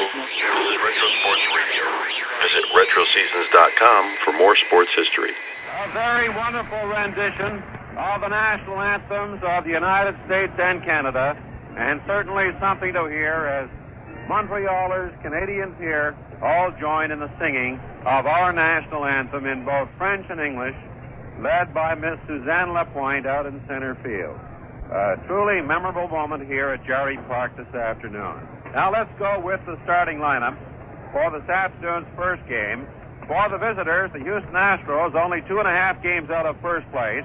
This is Retro Sports Radio. Visit RetroSeasons.com for more sports history. A very wonderful rendition of the national anthems of the United States and Canada, and certainly something to hear as Montrealers, Canadians here, all join in the singing of our national anthem in both French and English, led by Miss Suzanne Lapointe out in center field. A truly memorable moment here at Jarry Park this afternoon. Now let's go with the starting lineup for this afternoon's first game. For the visitors, the Houston Astros, only 2.5 games out of first place.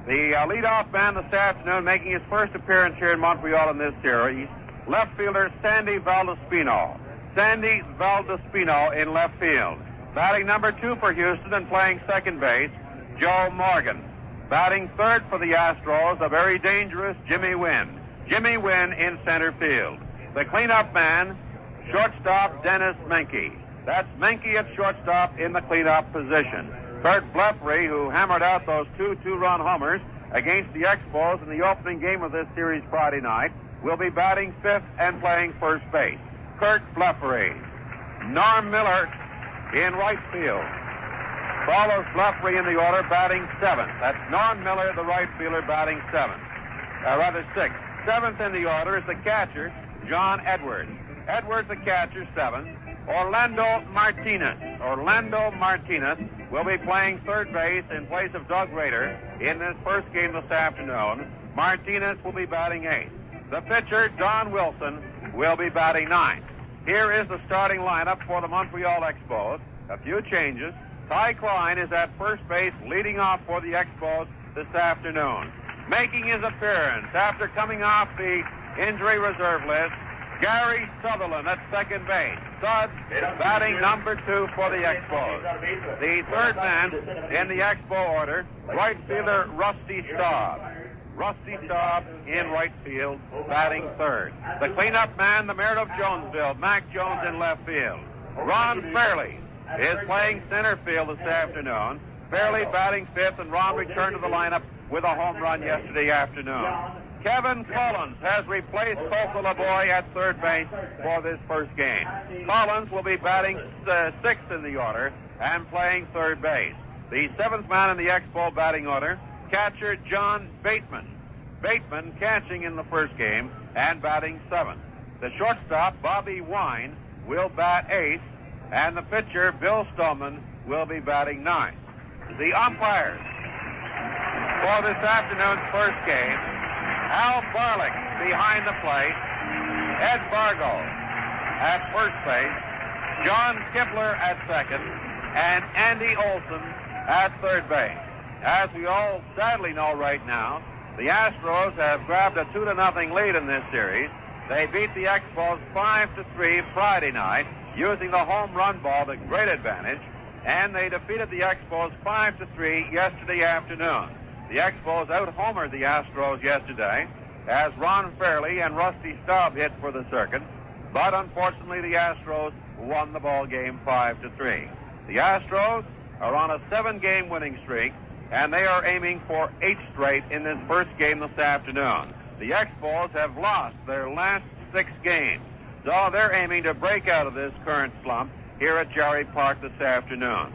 The leadoff man this afternoon making his first appearance here in Montreal in this series, left fielder Sandy Valdespino. Sandy Valdespino in left field. Batting number 2 for Houston and playing second base, Joe Morgan. Batting third for the Astros, the very dangerous Jimmy Wynn. Jimmy Wynn in center field. The cleanup man, shortstop Dennis Menke. That's Menke at shortstop in the cleanup position. Kurt Blefary, who hammered out those 2 two-run homers against the Expos in the opening game of this series Friday night, will be batting fifth and playing first base. Kurt Blefary. Norm Miller in right field. Follows Blefary in the order, batting seventh. That's Norm Miller, the right fielder, batting seventh. Sixth. Seventh in the order is the catcher, John Edwards. Edwards, the catcher, seventh. Orlando Martinez will be playing third base in place of Doug Rader in this first game this afternoon. Martinez will be batting eighth. The pitcher, Don Wilson, will be batting ninth. Here is the starting lineup for the Montreal Expos. A few changes. Ty Klein is at first base, leading off for the Expos this afternoon. Making his appearance after coming off the injury reserve list, Gary Sutherland at second base. Sud batting number 2 for the Expos. The third man in the Expo order, right fielder Rusty Staub. Rusty Staub in right field, batting third. The cleanup man, the mayor of Jonesville, Mac Jones in left field. Ron Fairley is playing center field this afternoon. Fairley batting fifth, and Ron returned to the lineup with a home run yesterday afternoon. Kevin Collins has replaced Coco LaBoy at third base for this first game. Collins will be batting sixth in the order and playing third base. The seventh man in the Expo batting order, catcher John Bateman. Bateman catching in the first game and batting seventh. The shortstop, Bobby Wine, will bat eighth, and the pitcher, Bill Stoneman, will be batting ninth. The umpires for this afternoon's first game, Al Barlick behind the plate, Ed Fargo at first base, John Kibler at second, and Andy Olson at third base. As we all sadly know right now, the Astros have grabbed a 2-0 lead in this series. They beat the Expos 5-3 Friday night, using the home run ball to great advantage, and they defeated the Expos 5-3 yesterday afternoon. The Expos out-homered the Astros yesterday as Ron Fairley and Rusty Staub hit for the circuit, but unfortunately the Astros won the ball game 5-3. The Astros are on a 7-game winning streak, and they are aiming for 8 straight in this first game this afternoon. The Expos have lost their last 6 games, so they're aiming to break out of this current slump here at Jarry Park this afternoon.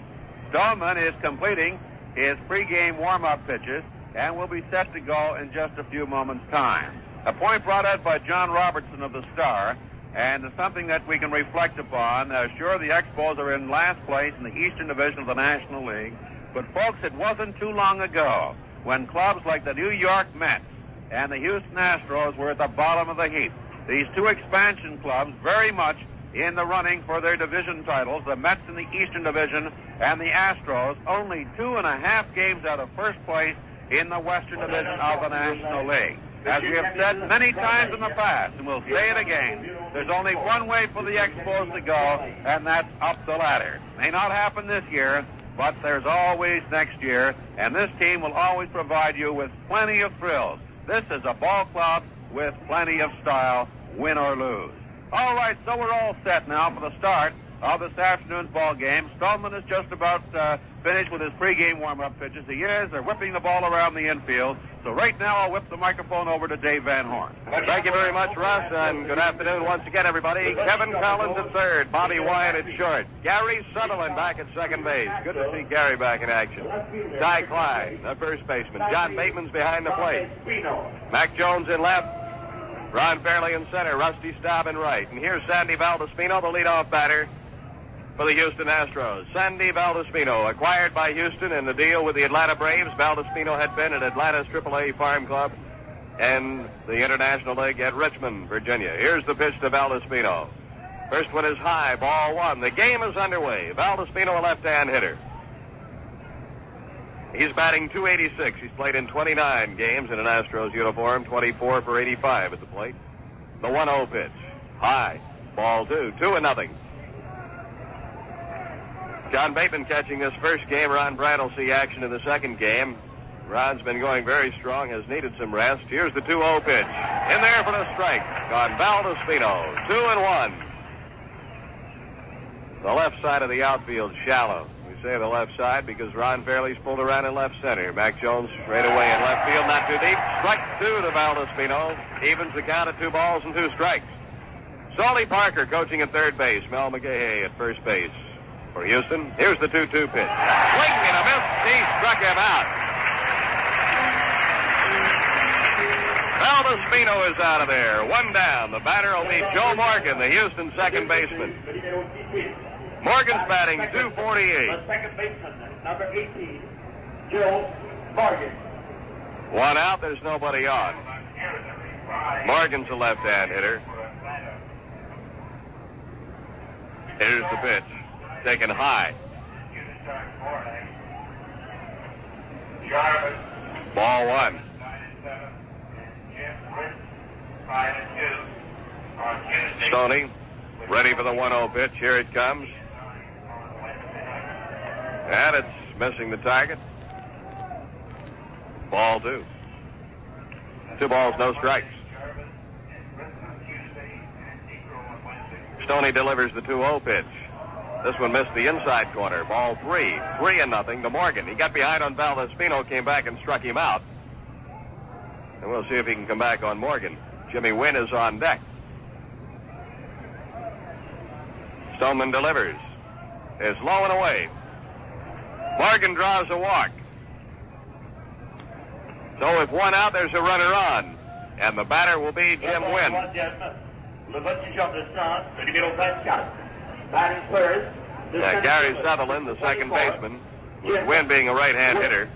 Stoneman is completing his pregame warm-up pitches and will be set to go in just a few moments' time. A point brought out by John Robertson of the Star, and something that we can reflect upon. Sure, the Expos are in last place in the Eastern Division of the National League, but folks, it wasn't too long ago when clubs like the New York Mets and the Houston Astros were at the bottom of the heap. These two expansion clubs very much in the running for their division titles, the Mets in the Eastern Division and the Astros only 2.5 games out of first place in the Western Division of the National League. As we have said many times in the past, and we'll say it again, there's only one way for the Expos to go, and that's up the ladder. May not happen this year, but there's always next year, and this team will always provide you with plenty of thrills. This is a ball club with plenty of style, win or lose. All right, so we're all set now for the start of this afternoon's ball game. Stoneman is just about finished with his pregame warm-up pitches. The Years are whipping the ball around the infield. So right now I'll whip the microphone over to Dave Van Horne. Thank you very much, Russ, and good afternoon once again, everybody. Kevin Collins at third, Bobby Wynn at short, Gary Sutherland back at second base. Good to see Gary back in action. Ty Clyde, the first baseman. John Bateman's behind the plate. Mac Jones in left. Ron Fairley in center. Rusty Staub in right. And here's Sandy Valdespino, the leadoff batter for the Houston Astros. Sandy Valdespino, acquired by Houston in the deal with the Atlanta Braves. Valdespino had been at Atlanta's AAA Farm Club and the International League at Richmond, Virginia. Here's the pitch to Valdespino. First one is high, ball one. The game is underway. Valdespino, a left-hand hitter. He's batting .286. He's played in 29 games in an Astros uniform, 24 for 85 at the plate. The 1-0 pitch. High, ball two, 2-0. John Bateman catching this first game. Ron Brandt will see action in the second game. Ron's been going very strong, has needed some rest. Here's the 2-0 pitch. In there for the strike on Valdespino. 2-1. The left side of the outfield shallow. We say the left side because Ron Fairley's pulled around in left center. Mac Jones straight away in left field, not too deep. Strike two to Valdespino. Evens the count at 2 balls and 2 strikes. Solly Parker coaching at third base. Mel McGahey at first base. For Houston, here's the 2-2 pitch. Swing and a miss. He struck him out. Valdespino is out of there. 1 down. The batter will be Joe Morgan, the Houston second baseman. Morgan's batting .248. Second baseman, number 18, Joe Morgan. 1 out. There's nobody on. Morgan's a left-hand hitter. Here's the pitch. Taken high. Ball 1. Stoney ready for the 1-0 pitch. Here it comes. And it's missing the target. Ball 2. 2 balls, no strikes. Stoney delivers the 2-0 pitch. This one missed the inside corner. Ball 3. 3-0 to Morgan. He got behind on Valdespino, came back and struck him out. And we'll see if he can come back on Morgan. Jimmy Wynn is on deck. Stoneman delivers. It's low and away. Morgan draws a walk. So with 1 out, there's a runner on. And the batter will be Jim Wynn. Gary Sutherland, the second baseman, with Wynn being a right-hand hitter.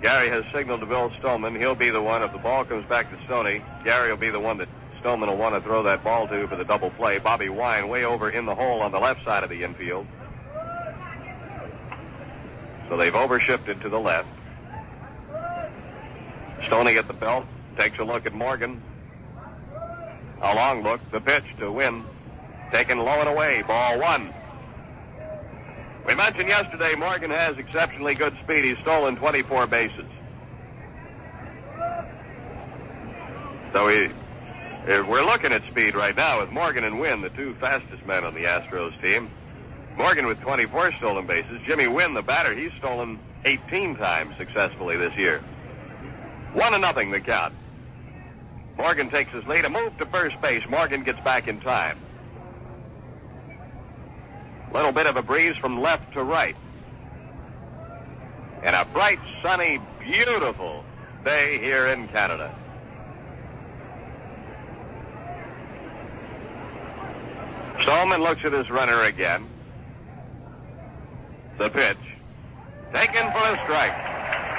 Gary has signaled to Bill Stoneman. He'll be the one. If the ball comes back to Stoney, Gary will be the one that Stoneman will want to throw that ball to for the double play. Bobby Wynn way over in the hole on the left side of the infield. So they've overshifted to the left. Stoney at the belt, takes a look at Morgan. A long look, the pitch to Wynn. Taken low and away, ball 1. We mentioned yesterday Morgan has exceptionally good speed. He's stolen 24 bases. So we're looking at speed right now with Morgan and Wynn, the 2 fastest men on the Astros team. Morgan with 24 stolen bases. Jimmy Wynn, the batter, he's stolen 18 times successfully this year. 1-0 the count. Morgan takes his lead. A move to first base. Morgan gets back in time. Little bit of a breeze from left to right. And a bright, sunny, beautiful day here in Canada. Stoneman looks at his runner again. The pitch. Taken for a strike.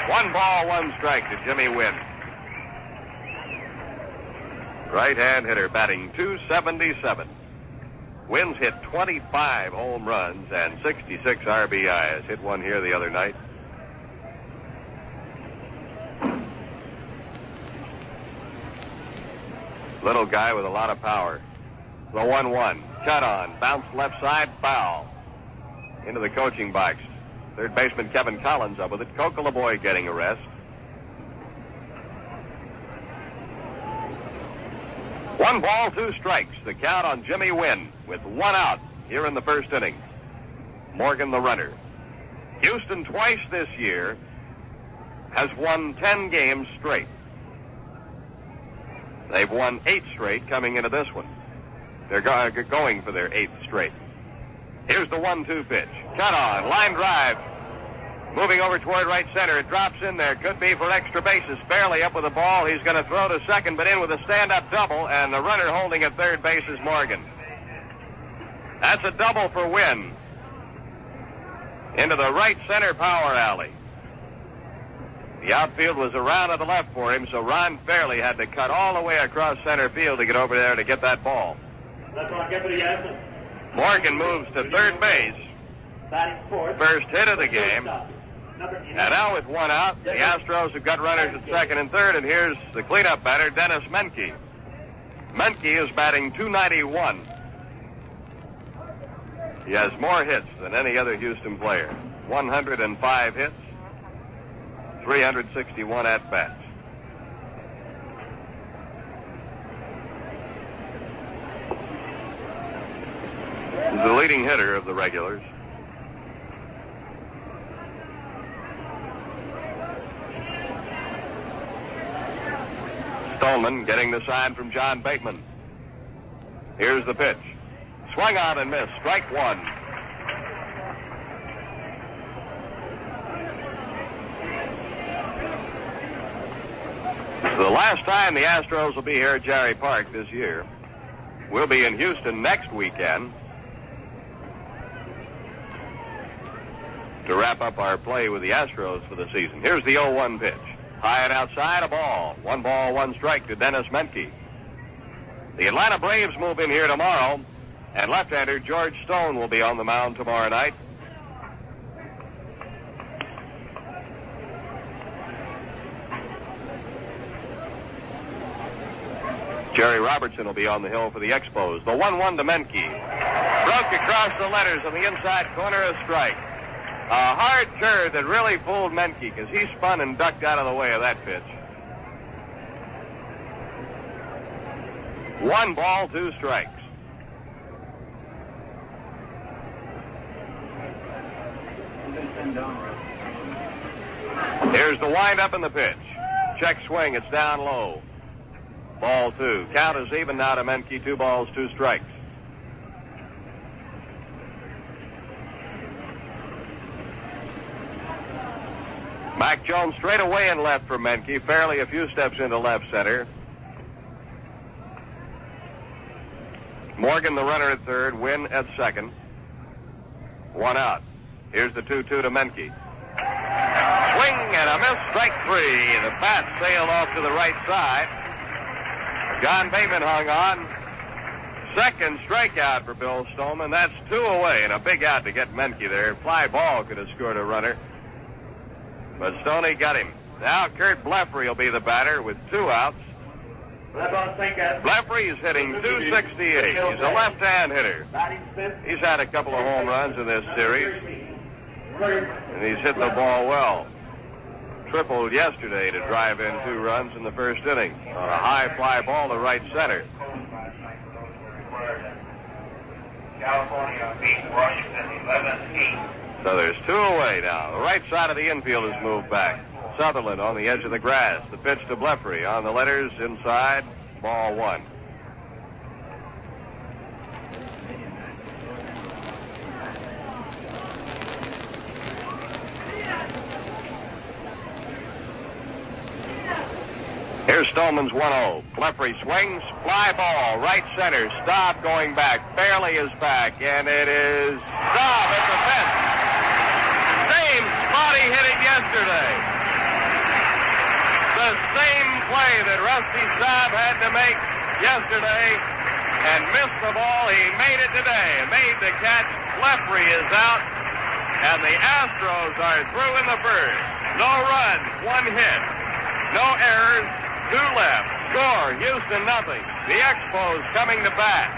1 ball, 1 strike to Jimmy Wynn. Right-hand hitter batting .277. Wynn's hit 25 home runs and 66 RBIs. Hit one here the other night. Little guy with a lot of power. The 1-1. Cut on. Bounced left side. Foul. Into the coaching box. Third baseman Kevin Collins up with it. Coco LeBoy getting a rest. 1 ball, 2 strikes. The count on Jimmy Wynn with 1 out. here in the first inning. Morgan, the runner. Houston, twice this year, has won 10 games straight. They've won 8 straight coming into this one. They're going for their 8th straight. Here's the 1-2 pitch. Cut on. Line drive. Moving over toward right center. It drops in there. Could be for extra bases. Barely up with the ball. He's going to throw to second, but in with a stand-up double, and the runner holding at third base is Morgan. That's a double for Wynn. Into the right center power alley. The outfield was around to the left for him, so Ron Fairley had to cut all the way across center field to get over there to get that ball. Morgan moves to third base. First hit of the game. And now with 1 out, the Astros have got runners at second and third, and here's the cleanup batter, Dennis Menke. Menke is batting .291. He has more hits than any other Houston player. 105 hits, 361 at-bats. He's the leading hitter of the regulars. Stolman getting the sign from John Bateman. Here's the pitch. Swung out and missed. Strike 1. The last time the Astros will be here at Jerry Park this year. We'll be in Houston next weekend to wrap up our play with the Astros for the season. Here's the 0-1 pitch. High and outside, a ball. 1 ball, 1 strike to Dennis Menke. The Atlanta Braves move in here tomorrow, and left-hander George Stone will be on the mound tomorrow night. Jerry Robertson will be on the hill for the Expos. The 1-1 to Menke. Broke across the letters on the inside corner, a strike. A hard curve that really fooled Menke because he spun and ducked out of the way of that pitch. 1 ball, 2 strikes. Here's the windup and the pitch. Check swing, it's down low. Ball 2. Count is even now to Menke. 2 balls, 2 strikes. Mac Jones straight away and left for Menke. Fairly a few steps into left center. Morgan, the runner at third. Wynn at second. 1 out. Here's the 2-2 to Menke. Swing and a miss. Strike 3. The bat sailed off to the right side. John Bateman hung on. Second strikeout for Bill Stoneman. That's 2 away and a big out to get Menke there. Fly ball could have scored a runner. But Stoney got him. Now Kurt Blefary will be the batter with 2 outs. Blefary is hitting .268. He's a left-hand hitter. He's had a couple of home runs in this series. And he's hit the ball well. Tripled yesterday to drive in 2 runs in the first inning on a high fly ball to right center. California beat Washington 11-8. So there's 2 away now. The right side of the infield has moved back. Sutherland on the edge of the grass. The pitch to Blefary on the letters inside. Ball 1. Here's Stoneman's 1-0. Blefary swings. Fly ball. Right center. Staub going back. Fairley is back. And it is Staub at the fence. Same spot he hit it yesterday. The same play that Rusty Staub had to make yesterday and missed the ball. He made it today and made the catch. Blefary is out. And the Astros are through in the first. No runs. 1 hit. No errors. 2 left. Score, Houston nothing. The Expos coming to bat.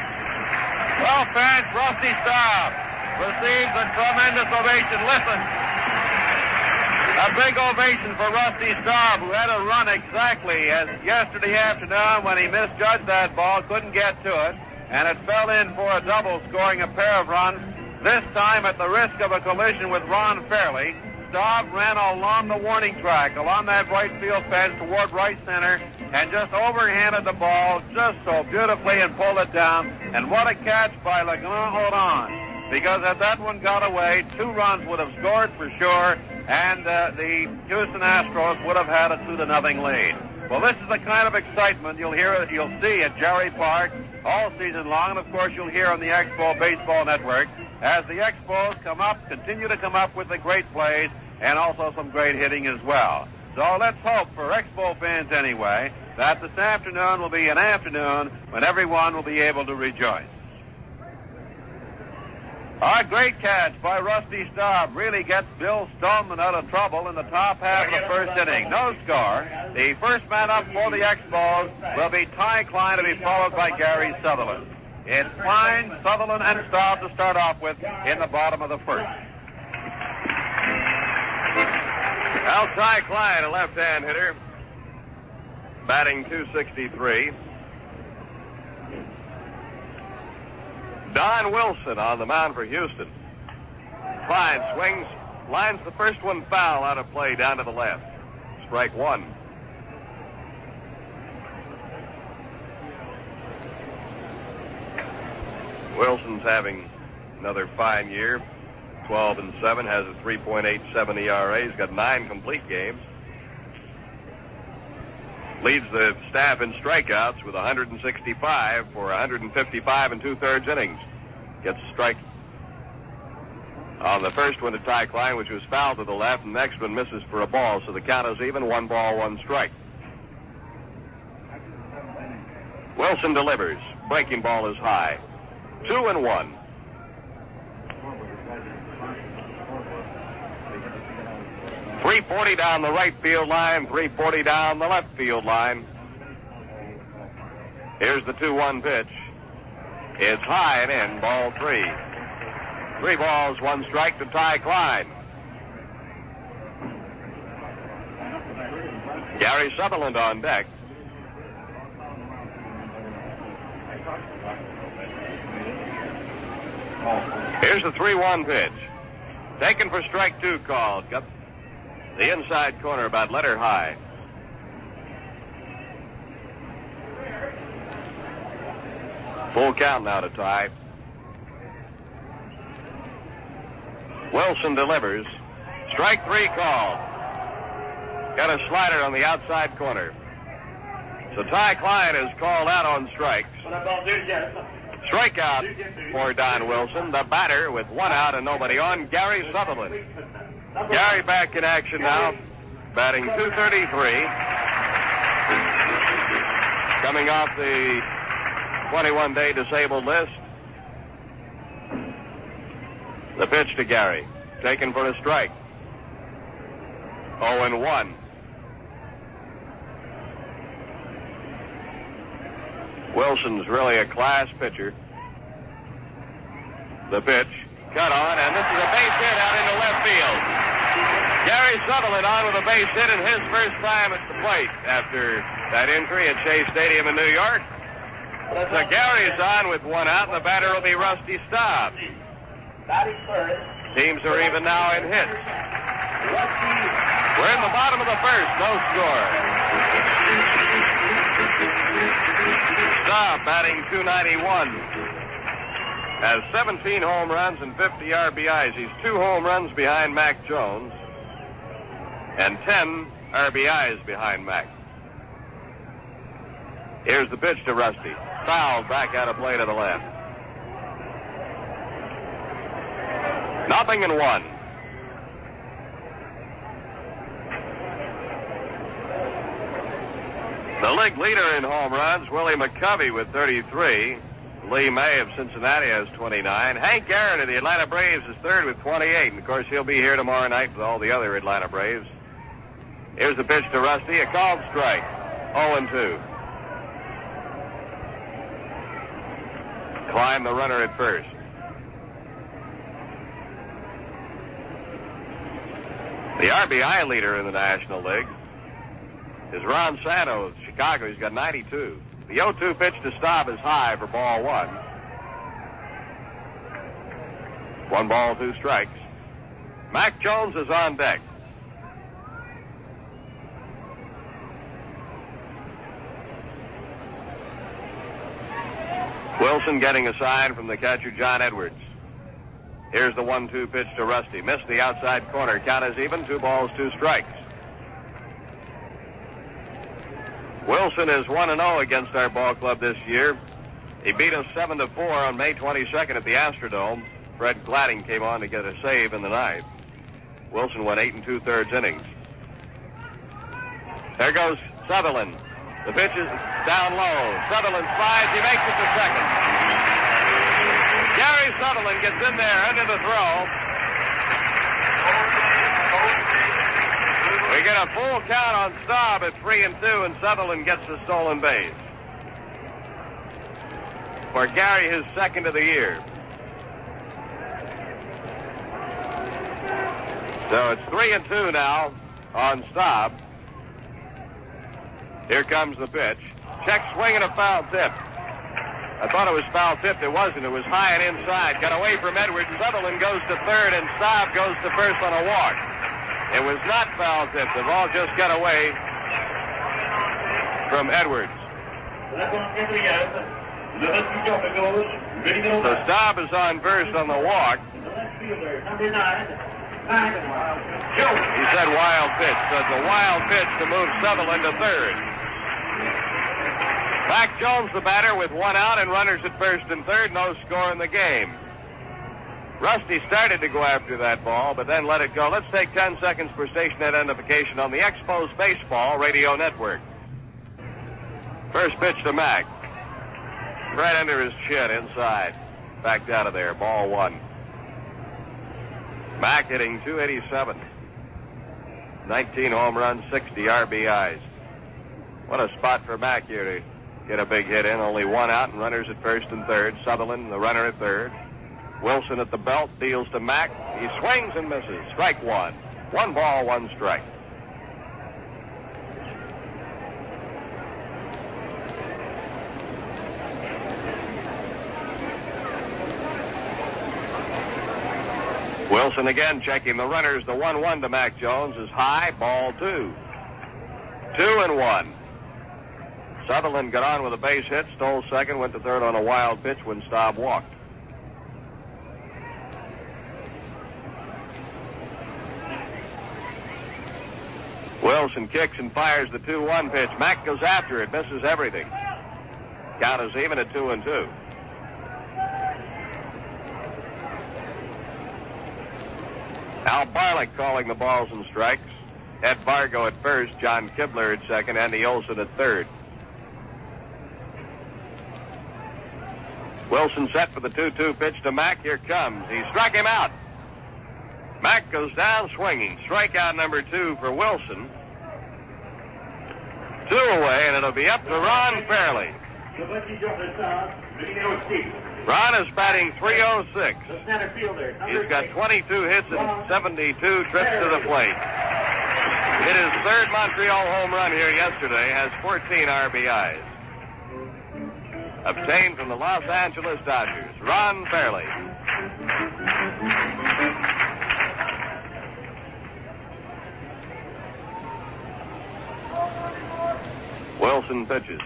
Well, fans, Rusty Staub receives a tremendous ovation. Listen. A big ovation for Rusty Staub, who had a run exactly as yesterday afternoon when he misjudged that ball, couldn't get to it. and it fell in for a double, scoring a pair of runs. This time, at the risk of a collision with Ron Fairley, Staub ran along the warning track, along that right field fence toward right center, and just overhanded the ball just so beautifully and pulled it down. And what a catch by Le Grand Horne, because if that one got away, 2 runs would have scored for sure, and the Houston Astros would have had a 2-0 lead. Well, this is the kind of excitement you'll see at Jerry Park all season long, and of course you'll hear on the Expo Baseball Network as the Expos continue to come up with the great plays and also some great hitting as well. So let's hope, for Expo fans anyway, that this afternoon will be an afternoon when everyone will be able to rejoice. A great catch by Rusty Staub really gets Bill Stoneman out of trouble in the top half of the first inning. No score. The first man up for the Expos will be Ty Klein, to be followed by Gary Sutherland. It's Klein, Sutherland, and Staub to start off with in the bottom of the first. Well, Ty Klein, a left-hand hitter, batting .263. Don Wilson on the mound for Houston. Klein swings, lines the first one foul out of play down to the left. Strike 1. Wilson's having another fine year. 12-7, has a 3.87 ERA. He's got 9 complete games. Leads the staff in strikeouts with 165 for 155 2/3 innings. Gets a strike on the first one to Ty Klein, which was fouled to the left, and the next one misses for a ball, so the count is even. 1 ball, 1 strike. Wilson delivers. Breaking ball is high. 2-1. .340 down the right field line, .340 down the left field line. Here's the 2-1 pitch. It's high and in, ball 3. 3 balls, 1 strike to Ty Klein. Gary Sutherland on deck. Here's the 3-1 pitch. Taken for strike 2 called. Got the inside corner about letter high. Full count now to Ty. Wilson delivers. Strike 3 called. Got a slider on the outside corner. So Ty Klein is called out on strikes. Strikeout for Don Wilson. The batter with 1 out and nobody on, Gary Sutherland. Gary back in action now, batting .233. Coming off the 21-day disabled list. The pitch to Gary, taken for a strike. 0-1. Wilson's really a class pitcher. The pitch, cut on, and this is a base hit out into left field. Gary Sutherland on with a base hit in his first time at the plate after that injury at Shea Stadium in New York. So Gary's on with 1 out, and the batter will be Rusty Staub. Teams are even now in hits. We're in the bottom of the first, no score. Staub batting .291. Has 17 home runs and 50 RBIs. He's 2 home runs behind Mac Jones and 10 RBIs behind Mac. Here's the pitch to Rusty. Fouled back out of play to the left. 0-1. The league leader in home runs, Willie McCovey with 33. Lee May of Cincinnati has 29. Hank Aaron of the Atlanta Braves is third with 28. And, of course, he'll be here tomorrow night with all the other Atlanta Braves. Here's the pitch to Rusty. A called strike. 0-2. Klein, the runner at first. The RBI leader in the National League is Ron Santos of Chicago. He's got 92. The 0-2 pitch to Staub is high for ball one. 1 ball, 2 strikes. Mac Jones is on deck. Wilson getting a sign from the catcher, John Edwards. Here's the 1-2 pitch to Rusty. Missed the outside corner. Count is even. 2 balls, 2 strikes. Wilson is 1-0 against our ball club this year. He beat us 7-4 on May 22nd at the Astrodome. Fred Gladding came on to get a save in the ninth. Wilson went 8 2/3 innings. There goes Sutherland. The pitch is down low. Sutherland slides. He makes it to second. Gary Sutherland gets in there under the throw. We get a full count on Staub at 3-2, and Sutherland gets the stolen base. For Gary, his second of the year. So it's 3-2 now on Staub. Here comes the pitch. Check swing and a foul tip. I thought it was foul tipped. It wasn't. It was high and inside. Got away from Edwards. Sutherland goes to third, and Staub goes to first on a walk. It was not foul tipped. The ball just got away from Edwards. So Staub is on first on the walk. He said wild pitch. So it's a wild pitch to move Sutherland to third. Mac Jones, the batter, with 1 out and runners at first and third. No score in the game. Rusty started to go after that ball, but then let it go. Let's take 10 seconds for station identification on the Expos Baseball Radio Network. First pitch to Mac. Right under his chin, inside. Backed out of there. Ball 1. Mac hitting .287. 19 home runs, 60 RBIs. What a spot for Mac here to get a big hit in. Only 1 out and runners at first and third. Sutherland, the runner at third. Wilson at the belt, deals to Mac. He swings and misses. Strike 1. 1 ball, 1 strike. Wilson again checking the runners. The 1-1 to Mac Jones is high. Ball 2. 2-1. Sutherland got on with a base hit, stole second, went to third on a wild pitch when Staub walked. Wilson kicks and fires the 2-1 pitch. Mac goes after it, misses everything. Count is even at 2-2. Al Barlick calling the balls and strikes. Ed Vargo at first, John Kibler at second, Andy Olson at third. Wilson set for the 2-2 pitch to Mac. Here comes. He struck him out. Mac goes down swinging. Strikeout number 2 for Wilson. 2 away, and it'll be up to Ron Fairley. Ron is batting .306. He's got 22 hits and 72 trips to the plate. Hit his third Montreal home run here yesterday. Has 14 RBIs. Obtained from the Los Angeles Dodgers. Ron Fairley. Wilson pitches.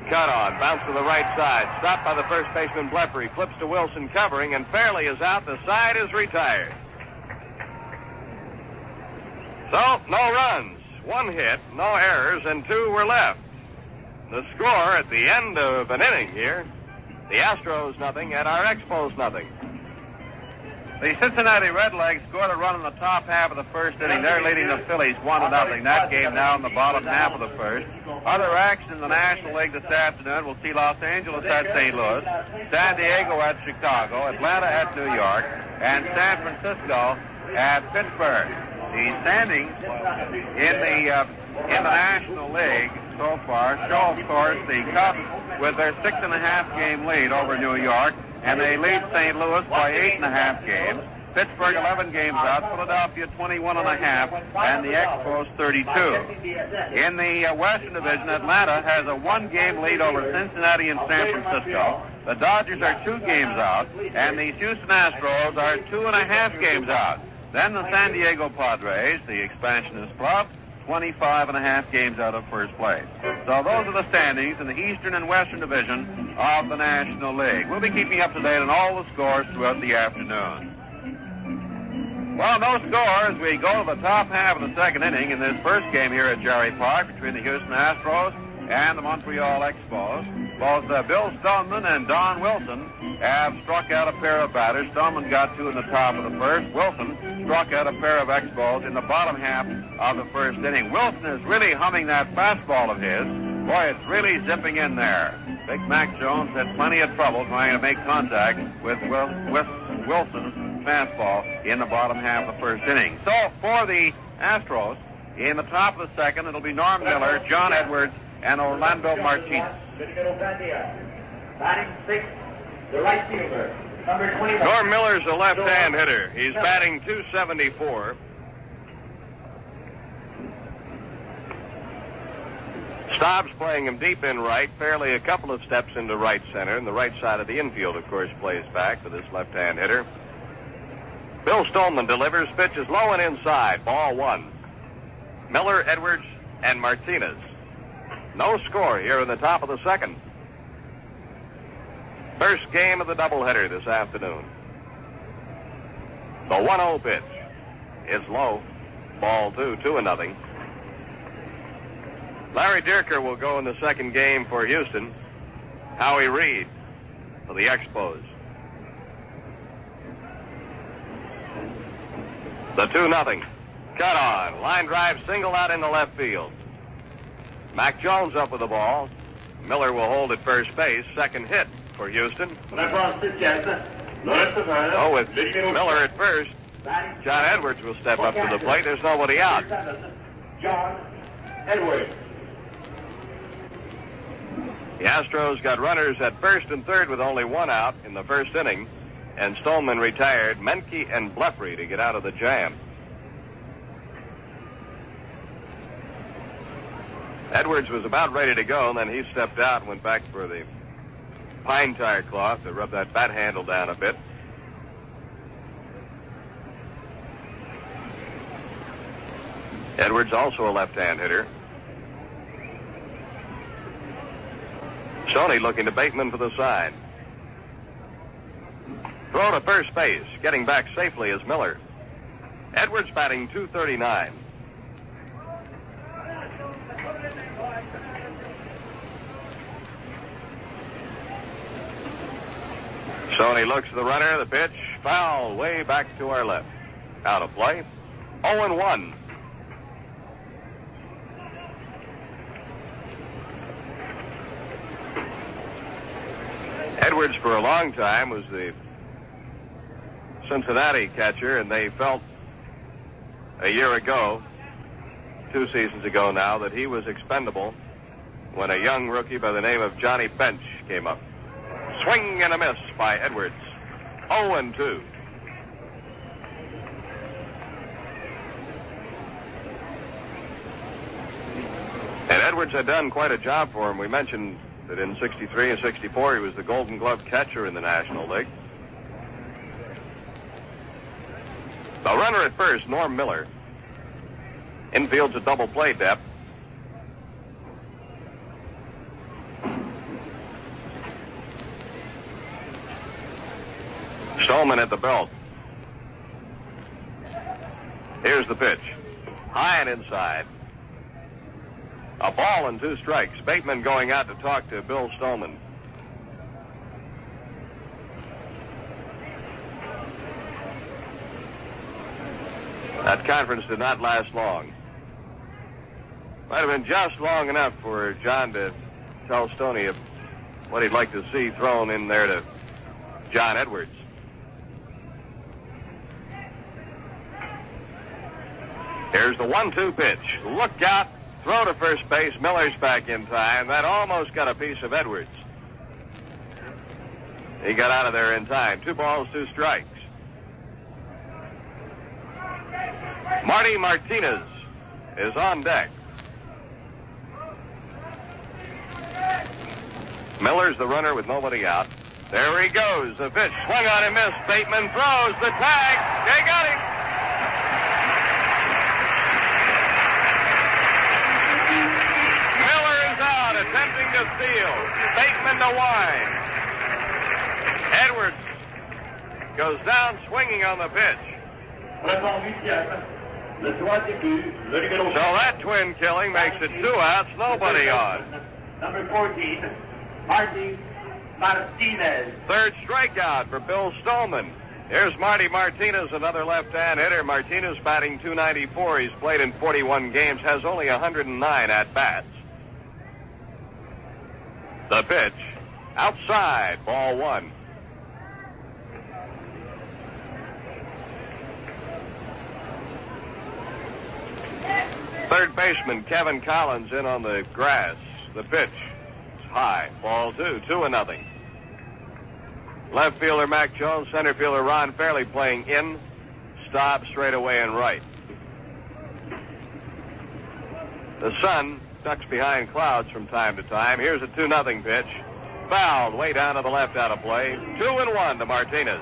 Cut on. Bounce to the right side. Stopped by the first baseman Blepper. He flips to Wilson covering, and Fairley is out. The side is retired. So, no runs. 1 hit, no errors, and 2 were left. The score at the end of an inning here, the Astros nothing and our Expos nothing. The Cincinnati Redlegs scored a run in the top half of the first inning. They're leading the Phillies 1-0. That game now in the bottom half of the first. Other action in the National League this afternoon. We'll see Los Angeles at St. Louis, San Diego at Chicago, Atlanta at New York, and San Francisco at Pittsburgh. The standings in the National League so far show, of course, the Cubs with their 6.5 game lead over New York, and they lead St. Louis by 8.5 games. Pittsburgh 11 games out, Philadelphia 21 and a half, and the Expos 32. In the Western Division, Atlanta has a 1-game lead over Cincinnati and San Francisco. The Dodgers are 2 games out, and the Houston Astros are 2.5 games out. Then the San Diego Padres, the expansionist club, 25.5 games out of first place. So those are the standings in the Eastern and Western Division of the National League. We'll be keeping up to date on all the scores throughout the afternoon. Well, no score as we go to the top half of the second inning in this first game here at Jerry Park between the Houston Astros and the Montreal Expos. Both Bill Stoneman and Don Wilson have struck out a pair of batters. Stoneman got 2 in the top of the first. Wilson struck out a pair of Expos in the bottom half of the first inning. Wilson is really humming that fastball of his. Boy, it's really zipping in there. Big Mac Jones had plenty of trouble trying to make contact with Wilson's fastball in the bottom half of the first inning. So for the Astros, in the top of the second, it'll be Norm Miller, John Edwards, and Orlando Martinez. Batting 6, the right fielder, number 21. Norm Miller's a left-hand hitter. He's batting .274. Stobbs playing him deep in right, fairly a couple of steps into right center, and the right side of the infield, of course, plays back for this left-hand hitter. Bill Stoneman delivers, pitch is low and inside, ball 1. Miller, Edwards, and Martinez. No score here in the top of the second. First game of the doubleheader this afternoon. The 1-0 pitch is low, ball 2, 2-0. Larry Dierker will go in the second game for Houston. Howie Reed for the Expos. The 2-0. Cut on. Line drive single out into left field. Mac Jones up with the ball. Miller will hold at first base. Second hit for Houston. Oh, with Miller at first, John Edwards will step up to the plate. There's nobody out. John Edwards. The Astros got runners at first and third with only 1 out in the first inning, and Stoneman retired Menke and Blefrey to get out of the jam. Edwards was about ready to go, and then he stepped out and went back for the pine tire cloth to rub that bat handle down a bit. Edwards also a left-hand hitter. Stoney looking to Bateman for the side. Throw to first base. Getting back safely is Miller. Edwards batting .239. Stoney looks at the runner. The pitch foul way back to our left. Out of play. 0-1. Edwards, for a long time, was the Cincinnati catcher, and they felt a year ago, 2 seasons ago now, that he was expendable when a young rookie by the name of Johnny Bench came up. Swing and a miss by Edwards. 0-2. And Edwards had done quite a job for him. We mentioned that in 63 and 64 he was the Golden Glove catcher in the National League. The runner at first, Norm Miller. Infield's a double play depth. Stoneman at the belt. Here's the pitch. High and inside. A ball and 2 strikes. Bateman going out to talk to Bill Stoneman. That conference did not last long. Might have been just long enough for John to tell Stoney what he'd like to see thrown in there to John Edwards. Here's the 1-2 pitch. Look out. Throw to first base. Miller's back in time. That almost got a piece of Edwards. He got out of there in time. 2 balls, 2 strikes. Marty Martinez is on deck. Miller's the runner with nobody out. There he goes. The pitch swung on and missed. Bateman throws the tag. They got him. Miller is out, attempting to steal. Bateman to Wynn. Edwards goes down swinging on the pitch. So that twin killing makes it 2 outs, nobody on. Number 14, Marty Martinez. Third strikeout for Bill Stolman. Here's Marty Martinez, another left-hand hitter. Martinez batting .294. He's played in 41 games, has only 109 at-bats. The pitch, outside, ball 1. Third baseman Kevin Collins in on the grass. The pitch is high, ball 2, 2-0. Left fielder Mac Jones, center fielder Ron Fairley playing in, stop, straightaway, and right. The sun ducks behind clouds from time to time. Here's a 2-0 pitch. Fouled way down to the left out of play. 2-1 to Martinez.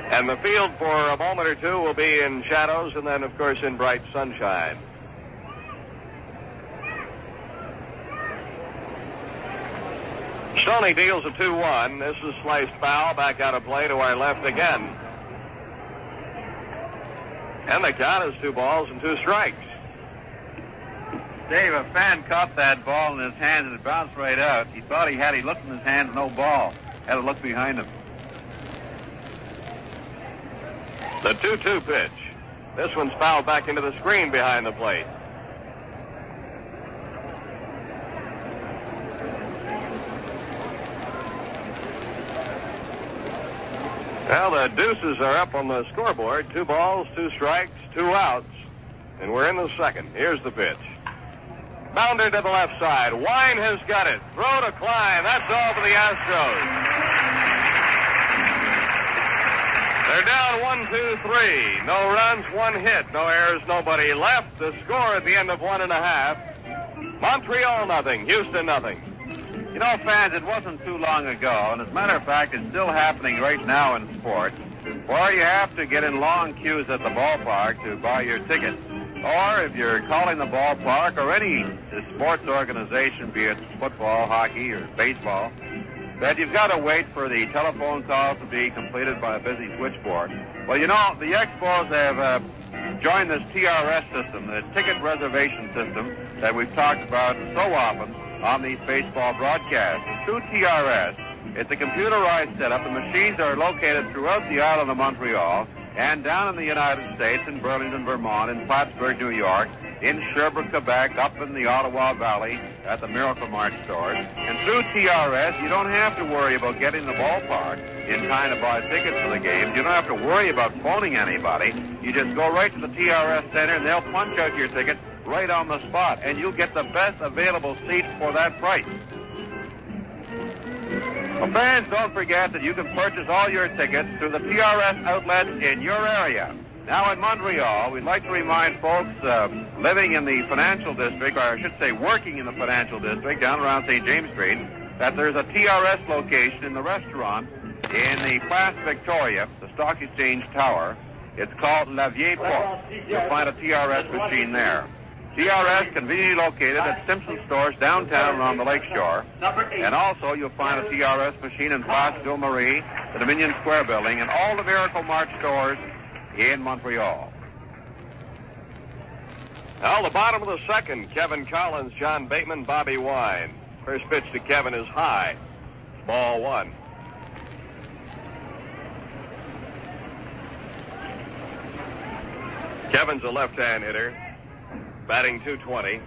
And the field for a moment or two will be in shadows and then, of course, in bright sunshine. Stoney deals a 2-1. This is sliced foul. Back out of play to our left again. And the count is 2 balls and 2 strikes. Dave, a fan caught that ball in his hands and it bounced right out. He thought he had it. He looked in his hands, no ball. Had to look behind him. The 2-2 pitch. This one's fouled back into the screen behind the plate. Well, the deuces are up on the scoreboard. 2 balls, 2 strikes, 2 outs. And we're in the second. Here's the pitch. Bounder to the left side. Wynn has got it. Throw to Klein. That's all for the Astros. They're down 1-2-3. No runs, 1 hit. No errors, nobody left. The score at the end of 1.5. Montreal 0, Houston 0. You know, fans, it wasn't too long ago, and as a matter of fact, it's still happening right now in sports, where you have to get in long queues at the ballpark to buy your ticket. Or if you're calling the ballpark or any sports organization, be it football, hockey, or baseball, that you've got to wait for the telephone call to be completed by a busy switchboard. Well, you know, the Expos have joined this TRS system, the ticket reservation system that we've talked about so often on these baseball broadcasts. Through TRS, it's a computerized setup. The machines are located throughout the island of Montreal and down in the United States, in Burlington, Vermont, in Plattsburgh, New York, in Sherbrooke, Quebec, up in the Ottawa Valley at the Miracle Mart stores. And through TRS, you don't have to worry about getting the ballpark in time to buy tickets for the games. You don't have to worry about phoning anybody. You just go right to the TRS center, and they'll punch out your ticket right on the spot, and you'll get the best available seats for that price. Well, fans, don't forget that you can purchase all your tickets through the TRS outlets in your area. Now, in Montreal, we'd like to remind folks living in the financial district, or I should say working in the financial district down around St. James Street, that there's a TRS location in the restaurant in the Place Victoria, the Stock Exchange Tower. It's called La Vieille Porte. You'll find a TRS machine there. TRS conveniently located at Simpson Stores downtown on the lakeshore. And also you'll find a TRS machine in Place Ville Marie, the Dominion Square building, and all the Miracle Mart stores in Montreal. Well, the bottom of the second, Kevin Collins, John Bateman, Bobby Wynn. First pitch to Kevin is high. Ball 1. Kevin's a left-hand hitter, batting .220.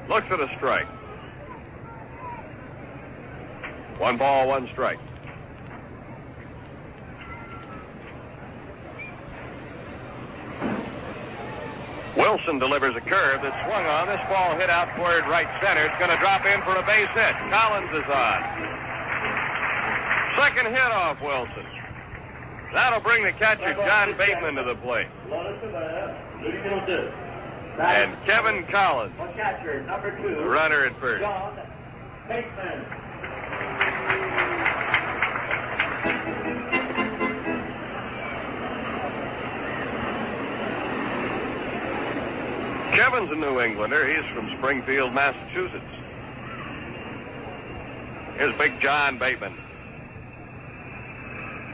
Looks at a strike. 1 ball, 1 strike. Wilson delivers a curve that swung on. This ball hit out toward right center. It's going to drop in for a base hit. Collins is on. Second hit off Wilson. That'll bring the catcher, John Bateman, to the plate. And Kevin Collins, Catcher, number 2. the runner at first. John Bateman. Kevin's a New Englander. He's from Springfield, Massachusetts. Here's big John Bateman,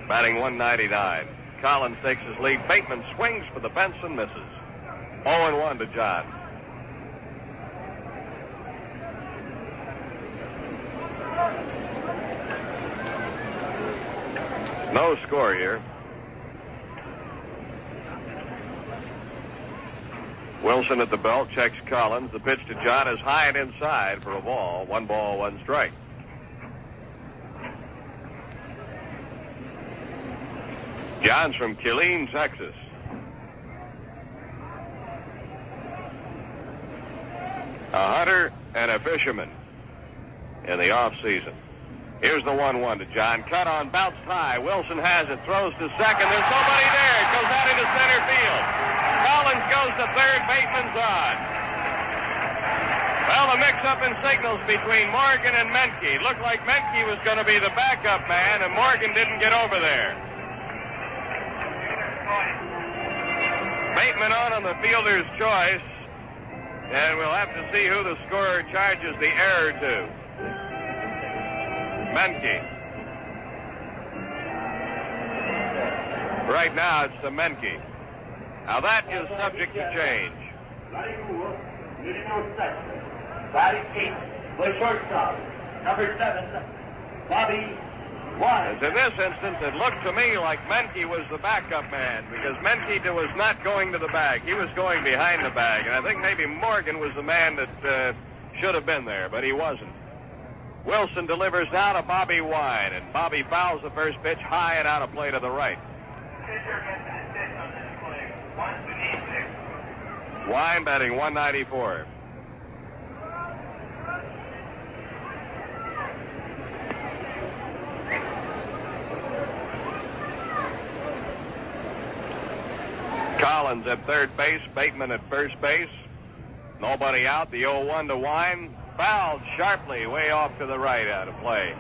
batting 199. Collins takes his lead. Bateman swings for the fence and misses. 0-1 to John. No score here. Wilson at the belt, checks Collins. The pitch to John is high and inside for a ball. 1 ball, 1 strike. John's from Killeen, Texas. A hunter and a fisherman in the off-season. Here's the 1-1 to John. Cut on, bounced high. Wilson has it, throws to second. There's nobody there. It goes out into center field. Collins goes to third. Bateman's on. Well, the mix-up in signals between Morgan and Menke. Looked like Menke was going to be the backup man, and Morgan didn't get over there. Bateman on the fielder's choice, and we'll have to see who the scorer charges the error to. Menke. Right now, it's to Menke. Now, that is subject to change. Batting 8, the shortstop, number 7, Bobby Wynn. As in this instance, it looked to me like Menke was the backup man, because Menke was not going to the bag. He was going behind the bag, and I think maybe Morgan was the man that should have been there, but he wasn't. Wilson delivers now to Bobby Wynn, and Bobby fouls the first pitch high and out of play to the right. Wynn batting 194. Collins at third base, Bateman at first base. Nobody out. The 0-1 to Wynn. Fouled sharply way off to the right out of play.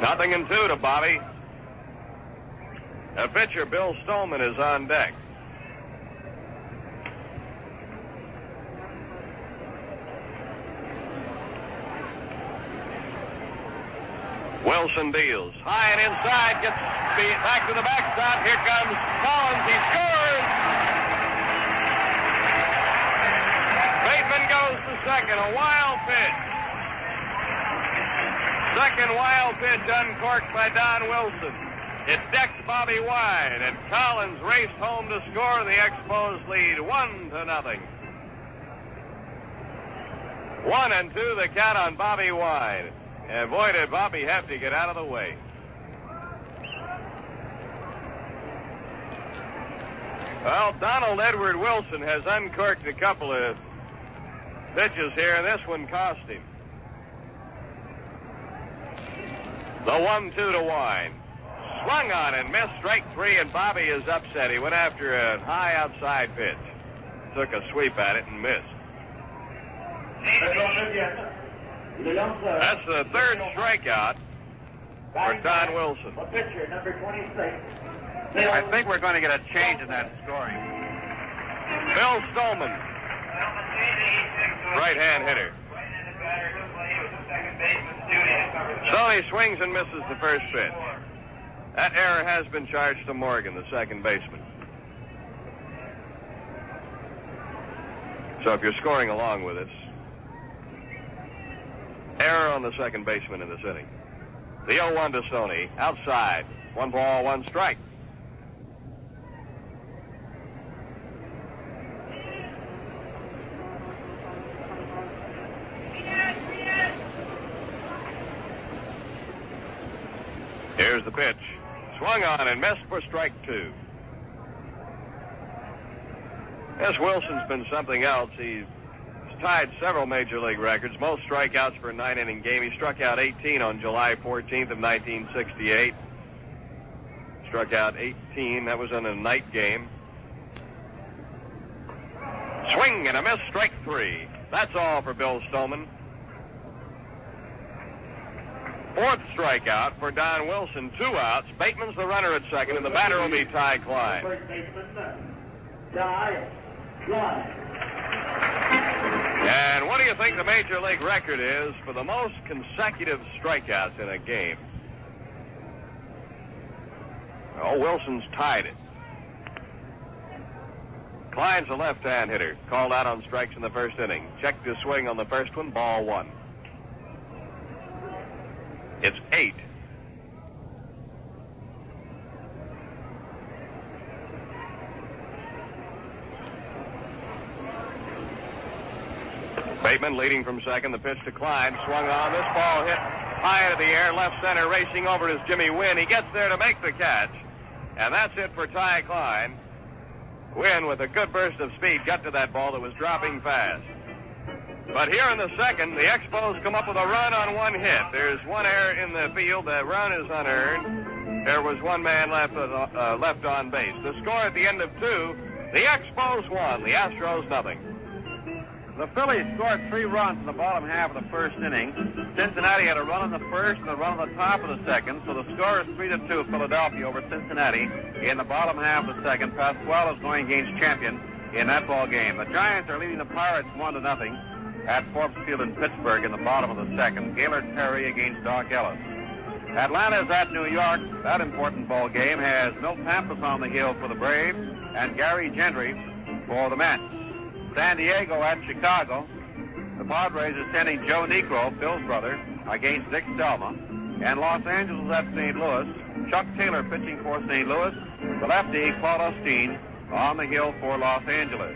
0-2 to Bobby. The pitcher, Bill Stolman, is on deck. Wilson deals. High and inside, gets back to the backstop. Here comes Collins. He scores! Bateman goes to second. A wild pitch. Second wild pitch uncorked by Don Wilson. It decks Bobby Wynn, and Collins raced home to score. The Expos lead 1-0. 1-2 the count on Bobby Wynn. And boy, did Bobby have to get out of the way. Well, Donald Edward Wilson has uncorked a couple of pitches here, and this one cost him. The 1-2 to Wynn. Swung on and missed, strike 3, and Bobby is upset. He went after a high outside pitch. Took a sweep at it and missed. That's the third strikeout for Don Wilson. Pitcher, number 26. I think we're going to get a change in that scoring. Bill Stolman, right-hand hitter. Stoney swings and misses the first pitch. That error has been charged to Morgan, the second baseman. So if you're scoring along with us, error on the second baseman in this inning. The 0-1 to Stoney, outside. 1 ball, 1 strike. Here's the pitch. Swung on and missed for strike 2. Yes, Wilson's been something else. He's tied several major league records. Most strikeouts for a 9-inning game. He struck out 18 on July 14th of 1968. Struck out 18. That was in a night game. Swing and a miss, strike 3. That's all for Bill Stoneman. Fourth strikeout for Don Wilson. 2 outs. Bateman's the runner at second, and the batter will be Ty Klein. And what do you think the major league record is for the most consecutive strikeouts in a game? Oh, Wilson's tied it. Klein's a left-hand hitter. Called out on strikes in the first inning. Checked his swing on the first one. Ball 1. It's 8. Bateman leading from second. The pitch to Klein. Swung on. This ball hit high into the air. Left center. Racing over is Jimmy Wynn. He gets there to make the catch. And that's it for Ty Klein. Wynn, with a good burst of speed, got to that ball that was dropping fast. But here in the second, the Expos come up with a run on 1 hit. There's 1 error in the field. The run is unearned. There was 1 man left on base. The score at the end of 2, the Expos won. The Astros nothing. The Phillies scored 3 runs in the bottom half of the first inning. Cincinnati had a run in the first and a run on the top of the second, so the score is 3-2 Philadelphia over Cincinnati in the bottom half of the second. Pasquale is going against Champion in that ball game. The Giants are leading the Pirates 1-0 at Forbes Field in Pittsburgh in the bottom of the second. Gaylord Perry against Doc Ellis. Atlanta is at New York. That important ball game has Milt Pampas on the hill for the Braves and Gary Gentry for the Mets. San Diego at Chicago. The Padres are sending Joe Niekro, Phil's brother, against Dick Stelma. And Los Angeles at St. Louis. Chuck Taylor pitching for St. Louis. The lefty, Paul Osteen, on the hill for Los Angeles.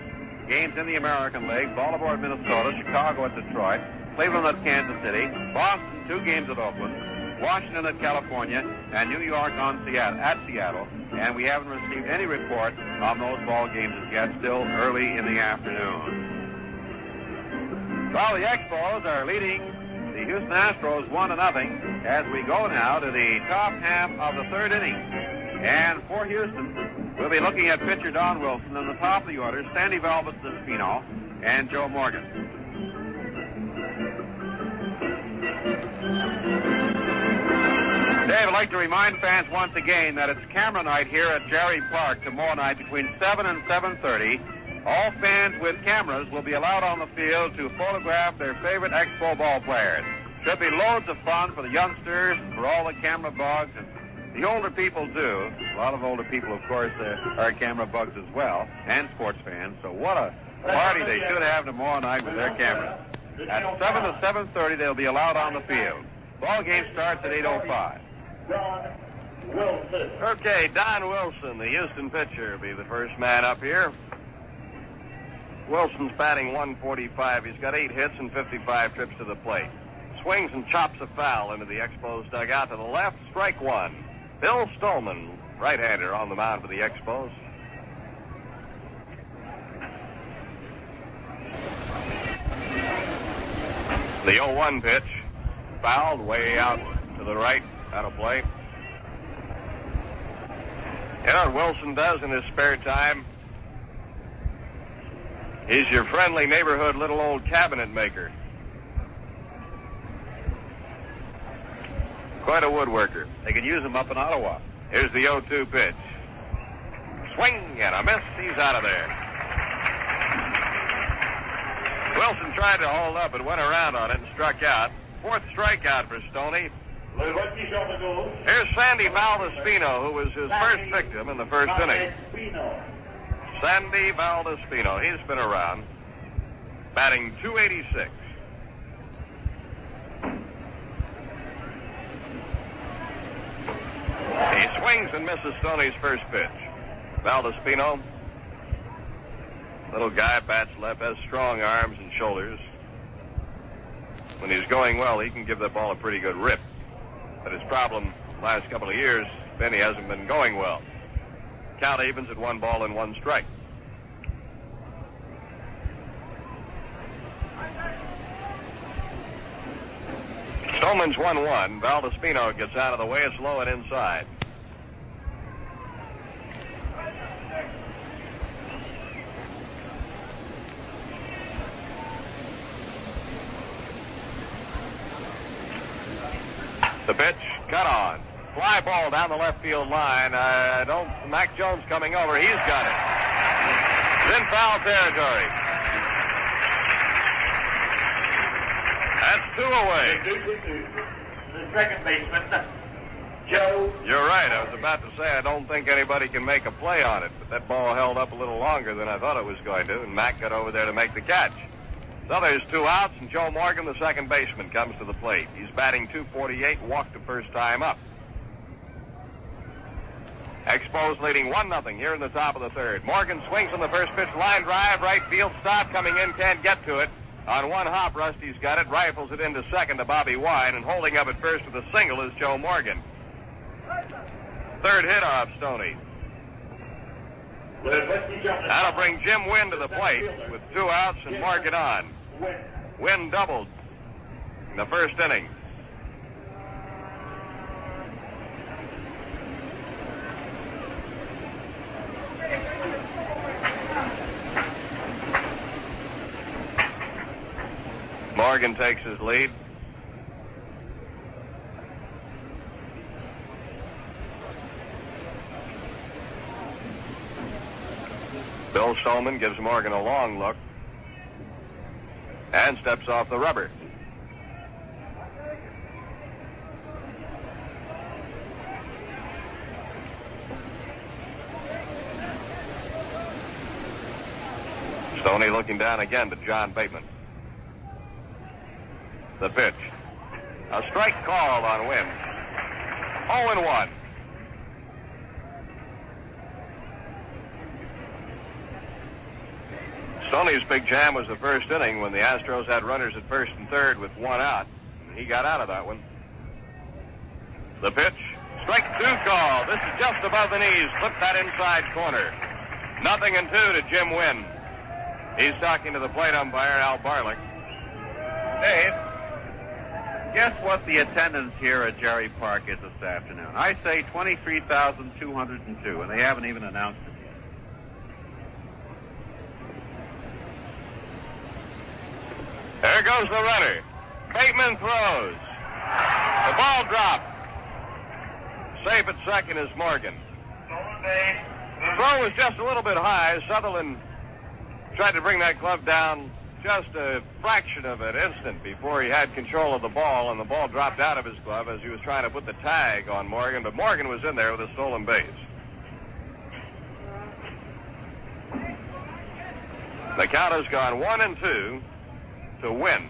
Games in the American League. Baltimore at Minnesota. Chicago at Detroit. Cleveland at Kansas City. Boston, 2 games at Oakland. Washington at California. And New York at Seattle. And we haven't received any report on those ball games as yet, still early in the afternoon. Well, the Expos are leading the Houston Astros 1-0 as we go now to the top half of the 3rd inning. And for Houston, we'll be looking at pitcher Don Wilson in the top of the order, Sandy Valdez-Despino, and Joe Morgan. Dave, I'd like to remind fans once again that it's camera night here at Jerry Park tomorrow night between 7 and 7:30. All fans with cameras will be allowed on the field to photograph their favorite Expo ball players. Should be loads of fun for the youngsters, for all the camera bugs, and the older people too. A lot of older people, of course, are camera bugs as well, and sports fans. So what a party they should have tomorrow night with their cameras. At 7 to 7:30, they'll be allowed on the field. Ball game starts at 8:05. Okay, Don Wilson, the Houston pitcher, will be the first man up here. Wilson's batting .145. He's got 8 hits and 55 trips to the plate. Swings and chops a foul into the Expos dugout to the left, strike 1. Bill Stoneman, right-hander, on the mound for the Expos. The 0-1 pitch, fouled way out to the right. That'll play. You know what Wilson does in his spare time? He's your friendly neighborhood little old cabinet maker. Quite a woodworker. They can use him up in Ottawa. Here's the 0-2 pitch. Swing and a miss. He's out of there. Wilson tried to hold up and went around on it and struck out. 4th strikeout for Stoney. Here's Sandy Valdespino, who was his first victim in the first inning. Sandy Valdespino. He's been around, batting .286. He swings and misses Stoney's first pitch. Valdespino, little guy, bats left, has strong arms and shoulders. When he's going well, he can give the ball a pretty good rip. But his problem last couple of years, Benny hasn't been going well. Count evens at 1 ball and 1 strike. Stoneman's 1-1. Valdespino gets out of the way. It's low and inside. The pitch, cut on. Fly ball down the left field line. Mac Jones coming over. He's got it. It's in foul territory. That's 2 away. The second baseman, Joe. You're right. I was about to say I don't think anybody can make a play on it, but that ball held up a little longer than I thought it was going to, and Mac got over there to make the catch. So there's 2 outs, and Joe Morgan, the second baseman, comes to the plate. He's batting .248, walked the first time up. Expos leading 1-0 here in the top of the third. Morgan swings on the first pitch, line drive, right field, stop, coming in, can't get to it. On one hop, Rusty's got it, rifles it into second to Bobby Wine, and holding up at first with a single is Joe Morgan. Third hit off Stoney. That'll bring Jim Wynn to the plate with 2 outs and Morgan on. Wynn doubled in the first inning. Morgan takes his lead. Bill Stoneman gives Morgan a long look and steps off the rubber. Stoney looking down again to John Bateman. The pitch. A strike called on Wynn. 0-1. Stoney's big jam was the first inning when the Astros had runners at first and third with 1 out. He got out of that one. The pitch. Strike 2 call. This is just above the knees. Flip that inside corner. 0-2 to Jim Wynn. He's talking to the plate umpire, Al Barlick. Dave, guess what the attendance here at Jerry Park is this afternoon? I say 23,202, and they haven't even announced it yet. There goes the runner. Bateman throws. The ball dropped. Safe at second is Morgan. Throw was just a little bit high. Sutherland tried to bring that glove down just a fraction of an instant before he had control of the ball, and the ball dropped out of his glove as he was trying to put the tag on Morgan, but Morgan was in there with a stolen base. The count has gone 1-2 to Wynn.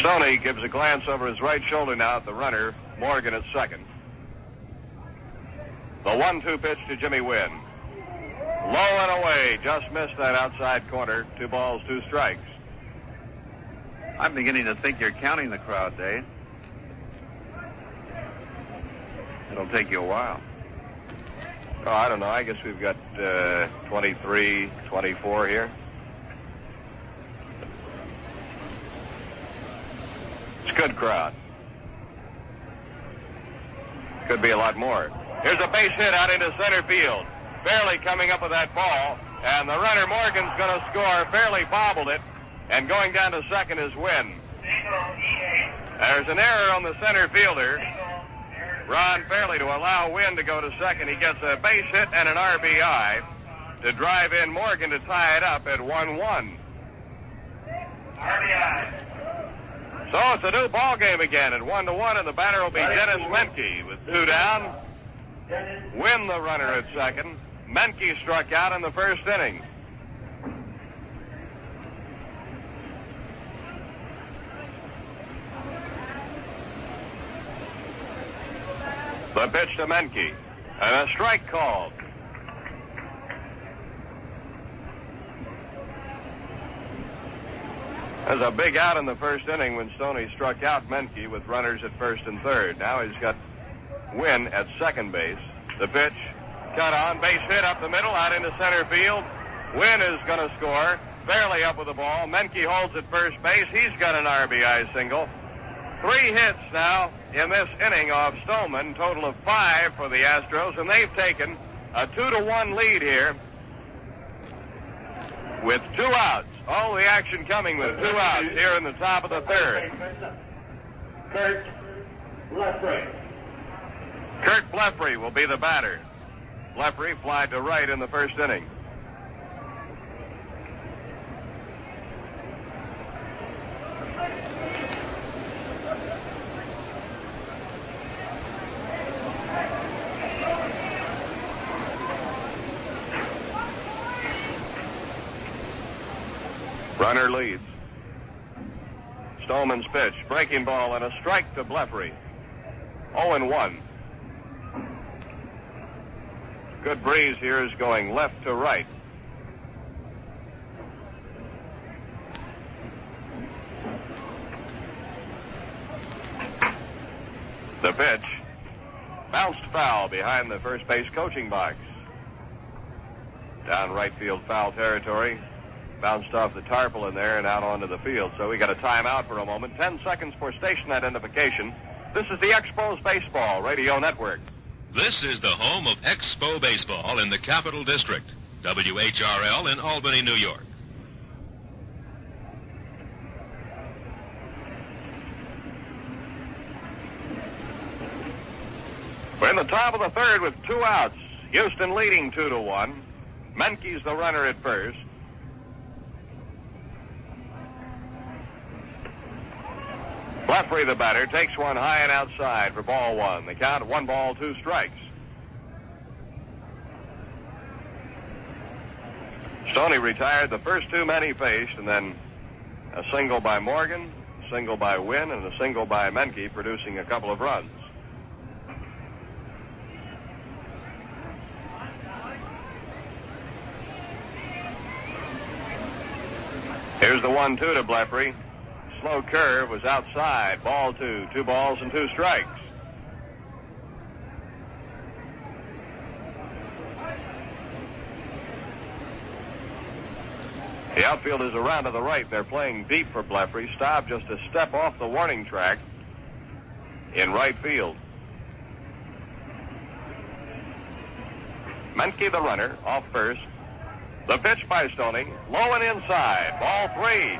Stoney gives a glance over his right shoulder now at the runner, Morgan at second. The 1-2 pitch to Jimmy Wynn. Low and away, just missed that outside corner. 2 balls, 2 strikes. I'm beginning to think you're counting the crowd, Dave. It'll take you a while. Oh, I don't know. I guess we've got 23, 24 here. It's a good crowd. Could be a lot more. Here's a base hit out into center field. Fairley coming up with that ball, and the runner Morgan's going to score. Fairley bobbled it, and going down to second is Wynn. There's an error on the center fielder, Ron Fairley, to allow Wynn to go to second. He gets a base hit and an RBI to drive in Morgan to tie it up at 1-1. RBI. So it's a new ball game again at 1-1, and the batter will be Dennis Menke with 2 down. Wynn the runner at second. Menke struck out in the first inning. The pitch to Menke, and a strike called. There's a big out in the first inning when Stoney struck out Menke with runners at first and third. Now he's got Wynn at second base. The pitch, cut on, base hit up the middle, out into center field. Wynn is going to score, barely up with the ball. Menke holds at first base. He's got an RBI single. 3 hits now in this inning of Stoneman, total of 5 for the Astros, and they've taken a 2-1 lead here with 2 outs. All the action coming with 2 outs here in the top of the third. Kurt Blefary. Kurt Blefary will be the batter. Blefary flied to right in the first inning. Runner leads. Stoneman's pitch, breaking ball, and a strike to Blefary. 0-1. Good breeze here is going left to right. The pitch bounced foul behind the first base coaching box. Down right field foul territory. Bounced off the tarpaulin there and out onto the field. So we got a timeout for a moment. 10 seconds for station identification. This is the Expos Baseball Radio Network. This is the home of Expo Baseball in the Capital District. WHRL in Albany, New York. We're in the top of the third with 2 outs. Houston leading 2-1. Menke's the runner at first. Blefary, the batter, takes one high and outside for ball 1. The count of 1 ball, 2 strikes. Stoney retired the first 2 men he faced, and then a single by Morgan, a single by Wynn, and a single by Menke, producing a couple of runs. Here's the 1-2 to Blefary. Slow curve was outside. Ball 2. 2 balls and 2 strikes. The outfield is around to the right. They're playing deep for Blefary. Staub just a step off the warning track in right field. Menke, the runner, off first. The pitch by Stoney, low and inside. Ball 3.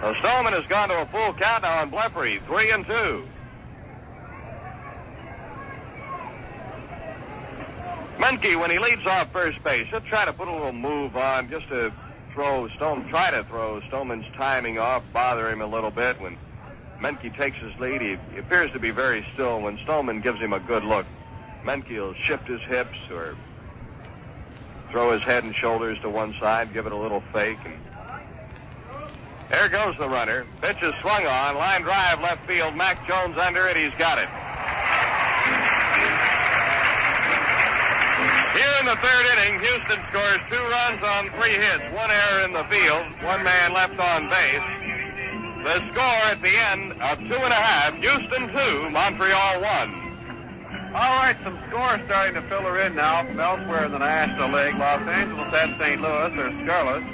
So Stoneman has gone to a full count now on Blefary, 3-2. Menke, when he leads off first base, he'll try to put a little move on just to try to throw Stoneman's timing off, bother him a little bit. When Menke takes his lead, he appears to be very still. When Stoneman gives him a good look, Menke will shift his hips or throw his head and shoulders to one side, give it a little fake, and there goes the runner. Pitch is swung on. Line drive left field. Mac Jones under it. He's got it. Here in the third inning, Houston scores 2 runs on 3 hits. 1 error in the field. 1 man left on base. The score at the end of 2.5. Houston 2, Montreal 1. All right, some scores starting to filter in now from elsewhere in the National League. Los Angeles at St. Louis are scoreless.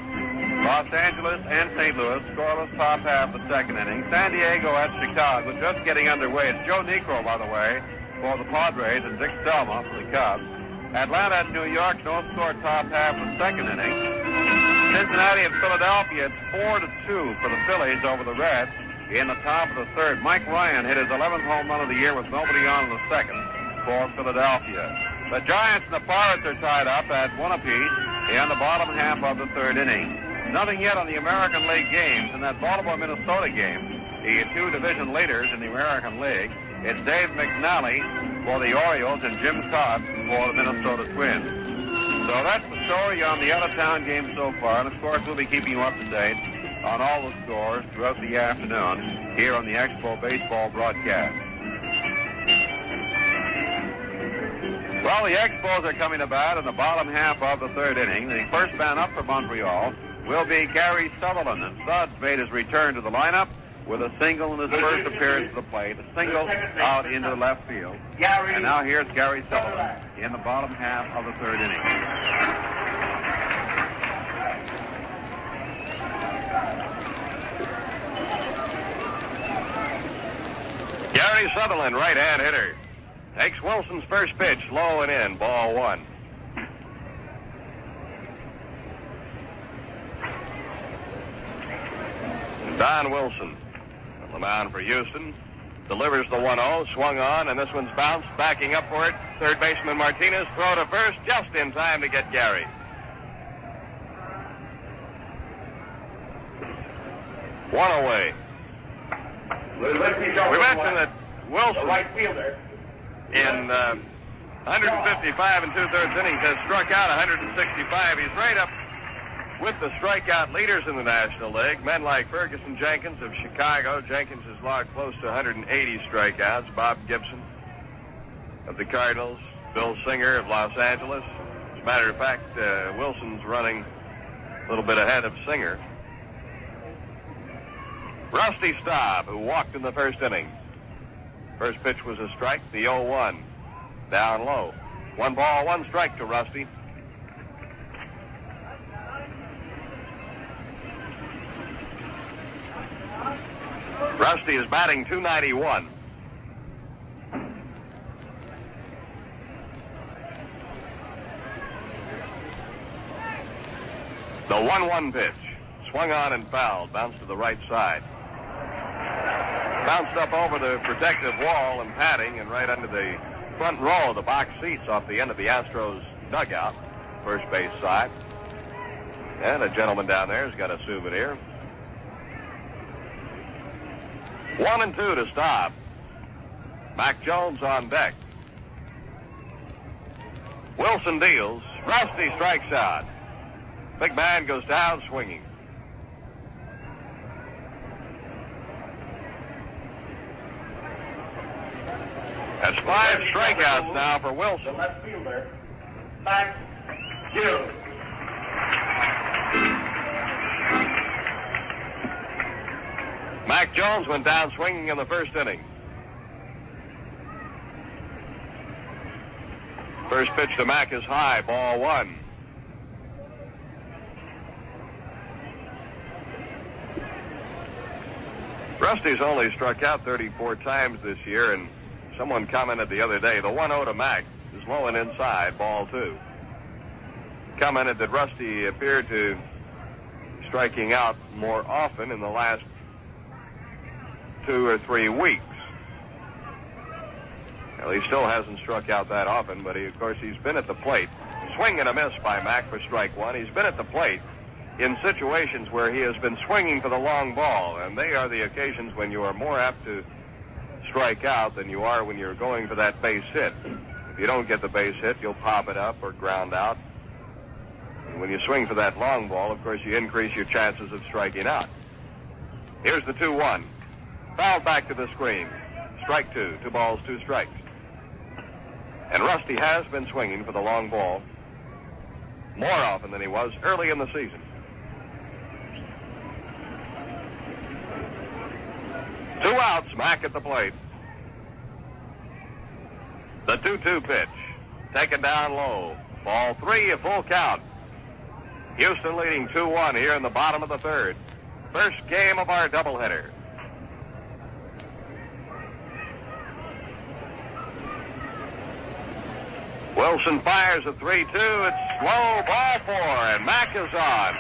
Los Angeles and St. Louis scoreless top half of the second inning. San Diego at Chicago just getting underway. It's Joe Niekro, by the way, for the Padres, and Dick Stelma for the Cubs. Atlanta at New York, no score top half of the second inning. Cincinnati and Philadelphia, it's 4-2 for the Phillies over the Reds in the top of the third. Mike Ryan hit his 11th home run of the year with nobody on in the second for Philadelphia. The Giants and the Pirates are tied up at 1 apiece in the bottom half of the third inning. Nothing yet on the American League games. In that Baltimore-Minnesota game, the 2 division leaders in the American League, it's Dave McNally for the Orioles and Jim Cox for the Minnesota Twins. So that's the story on the out-of-town games so far. And, of course, we'll be keeping you up to date on all the scores throughout the afternoon here on the Expo Baseball broadcast. Well, the Expos are coming about in the bottom half of the third inning. The first man up for Montreal will be Gary Sutherland. And Suds made his return to the lineup with a single in his first appearance at the plate, a single out into the left field. And now here's Gary Sutherland in the bottom half of the third inning. Gary Sutherland, right-hand hitter, takes Wilson's first pitch, low and in, ball one. Don Wilson on the mound for Houston. Delivers the 1-0, swung on, and this one's bounced, backing up for it. Third baseman Martinez, throw to first, just in time to get Gary. One away. We mentioned that Wilson, right fielder, in 155 and two-thirds innings, has struck out 165. He's right up with the strikeout leaders in the National League, men like Ferguson Jenkins of Chicago. Jenkins has logged close to 180 strikeouts. Bob Gibson of the Cardinals. Bill Singer of Los Angeles. As a matter of fact, Wilson's running a little bit ahead of Singer. Rusty Staub, who walked in the first inning. First pitch was a strike, the 0-1. Down low. 1 ball, 1 strike to Rusty. Rusty is batting .291. The 1-1 pitch. Swung on and fouled. Bounced to the right side. Bounced up over the protective wall and padding and right under the front row of the box seats off the end of the Astros dugout, first base side. And a gentleman down there has got a souvenir. 1-2 to stop. Mac Jones on deck. Wilson deals. Rusty strikes out. Big man goes down swinging. That's 5 strikeouts now for Wilson. The left fielder, Mac Jones. Mac Jones went down swinging in the first inning. First pitch to Mac is high, ball 1. Rusty's only struck out 34 times this year, and someone commented the other day, the 1-0 to Mac is low and inside, ball 2. Commented that Rusty appeared to striking out more often in the last 2 or 3 weeks. Well, he still hasn't struck out that often, but of course, he's been at the plate. Swing and a miss by Mac for strike 1. He's been at the plate in situations where he has been swinging for the long ball, and they are the occasions when you are more apt to strike out than you are when you're going for that base hit. If you don't get the base hit, you'll pop it up or ground out. And when you swing for that long ball, of course, you increase your chances of striking out. Here's the 2-1. Fouled back to the screen. Strike 2. 2 balls, 2 strikes. And Rusty has been swinging for the long ball more often than he was early in the season. 2 outs, Mac at the plate. The 2-2 pitch. Taken down low. Ball 3, a full count. Houston leading 2-1 here in the bottom of the third. First game of our doubleheader. Wilson fires a 3-2. It's low, ball 4, and Mac is on.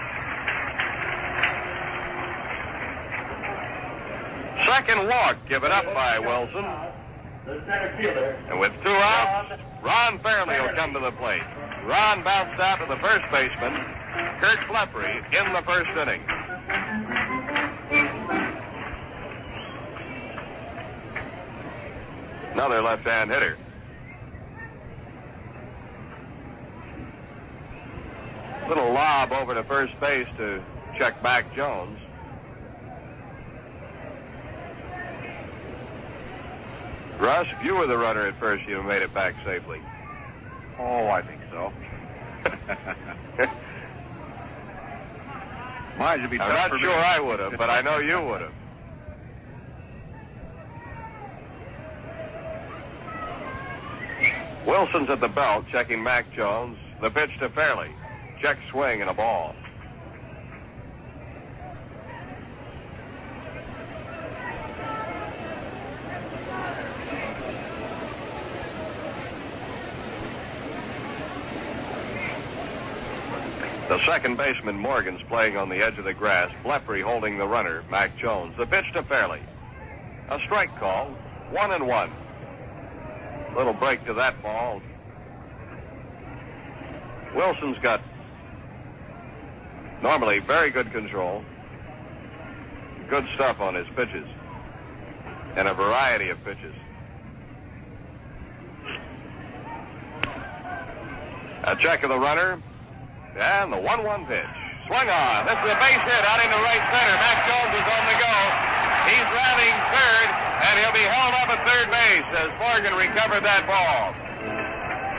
Second walk given up by Wilson. The center fielder. And with 2 outs, Ron Fairley will come to the plate. Ron bounced out to the first baseman, Kurt Fleppery, in the first inning. Another left-hand hitter. Little lob over to first base to check back Jones. Russ, if you were the runner at first, you'd have made it back safely. Oh, I think so. Might be I'm tough not for me. sure I would have, but I know you would have. Wilson's at the belt, checking Mac Jones. The pitch to Fairley. Check swing and a ball. The second baseman, Morgan's playing on the edge of the grass. Blefrey holding the runner, Mac Jones. The pitch to Fairley. A strike call. 1-1. Little break to that ball. Wilson's got normally very good control. Good stuff on his pitches. And a variety of pitches. A check of the runner. And the 1-1 pitch. Swung on. This is a base hit out into right center. Mac Jones is on the go. He's rounding third, and he'll be held up at third base as Morgan recovered that ball.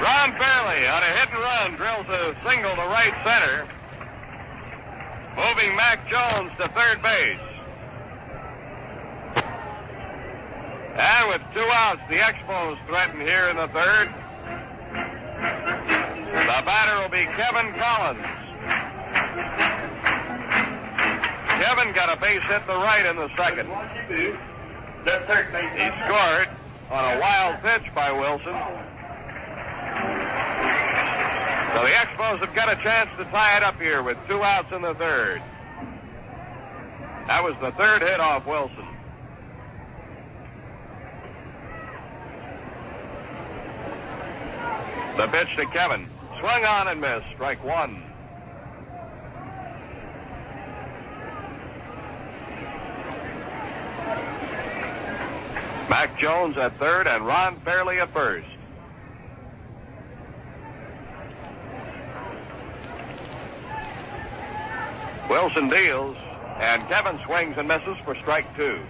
Ron Fairley on a hit and run drills a single to right center, moving Mac Jones to third base. And with 2 outs, the Expos threaten here in the third. The batter will be Kevin Collins. Kevin got a base hit to right in the second. He scored on a wild pitch by Wilson. So the Expos have got a chance to tie it up here with 2 outs in the third. That was the third hit off Wilson. The pitch to Kevin. Swung on and missed. Strike 1. Mac Jones at third and Ron Fairley at first. Wilson deals, and Kevin swings and misses for strike 2.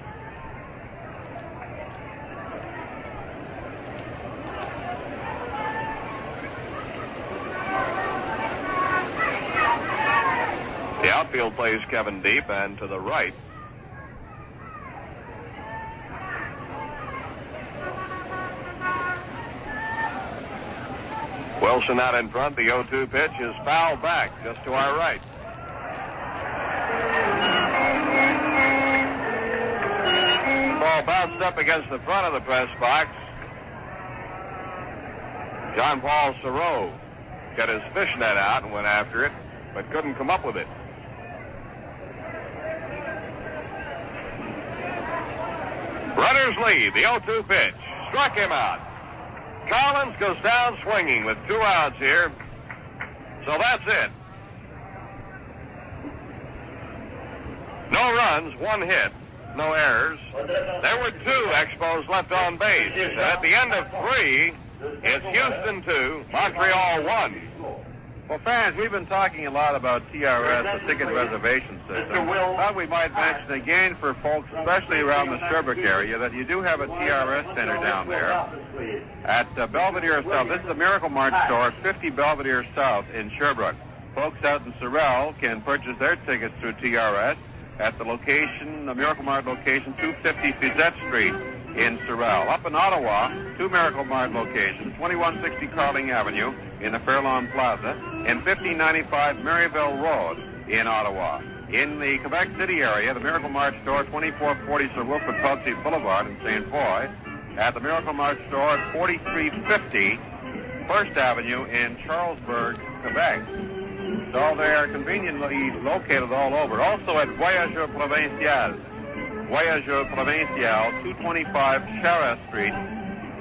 The outfield plays Kevin deep and to the right. Wilson out in front. The 0-2 pitch is fouled back just to our right. Ball bounced up against the front of the press box. John Paul Thoreau got his fishnet out and went after it, but couldn't come up with it. Runners lead. The 0-2 pitch. Struck him out. Collins goes down swinging with 2 outs here. So that's it. No runs, 1 hit, no errors. There were 2 Expos left on base. And at the end of 3, it's Houston 2, Montreal 1. Well, fans, we've been talking a lot about TRS, the ticket reservation system. Thought we might mention again for folks, especially around the Sherbrooke area, that you do have a TRS center down there at Belvedere South. This is the Miracle Mart store, 50 Belvedere South in Sherbrooke. Folks out in Sorel can purchase their tickets through TRS at the location, the Miracle Mart location, 250 Fizette Street in Sorel. Up in Ottawa, 2 Miracle Mart locations, 2160 Carling Avenue in the Fairlawn Plaza and 1595 Maryville Road in Ottawa. In the Quebec City area, the Miracle Mart store, 2440 Sir Wilfrid Pelletier Boulevard in St. Foy. At the Miracle Mart store at 4350 First Avenue in Charlesbourg, Quebec. So they are conveniently located all over. Also at Voyageur Provincial. Voyageur Provincial, 225 Charest Street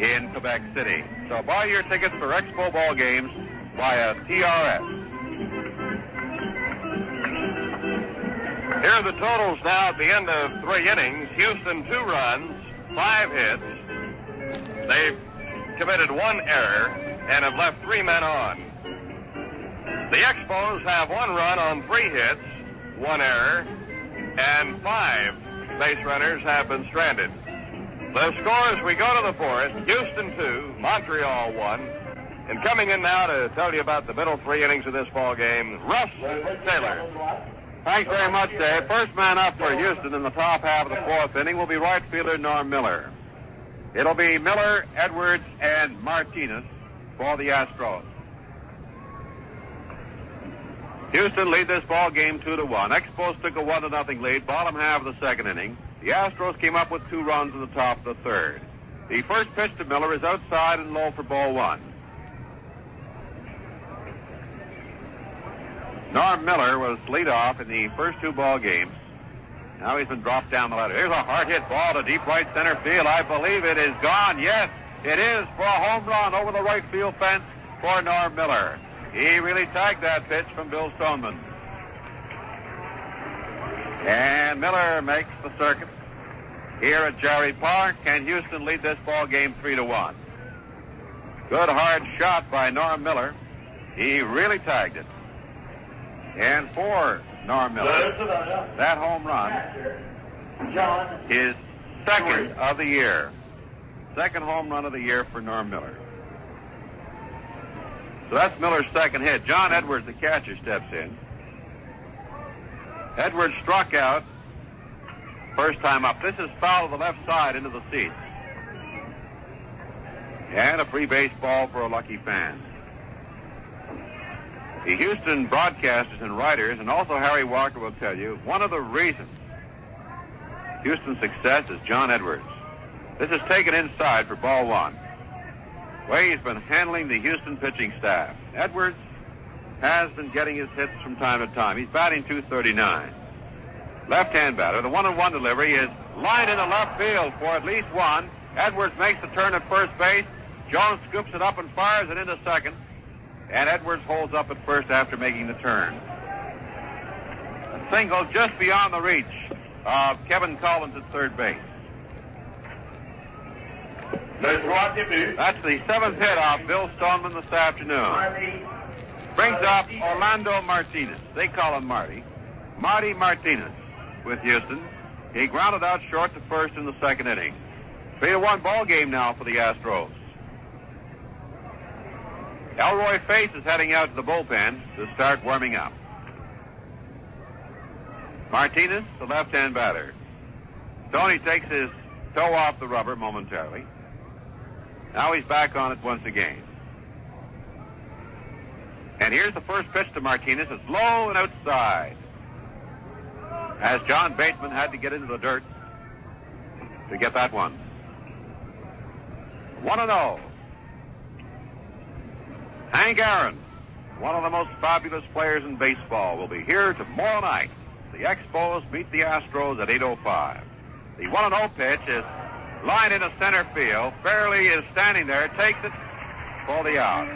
in Quebec City. So buy your tickets for Expo ball games via TRS. Here are the totals now at the end of 3 innings. Houston 2 runs, 5 hits. They've committed 1 error and have left 3 men on. The Expos have 1 run on 3 hits, 1 error, and 5 base runners have been stranded. The score as we go to the 4th, Houston 2, Montreal 1. And coming in now to tell you about the middle 3 innings of this ball game, Russ Taylor. Thanks very much, Dave. First man up for Houston in the top half of the fourth inning will be right fielder Norm Miller. It'll be Miller, Edwards, and Martinez for the Astros. Houston lead this ball game 2-1. Expos took a 1-0 lead, bottom half of the second inning. The Astros came up with 2 runs in the top of the third. The first pitch to Miller is outside and low for ball 1. Norm Miller was leadoff in the first 2 ball games. Now he's been dropped down the ladder. Here's a hard hit ball to deep right center field. I believe it is gone. Yes, it is for a home run over the right field fence for Norm Miller. He really tagged that pitch from Bill Stoneman. And Miller makes the circuit here at Jerry Park, and Houston lead this ball game 3-1. Good hard shot by Norm Miller. He really tagged it. And for Norm Miller, that home run, his second of the year. Second home run of the year for Norm Miller. So that's Miller's second hit. John Edwards, the catcher, steps in. Edwards struck out first time up. This is foul to the left side into the seats. And a free base ball for a lucky fan. The Houston broadcasters and writers, and also Harry Walker will tell you, one of the reasons Houston's success is John Edwards. This is taken inside for ball 1. Way he's been handling the Houston pitching staff. Edwards has been getting his hits from time to time. He's batting .239. Left-hand batter. The 1-1 delivery is lined into left field for at least 1. Edwards makes the turn at first base. Jones scoops it up and fires it into second. And Edwards holds up at first after making the turn. A single just beyond the reach of Kevin Collins at third base. That's the 7th hit off Bill Stoneman this afternoon. Brings up Orlando Martinez. They call him Marty. Marty Martinez with Houston. He grounded out short to first in the second inning. 3-1 ball game now for the Astros. Elroy Faith is heading out to the bullpen to start warming up. Martinez, the left-hand batter. Tony takes his toe off the rubber momentarily. Now he's back on it once again. And here's the first pitch to Martinez. It's low and outside. As John Bateman had to get into the dirt to get that one. 1-0. Hank Aaron, one of the most fabulous players in baseball, will be here tomorrow night. The Expos meet the Astros at 8:05. The 1-0 pitch is lined into center field. Fairley is standing there, takes it for the out.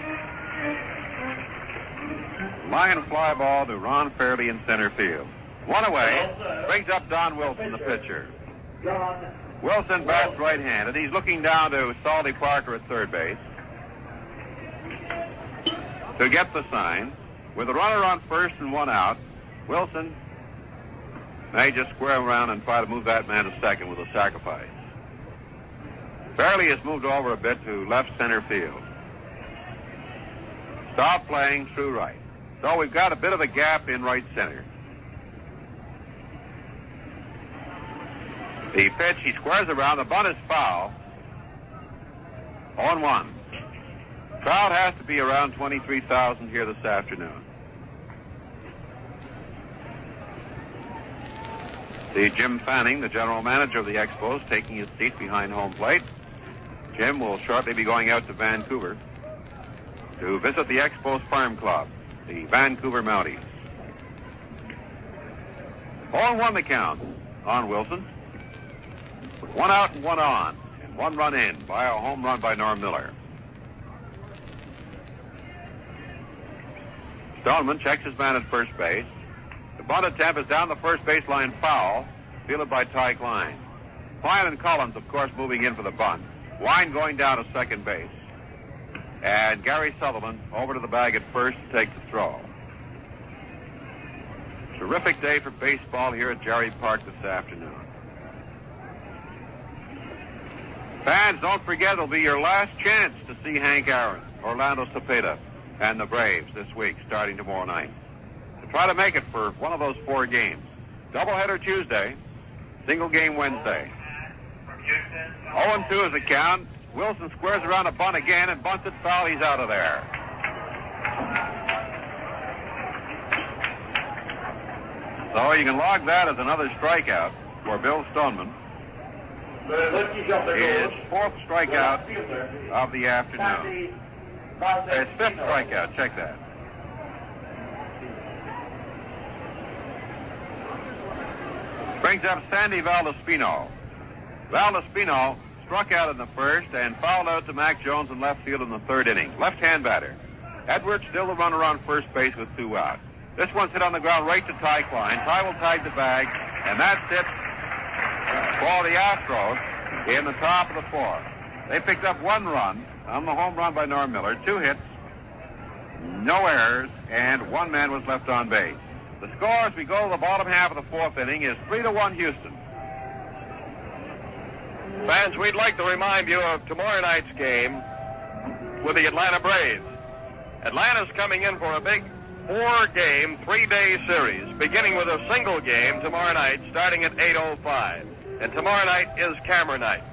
Line fly ball to Ron Fairley in center field. One away, brings up Don Wilson, the pitcher. Wilson bats right-handed. He's looking down to Salty Parker at third base to get the sign. With a runner on first and 1 out, Wilson may just square around and try to move that man to second with a sacrifice. Fairley has moved over a bit to left center field. Stop playing through right. So we've got a bit of a gap in right center. The pitch, he squares around. The bunt is foul. 0-1. Crowd has to be around 23,000 here this afternoon. See Jim Fanning, the general manager of the Expos, taking his seat behind home plate. Jim will shortly be going out to Vancouver to visit the Expos Farm Club, the Vancouver Mounties. 0-1 the count on Wilson. 1 out and 1 on, and 1 run in by a home run by Norm Miller. Stoneman checks his man at first base. The bunt attempt is down the first baseline foul, fielded by Ty Klein. Klein and Collins, of course, moving in for the bunt. Wine going down to second base. And Gary Sutherland over to the bag at first to take the throw. Terrific day for baseball here at Jerry Park this afternoon. Fans, don't forget, it'll be your last chance to see Hank Aaron, Orlando Cepeda, and the Braves this week, starting tomorrow night. The try to make it for one of those 4 games. Doubleheader Tuesday, single game Wednesday. 0-2 is the count. Wilson squares around a bunt again and bunts it foul. He's out of there. So you can log that as another strikeout for Bill Stoneman. His 4th strikeout of the afternoon. His 5th strikeout. Check that. Brings up Sandy Valdespino. Valdespino struck out in the first and fouled out to Mac Jones in left field in the 3rd inning. Left-hand batter. Edwards still the runner on first base with 2 out. This one's hit on the ground right to Ty Klein. Ty will tide the bag, and that's it for the Astros in the top of the 4th. They picked up 1 run on the home run by Norm Miller, 2 hits, no errors, and 1 man was left on base. The score as we go to the bottom half of the 4th inning is 3-1 Houston. Fans, we'd like to remind you of tomorrow night's game with the Atlanta Braves. Atlanta's coming in for a big 4-game, 3-day series, beginning with a single game tomorrow night, starting at 8:05. And tomorrow night is camera night.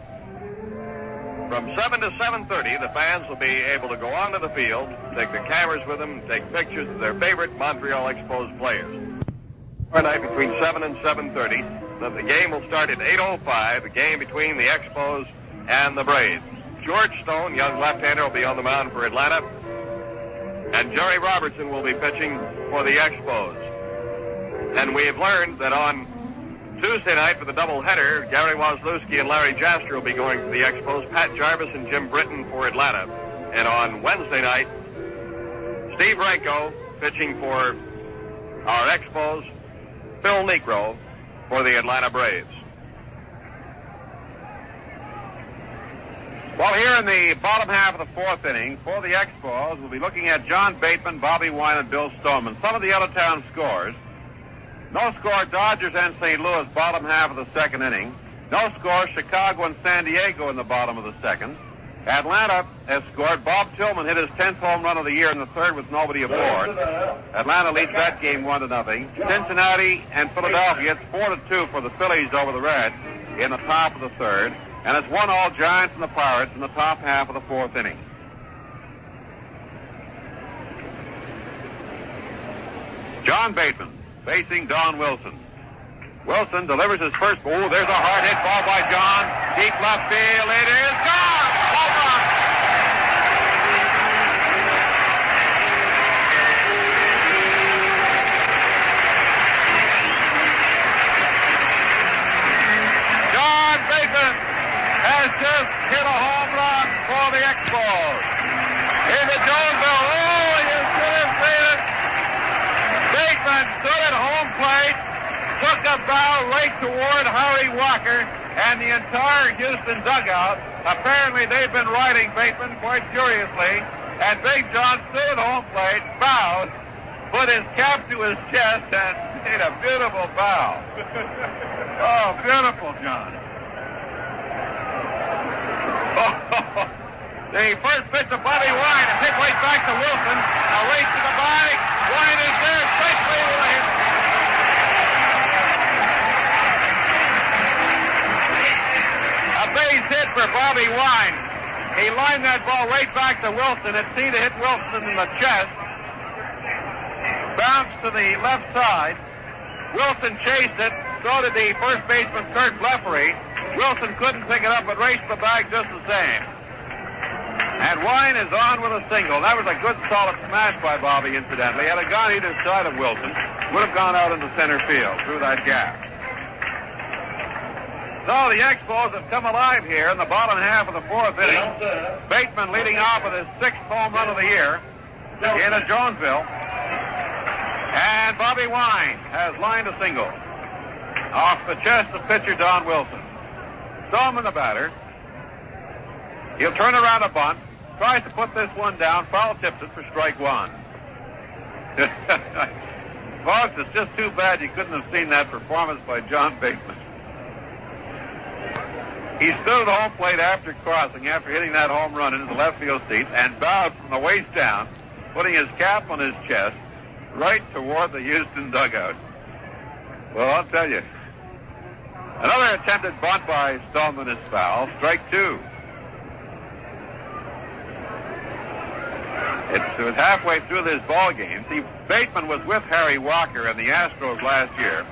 From 7 to 7:30, the fans will be able to go onto the field, take the cameras with them, take pictures of their favorite Montreal Expos players. Tomorrow night between 7 and 7:30, the game will start at 8:05, the game between the Expos and the Braves. George Stone, young left-hander, will be on the mound for Atlanta. And Jerry Robertson will be pitching for the Expos. And we have learned that on Tuesday night for the doubleheader, Gary Wozlowski and Larry Jaster will be going to the Expos, Pat Jarvis and Jim Britton for Atlanta. And on Wednesday night, Steve Renko pitching for our Expos, Phil Negro for the Atlanta Braves. Well, here in the bottom half of the 4th inning, for the Expos, we'll be looking at John Bateman, Bobby Wynn, and Bill Stoneman. Some of the out-of-town scores. No score, Dodgers and St. Louis, bottom half of the 2nd inning. No score, Chicago and San Diego in the bottom of the 2nd. Atlanta has scored. Bob Tillman hit his 10th home run of the year in the 3rd with nobody aboard. Atlanta leads that game 1-0. Cincinnati and Philadelphia, it's 4-2 for the Phillies over the Reds in the top of the 3rd. And it's 1-1 Giants and the Pirates in the top half of the 4th inning. John Bateman facing Don Wilson. Wilson delivers his first. Oh, there's a hard hit ball by John. Deep left field. It is gone. Home run. John Bateman has just hit a home run for the Expos. In the Jonesville. Oh, you should have seen it. Bateman stood at home plate, took a bow right toward Harry Walker and the entire Houston dugout. Apparently they've been riding Bateman quite furiously, and Big John stood at home plate, bowed, put his cap to his chest, and made a beautiful bow. Oh, beautiful, John. The first pitch of Bobby Wynn, a hit right back to Wilson, a race to the bag. Wynn is there, safely with a hit. A base hit for Bobby Wynn. He lined that ball right back to Wilson. It seemed to hit Wilson in the chest. Bounced to the left side. Wilson chased it. So did the first baseman, Kurt Bleffery. Wilson couldn't pick it up, but raced the bag just the same. And Wynn is on with a single. That was a good, solid smash by Bobby, incidentally. Had it gone either side of Wilson, would have gone out into center field through that gap. So the Expos have come alive here in the bottom half of the 4th inning. Bateman leading off with his 6th home run of the year in Jonesville. And Bobby Wynn has lined a single off the chest of pitcher Don Wilson. Stoneman the batter. He'll turn around a bunt, tries to put this one down, foul tips it for strike 1. Folks, it's just too bad you couldn't have seen that performance by John Bateman. He stood at home plate after crossing, after hitting that home run into the left field seats, and bowed from the waist down, putting his cap on his chest, right toward the Houston dugout. Well, I'll tell you. Another attempted bunt by Stallman is foul. Strike two. It was halfway through this ball game. See, Bateman was with Harry Walker in the Astros last year,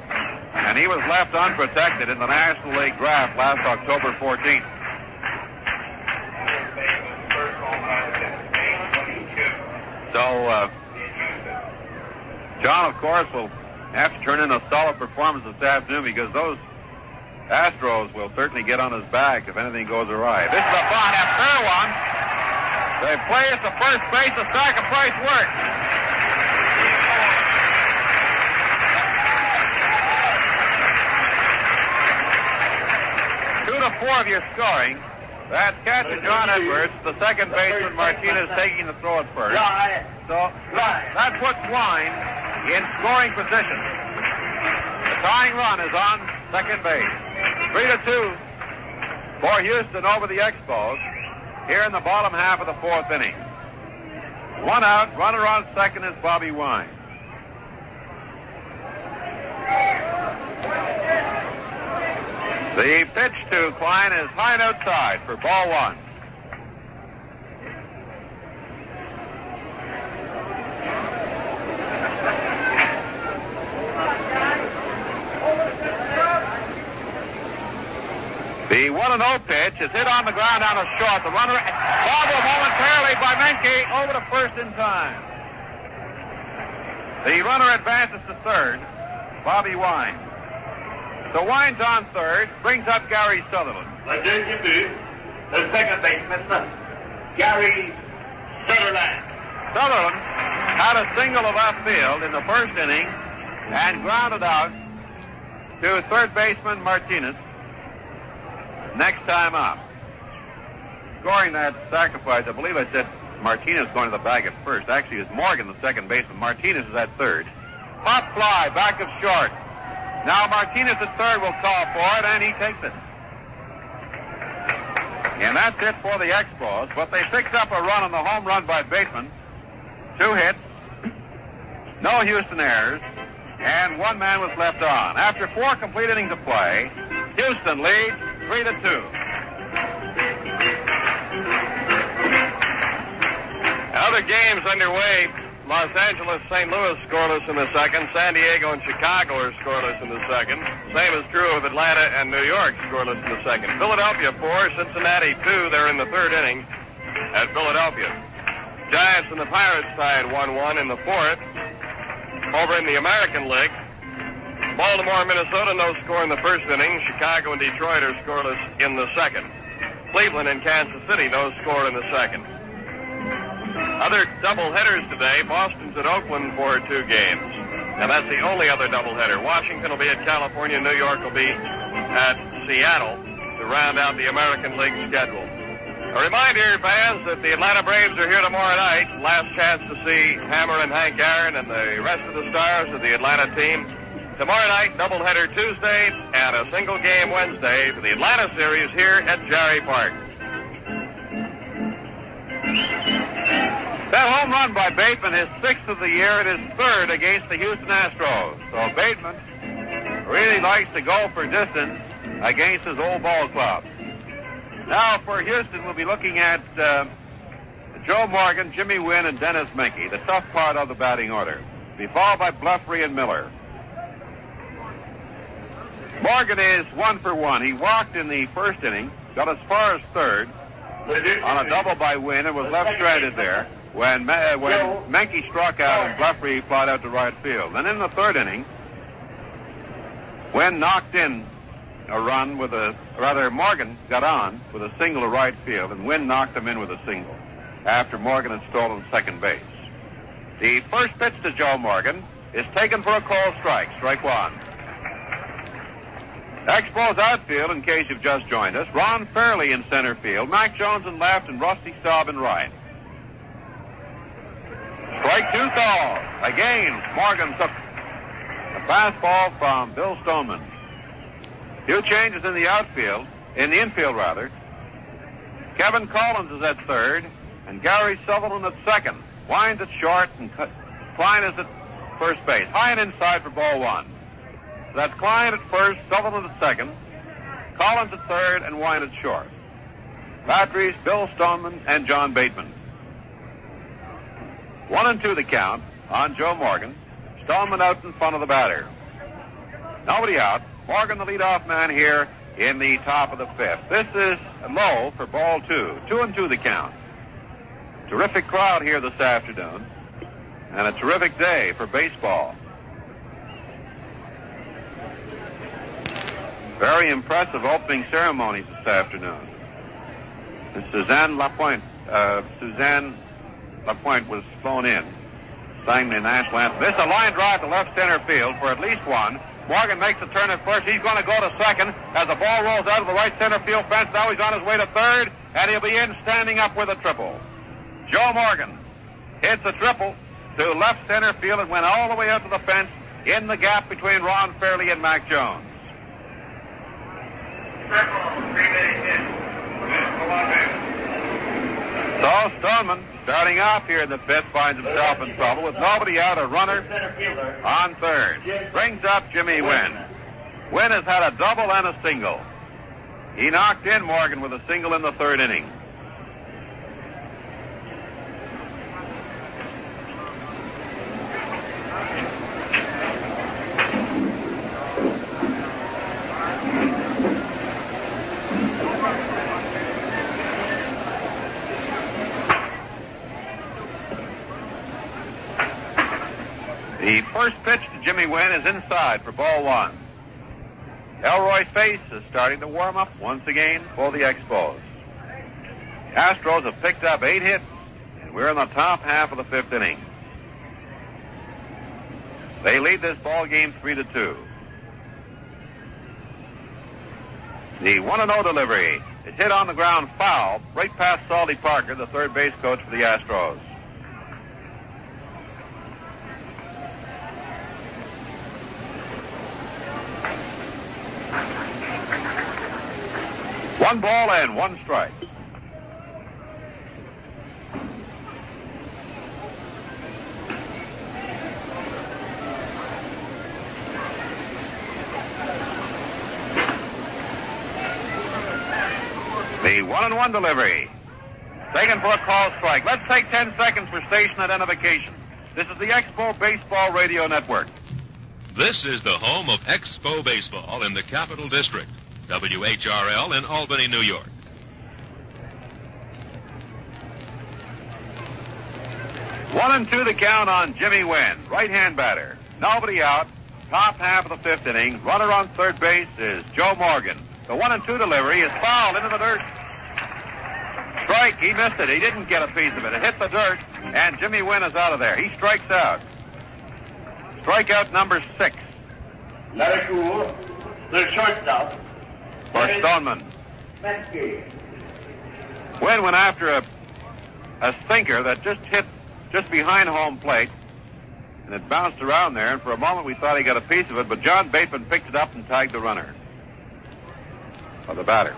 and he was left unprotected in the National League draft last October 14th. So, John, of course, will have to turn in a solid performance this afternoon because those Astros will certainly get on his back if anything goes awry. This is a bunt, a fair one. They play at the first base. The sacrifice works. 2-4 of your scoring. That's catcher John Edwards, the second baseman Martinez taking the throw at first. So that puts Wynn in scoring position. The tying run is on second base. 3-2 for Houston over the Expos here in the bottom half of the fourth inning. One out, runner on second is Bobby Wynn. The pitch to Klein is high and outside for ball one. The 1-0 pitch is hit on the ground down to short. The runner bobbled momentarily by Menke over to first in time. The runner advances to third, Bobby Wynn. So Wynn's on third, brings up Gary Sutherland. The second baseman, Gary Sutherland. Sutherland had a single of left field in the first inning and grounded out to third baseman Martinez next time up. Scoring that sacrifice, I believe I said Martinez going to the bag at first. Actually, it was Morgan, the second baseman. Martinez is at third. Pop fly, back of short. Now Martinez at third will call for it, and he takes it. And that's it for the Expos. But they picked up a run on the home run by Bateman. 2 hits, no Houston errors, and one man was left on. After 4 complete innings of play, Houston leads 3-2. Other games underway. Los Angeles, St. Louis scoreless in the second. San Diego and Chicago are scoreless in the second. Same is true of Atlanta and New York, scoreless in the second. Philadelphia 4, Cincinnati 2. They're in the third inning at Philadelphia. Giants and the Pirates tied 1-1 in the fourth. Over in the American League, Baltimore, Minnesota, no score in the first inning. Chicago and Detroit are scoreless in the second. Cleveland and Kansas City, no score in the second. Other doubleheaders today. Boston's at Oakland for 2 games. Now, that's the only other doubleheader. Washington will be at California. New York will be at Seattle to round out the American League schedule. A reminder, fans, that the Atlanta Braves are here tomorrow night. Last chance to see Hammer and Hank Aaron and the rest of the stars of the Atlanta team. Tomorrow night, doubleheader Tuesday, and a single game Wednesday for the Atlanta series here at Jarry Park. That home run by Bateman is 6th of the year. It is 3rd against the Houston Astros. So Bateman really likes to go for distance against his old ball club. Now for Houston, we'll be looking at Joe Morgan, Jimmy Wynn, and Dennis Menke, the tough part of the batting order. Be followed by Blufrey and Miller. Morgan is 1 for 1. He walked in the first inning, got as far as third on a double by Wynn, and was left stranded there when Menke struck out and Blufrey flied out to right field. Then in the third inning, Wynn knocked in a run with Morgan got on with a single to right field, and Wynn knocked him in with a single after Morgan had stolen second base. The first pitch to Joe Morgan is taken for a called strike, strike one. Expos outfield, in case you've just joined us, Ron Fairley in center field, Mac Jones in left, and Rusty Staub in right. Strike 2 call. Again, Morgan took a fastball from Bill Stoneman. 2 changes in the outfield, in the infield rather. Kevin Collins is at third, and Gary Sutherland at second. Wynn's at short, and Klein is at first base. High and inside for ball one. So that's Klein at first, Sutherland at second, Collins at third, and Wynn at short. Batteries, Bill Stoneman and John Bateman. 1-2 the count on Joe Morgan. Stoneman out in front of the batter. Nobody out. Morgan the leadoff man here in the top of the fifth. This is low for ball two. 2-2 the count. Terrific crowd here this afternoon, and a terrific day for baseball. Very impressive opening ceremonies this afternoon. Suzanne Lapointe was flown in, sang the national anthem. This is a line drive to left center field for at least one. Morgan makes a turn at first. He's going to go to second as the ball rolls out of the right center field fence. Now he's on his way to third, and he'll be in standing up with a triple. Joe Morgan hits a triple to left center field and went all the way up to the fence in the gap between Ron Fairley and Mac Jones. So Stoneman, starting off here in the fifth, finds himself in trouble with nobody out, a runner on third. Brings up Jimmy Wynn. Wynn has had a double and a single. He knocked in Morgan with a single in the third inning. The first pitch to Jimmy Wynn is inside for ball one. Elroy Face is starting to warm up once again for the Expos. Astros have picked up 8 hits, and we're in the top half of the fifth inning. They lead this ball game 3-2. The 1-0 delivery is hit on the ground foul, right past Salty Parker, the third base coach for the Astros. One ball and one strike. The 1-1 delivery. Taken for a call strike. Let's take 10 seconds for station identification. This is the Expo Baseball Radio Network. This is the home of Expo Baseball in the Capital District. WHRL in Albany, New York. One and two the count on Jimmy Wynn, right-hand batter. Nobody out. Top half of the fifth inning. Runner on third base is Joe Morgan. The 1-2 delivery is fouled into the dirt. Strike. He missed it. He didn't get a piece of it. It hit the dirt, and Jimmy Wynn is out of there. He strikes out. Strikeout number 6. Another cool. Little shortstop. For Stoneman. Wynn went after a sinker that just hit just behind home plate, and it bounced around there, and for a moment we thought he got a piece of it, but John Bateman picked it up and tagged the runner. Or the batter.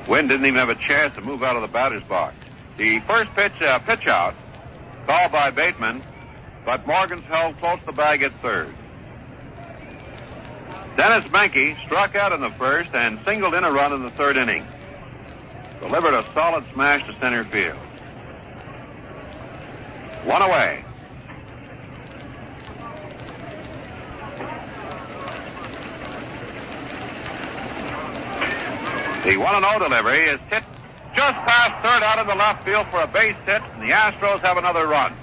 Wynn didn't even have a chance to move out of the batter's box. The first pitch out, called by Bateman, but Morgan's held close to the bag at third. Dennis Menke struck out in the first and singled in a run in the third inning. Delivered a solid smash to center field. One away. The 1-0 delivery is hit just past third out in the left field for a base hit, and the Astros have another run.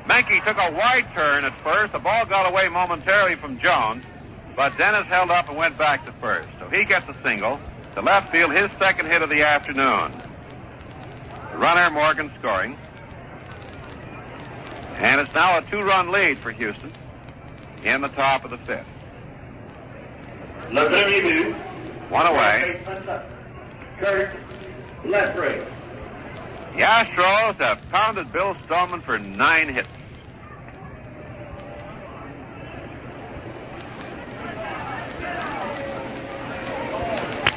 Menke took a wide turn at first. The ball got away momentarily from Jones, but Dennis held up and went back to first. So he gets a single. To left field, his second hit of the afternoon. The runner, Morgan, scoring. And it's now a 2-run lead for Houston in the top of the fifth. One away. Kurt, left right. The Astros have pounded Bill Stoneman for 9 hits.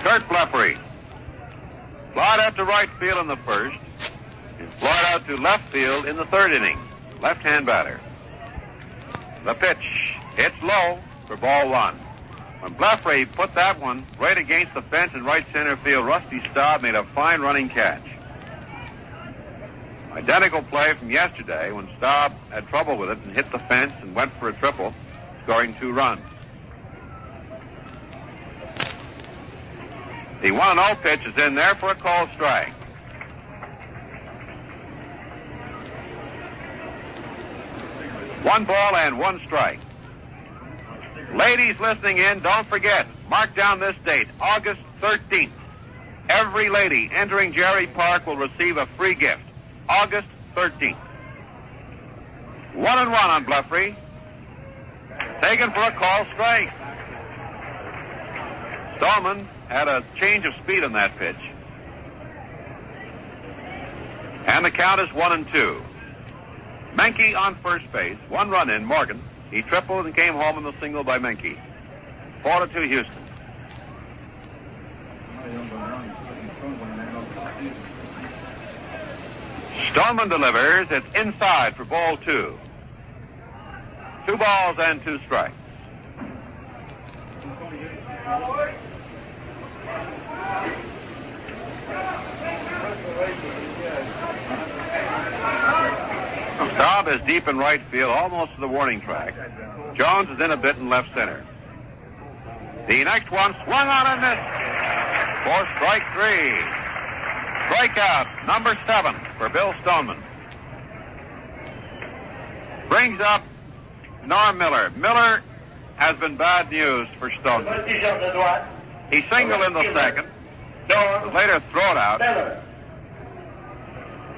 Kurt Bleffery. Flied out to right field in the first. And flied out to left field in the third inning. left-hand batter. The pitch hits low for ball one. When Blefary put that one right against the fence in right center field, Rusty Staub made a fine running catch. Identical play from yesterday when Staub had trouble with it and hit the fence and went for a triple, scoring 2 runs. The 1-0 pitch is in there for a called strike. One ball and 1 strike. Ladies listening in, don't forget, mark down this date, August 13th. Every lady entering Jerry Park will receive a free gift. August 13th. 1-1 on Blefary. Taken for a call strike. Stallman had a change of speed on that pitch. And the count is 1-2. Menke on first base. 1 run in, Morgan. He tripled and came home in the single by Menke. 4-2 Houston. Stoneman delivers. It's inside for ball 2. 2 balls and 2 strikes. Staub is deep in right field, almost to the warning track. Jones is in a bit in left center. The next one swung on and missed for strike 3. Strikeout number 7 for Bill Stoneman. Brings up Norm Miller. Miller has been bad news for Stoneman. He singled in the second. Was later thrown out.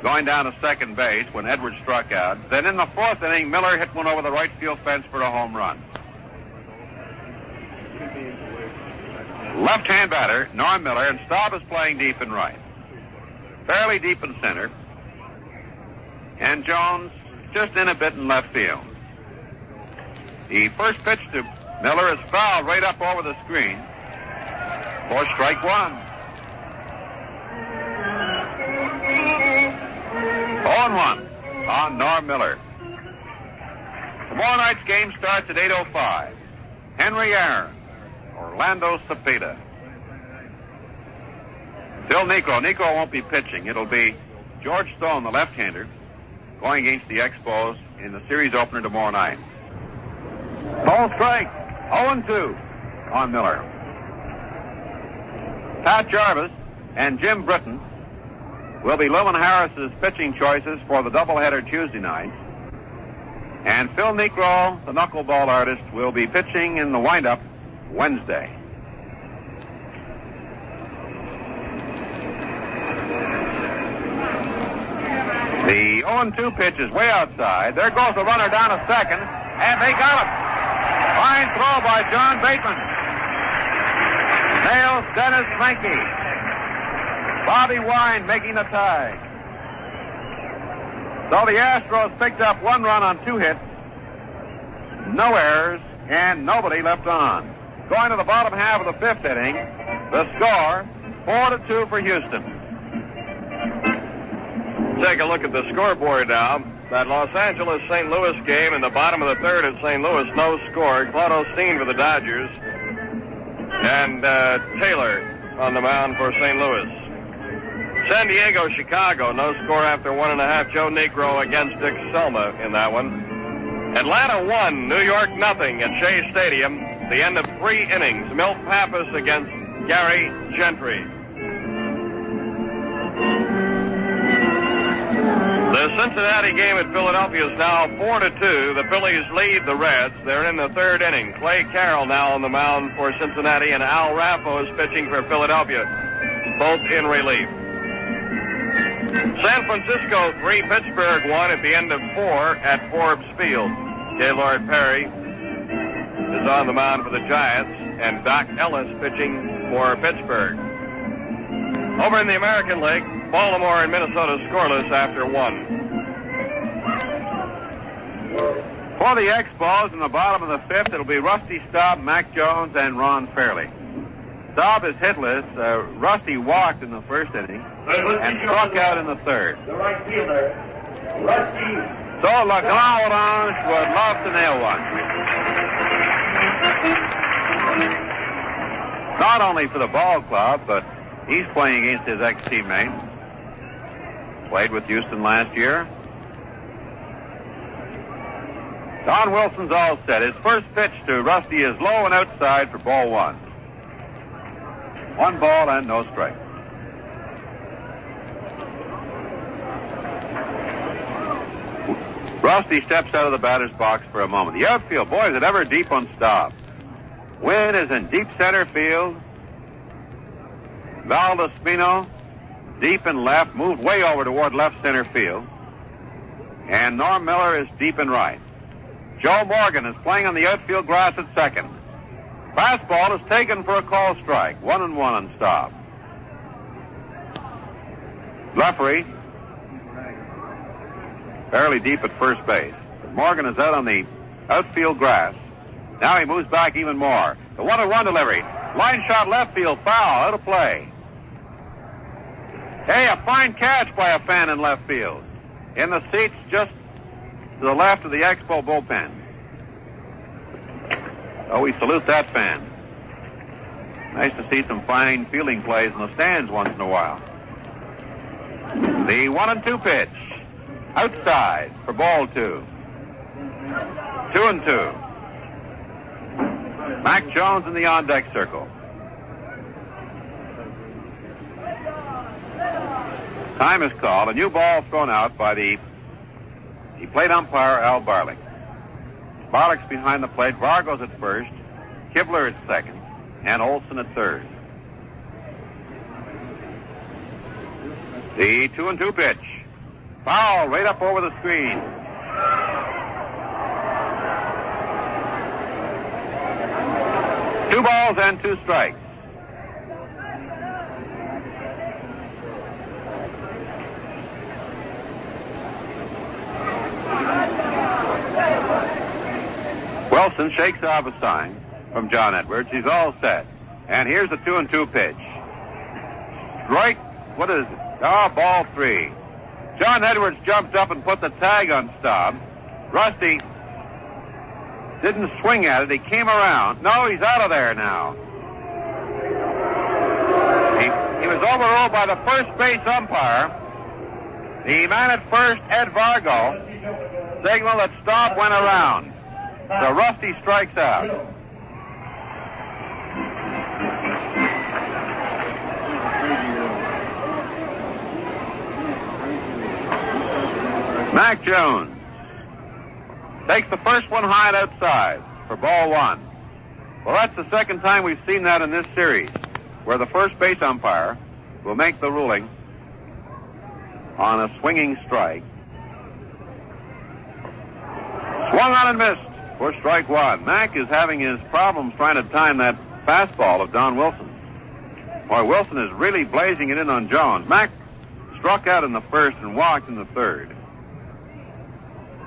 Going down to second base when Edwards struck out. Then in the 4th inning, Miller hit one over the right field fence for a home run. Left-hand batter, Norm Miller, and Staub is playing deep in right. Fairly deep in center. And Jones just in a bit in left field. The first pitch to Miller is fouled right up over the screen for strike 1. 0-1 on Norm Miller. Tomorrow night's game starts at 8:05. Henry Aaron, Orlando Cepeda. Phil Niekro. Niekro won't be pitching. It'll be George Stone, the left-hander, going against the Expos in the series opener tomorrow night. Ball strike. 0-2 on Miller. Pat Jarvis and Jim Britton will be Lilman Harris's pitching choices for the doubleheader Tuesday night. And Phil Niekro, the knuckleball artist, will be pitching in the windup Wednesday. The 0-2 pitch is way outside. There goes the runner down to second, and they got him. Fine throw by John Bateman. Nails Dennis Menke. Bobby Wynn making the tie. So the Astros picked up 1 run on 2 hits, no errors, and nobody left on. Going to the bottom half of the 5th inning, the score 4-2 for Houston. Take a look at the scoreboard now. That Los Angeles-St. Louis game in the bottom of the 3rd at St. Louis, no score. Claude Osteen for the Dodgers, and Taylor on the mound for St. Louis. San Diego, Chicago, no score after 1.5. Joe Niekro against Dick Selma in that one. Atlanta 1, New York 0 at Shea Stadium. The end of 3 innings. Milt Pappas against Gary Gentry. The Cincinnati game at Philadelphia is now 4-2. The Phillies lead the Reds. They're in the 3rd inning. Clay Carroll now on the mound for Cincinnati, and Al Raffo is pitching for Philadelphia, both in relief. San Francisco 3, Pittsburgh 1 at the end of 4 at Forbes Field. Gaylord Perry is on the mound for the Giants, and Doc Ellis pitching for Pittsburgh. Over in the American League, Baltimore and Minnesota scoreless after 1. For the Expos in the bottom of the 5th, it'll be Rusty Staub, Mac Jones, and Ron Fairley. Staub is hitless. Rusty walked in the 1st inning and struck out in the 3rd. The right fielder, Rusty So Le Grand Orange would love to nail one. Not only for the ball club, but he's playing against his ex-teammate. Played with Houston last year. Don Wilson's all set. His first pitch to Rusty is low and outside for ball one. 1 ball and no strike. Rusty steps out of the batter's box for a moment. The outfield, boy, is it ever deep on stop. Wynn is in deep center field. Valdespino, deep in left, moved way over toward left center field. And Norm Miller is deep in right. Joe Morgan is playing on the outfield grass at second. Fastball is taken for a call strike. 1-1 on stop. Leffery fairly deep at first base. But Morgan is out on the outfield grass. Now he moves back even more. The 1-1 delivery. Line shot left field, foul, out of play. Hey, a fine catch by a fan in left field. In the seats just to the left of the Expo bullpen. Oh, we salute that fan. Nice to see some fine fielding plays in the stands once in a while. The 1-2 pitch. Outside for ball 2. 2-2. Mac Jones in the on-deck circle. Time is called. A new ball thrown out by the plate umpire, Al Barlick. Barlick's behind the plate. Vargo's at first. Kibler at second. And Olson at third. The 2-2 pitch. Foul right up over the screen. Two balls and 2 strikes. Wilson shakes off a sign from John Edwards. He's all set. And here's the 2-2 pitch. Strike. What is it? Oh, ball 3. John Edwards jumped up and put the tag on Staub. Rusty didn't swing at it. He came around. No, he's out of there now. He was overruled by the first base umpire. The man at first, Ed Vargo, signaled that Staub went around. So Rusty strikes out. Mac Jones takes the first one high and outside for ball 1. Well, that's the second time we've seen that in this series, where the first base umpire will make the ruling on a swinging strike. Swung on and missed for strike 1. Mac is having his problems trying to time that fastball of Don Wilson. Boy, Wilson is really blazing it in on Jones. Mac struck out in the first and walked in the third.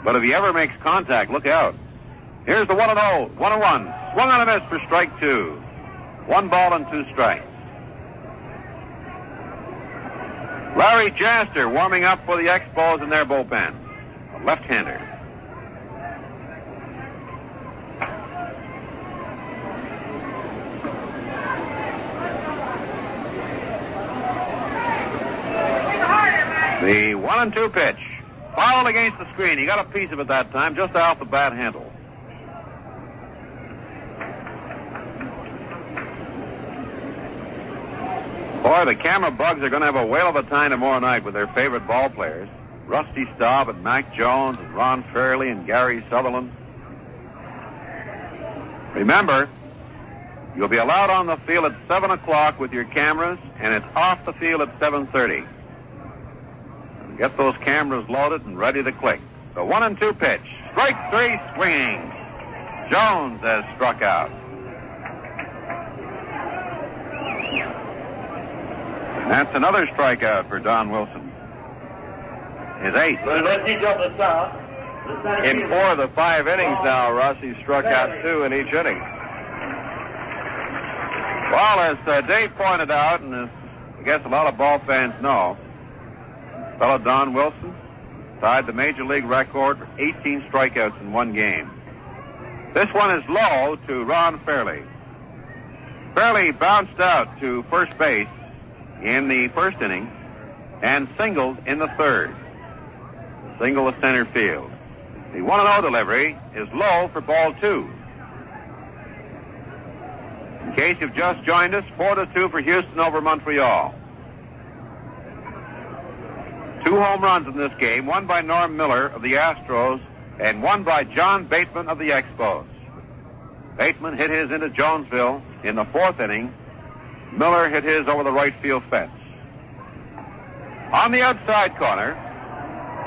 But if he ever makes contact, look out. Here's the 1-0, 1-1. Swung on a miss for strike 2. 1 ball and 2 strikes. Larry Jaster warming up for the Expos in their bullpen. A left-hander. The 1-2 pitch. Fouled against the screen. He got a piece of it that time, just off the bat handle. Boy, the camera bugs are going to have a whale of a time tomorrow night with their favorite ball players. Rusty Staub and Mac Jones and Ron Fairley and Gary Sutherland. Remember, you'll be allowed on the field at 7 o'clock with your cameras, and it's off the field at 7:30. Get those cameras loaded and ready to click. The 1-2 pitch. Strike 3, swinging. Jones has struck out. And that's another strikeout for Don Wilson. His 8th. In 4 of the 5 innings now, Russ, he's struck out 2 in each inning. Well, as Dave pointed out, and as I guess a lot of ball fans know, fellow Don Wilson, tied the major league record for 18 strikeouts in one game. This one is low to Ron Fairley. Fairley bounced out to first base in the first inning and singled in the third. Single to center field. The 1-0 delivery is low for ball 2. In case you've just joined us, 4-2 for Houston over Montreal. 2 home runs in this game, one by Norm Miller of the Astros and one by John Bateman of the Expos. Bateman hit his into Jonesville in the 4th inning. Miller hit his over the right field fence. On the outside corner,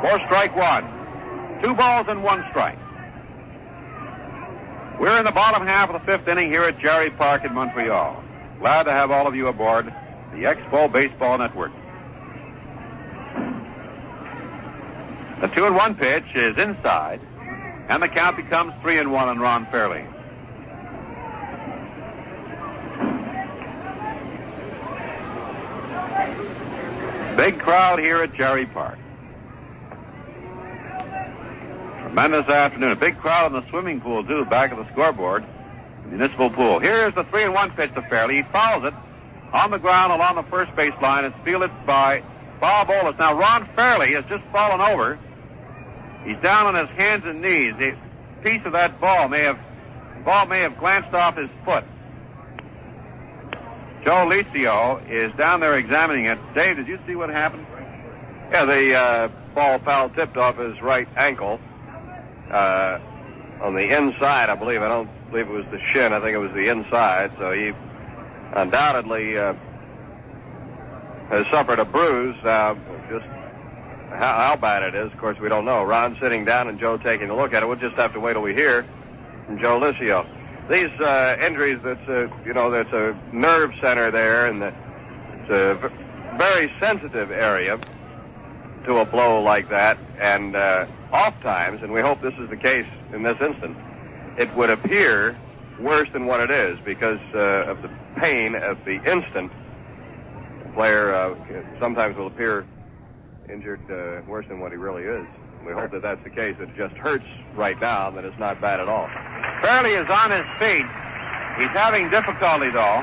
for strike 1. 2 balls and 1 strike. We're in the bottom half of the 5th inning here at Jarry Park in Montreal. Glad to have all of you aboard the Expo Baseball Network. The 2-1 pitch is inside, and the count becomes 3-1 on Ron Fairley. Big crowd here at Jarry Park. Tremendous afternoon. A big crowd in the swimming pool, too, back of the scoreboard. Municipal pool. Here's the 3-1 pitch to Fairley. He fouls it on the ground along the first base line. It's fielded by Bob Olis. Now, Ron Fairley has just fallen over. He's down on his hands and knees. A piece of that ball may have glanced off his foot. Joe Licio is down there examining it. Dave, did you see what happened? Yeah, the ball foul tipped off his right ankle. On the inside, I believe. I don't believe it was the shin. I think it was the inside. So he undoubtedly has suffered a bruise. Just how bad it is, of course, we don't know. Ron sitting down and Joe taking a look at it. We'll just have to wait till we hear from Joe Licio. These injuries, that's a nerve center there, and it's a very sensitive area to a blow like that. And oft times, and we hope this is the case in this instance, it would appear worse than what it is because of the pain at the instant. The player sometimes will appear injured worse than what he really is. We hope that that's the case. It just hurts right now, that it's not bad at all. Fairley is on his feet. He's having difficulty, though,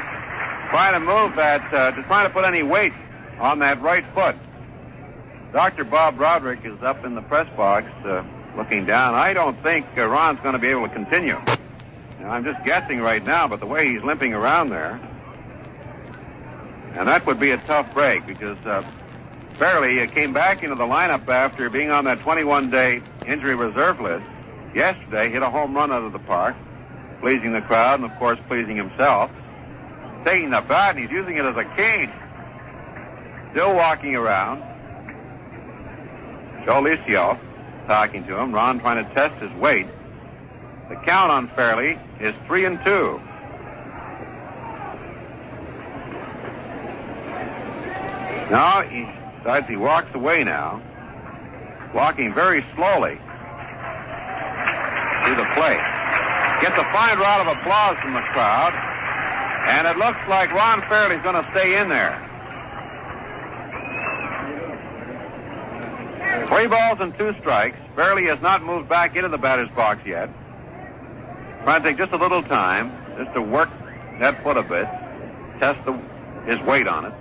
trying to move that, trying to put any weight on that right foot. Dr. Bob Broderick is up in the press box looking down. I don't think Ron's going to be able to continue. Now, I'm just guessing right now, but the way he's limping around there, and that would be a tough break because Fairley came back into the lineup after being on that 21-day injury reserve list. Yesterday, hit a home run out of the park, pleasing the crowd and, of course, pleasing himself. Taking the bat, and he's using it as a cane. Still walking around. Joe Licio talking to him. Ron trying to test his weight. The count on Fairley is 3-2. Now he decides he walks away now, walking very slowly to the plate. Gets a fine round of applause from the crowd, and it looks like Ron Fairley's going to stay in there. 3 balls and 2 strikes. Fairley has not moved back into the batter's box yet. Trying to take just a little time just to work that foot a bit, test his weight on it.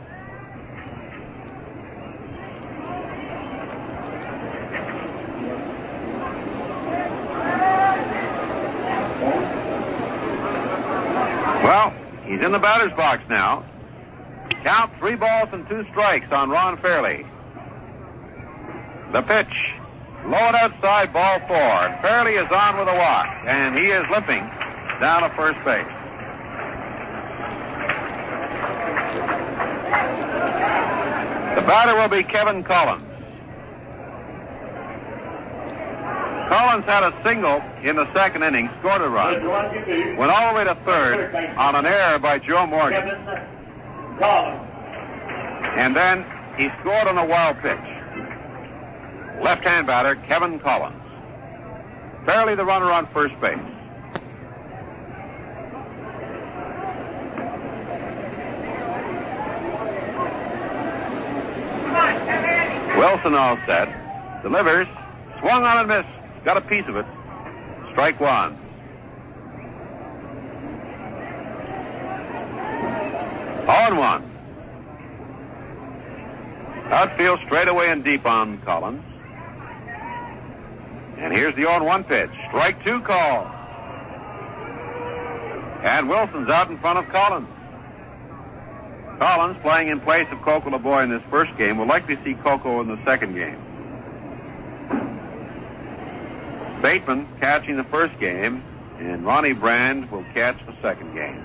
Well, he's in the batter's box now. Count 3 balls and 2 strikes on Ron Fairley. The pitch, low and outside, ball 4. And Fairley is on with a walk, and he is limping down to first base. The batter will be Kevin Collins. Collins had a single in the second inning, scored a run, went all the way to third on an error by Joe Morgan. And then he scored on a wild pitch. Left-hand batter, Kevin Collins. Fairley the runner on first base. Wilson all set. Delivers Swung on and missed. Got a piece of it. Strike one. On one. Outfield straight away and deep on Collins. And here's the 0-1 pitch. Strike two call. And Wilson's out in front of Collins. Collins, playing in place of Coco LeBoy in this first game, will likely see Coco in the second game. Bateman catching the first game, and Ronnie Brand will catch the second game.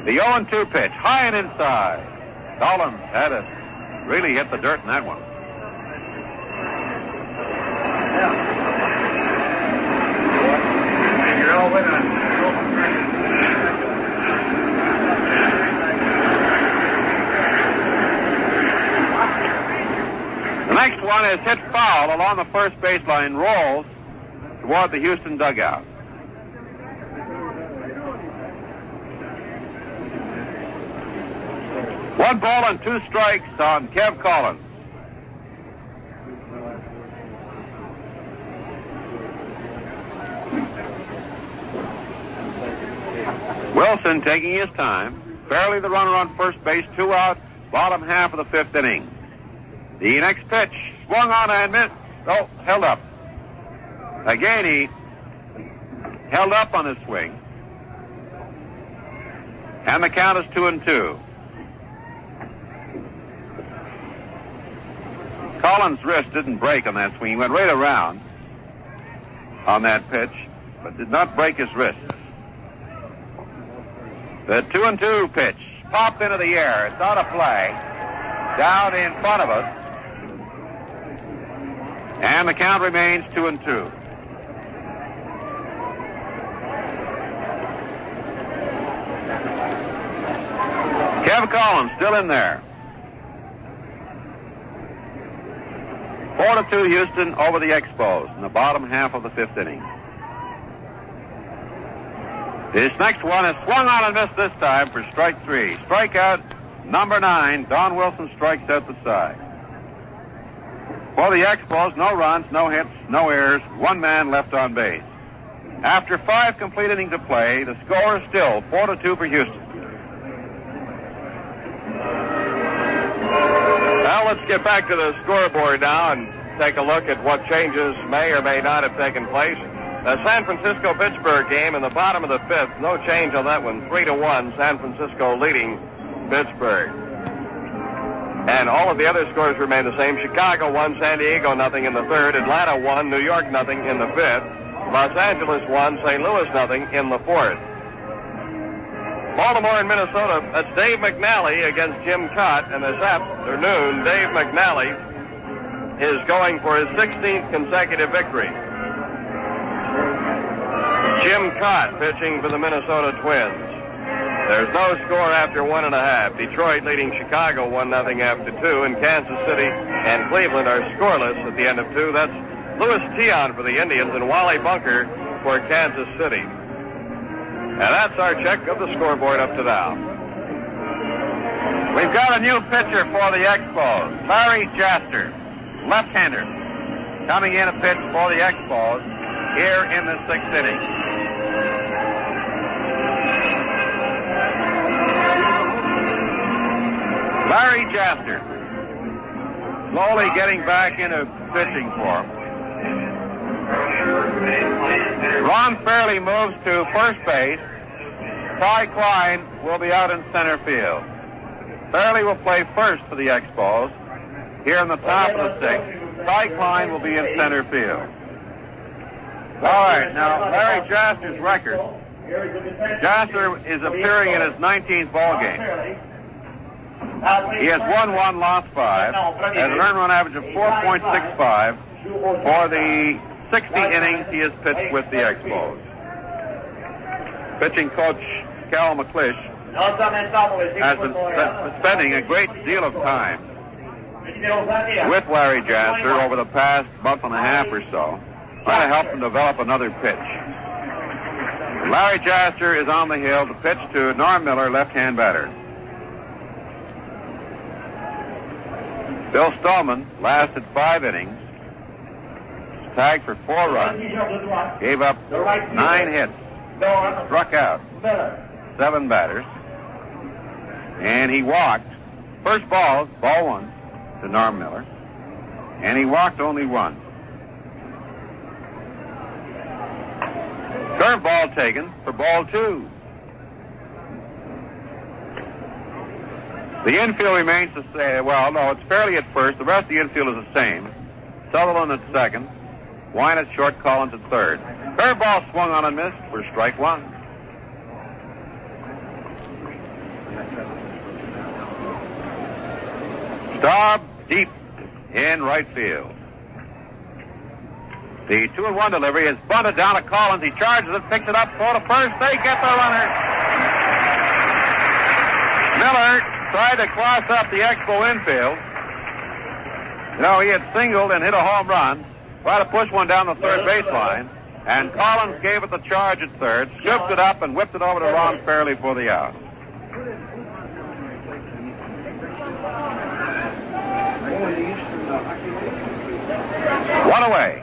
The 0-2 pitch, high and inside. Collins had to really hit the dirt in that one. The next one is hit foul along the first baseline, rolls toward the Houston dugout. One ball and two strikes on Kev Collins. Wilson taking his time. Fairly the runner on first base, 2 out, bottom half of the fifth inning. The next pitch, swung on and missed. Oh, held up. Again, he held up on his swing. And the count is 2-2. Collins' wrist didn't break on that swing. He went right around on that pitch, but did not break his wrist. The 2-2 pitch popped into the air. It's out of play. Down in front of us. And the count remains 2-2. Kev Collins still in there. 4-2 Houston over the Expos in the bottom half of the fifth inning. This next one is swung on and missed this time for strike three. Strikeout number 9. Don Wilson strikes out the side. For the Expos, no runs, no hits, no errors, 1 man left on base. After 5 complete innings of play, the score is still 4-2 for Houston. Well, let's get back to the scoreboard now and take a look at what changes may or may not have taken place. The San Francisco-Pittsburgh game in the bottom of the fifth, no change on that one, 3-1, San Francisco leading Pittsburgh. And all of the other scores remain the same. Chicago won, San Diego nothing in the third, Atlanta won, New York nothing in the fifth, Los Angeles won, St. Louis nothing in the fourth. Baltimore and Minnesota, that's Dave McNally against Jim Cott, and this afternoon, Dave McNally is going for his 16th consecutive victory. Jim Cott pitching for the Minnesota Twins. There's no score after 1.5. Detroit leading Chicago 1-0 after 2, and Kansas City and Cleveland are scoreless at the end of 2. That's Louis Tion for the Indians and Wally Bunker for Kansas City. And that's our check of the scoreboard up to now. We've got a new pitcher for the Expos, Larry Jaster, left-hander, coming in a pitch for the Expos here in the 6th inning. Larry Jaster, slowly getting back into pitching form. Ron Fairley moves to first base. Ty Klein will be out in center field. Fairley will play first for the Expos here in the top of the 6th. Ty Klein will be in center field. All right, now Larry Jaster's record. Jaster is appearing in his 19th ball game. He has won 1, lost 5, has an earned run average of 4.65 for the 60 innings he has pitched with the Expos. Pitching coach Cal McClish has been spending a great deal of time with Larry Jaster over the past month and a half or so, trying to help him develop another pitch. Larry Jaster is on the hill to pitch to Norm Miller, left-hand batter. Bill Stallman lasted 5 innings tagged for 4 runs, gave up 9 hits, struck out 7 batters, and he walked. First ball 1 to Norm Miller, and he walked only 1. Curveball taken for ball 2. The infield remains the same. Well, no, it's fairly at first. The rest of the infield is the same. Sutherland at second. Wynn at short, Collins at third. Curveball swung on and missed for strike 1. Staub deep in right field. The 2-1 delivery is bunted down to Collins. He charges it, picks it up, throw to first. They get the runner. Miller tried to cross up the Expo infield. You know, he had singled and hit a home run. Tried to push one down the third baseline. And Collins gave it the charge at third, scooped it up, and whipped it over to Ron Fairley for the out. One away.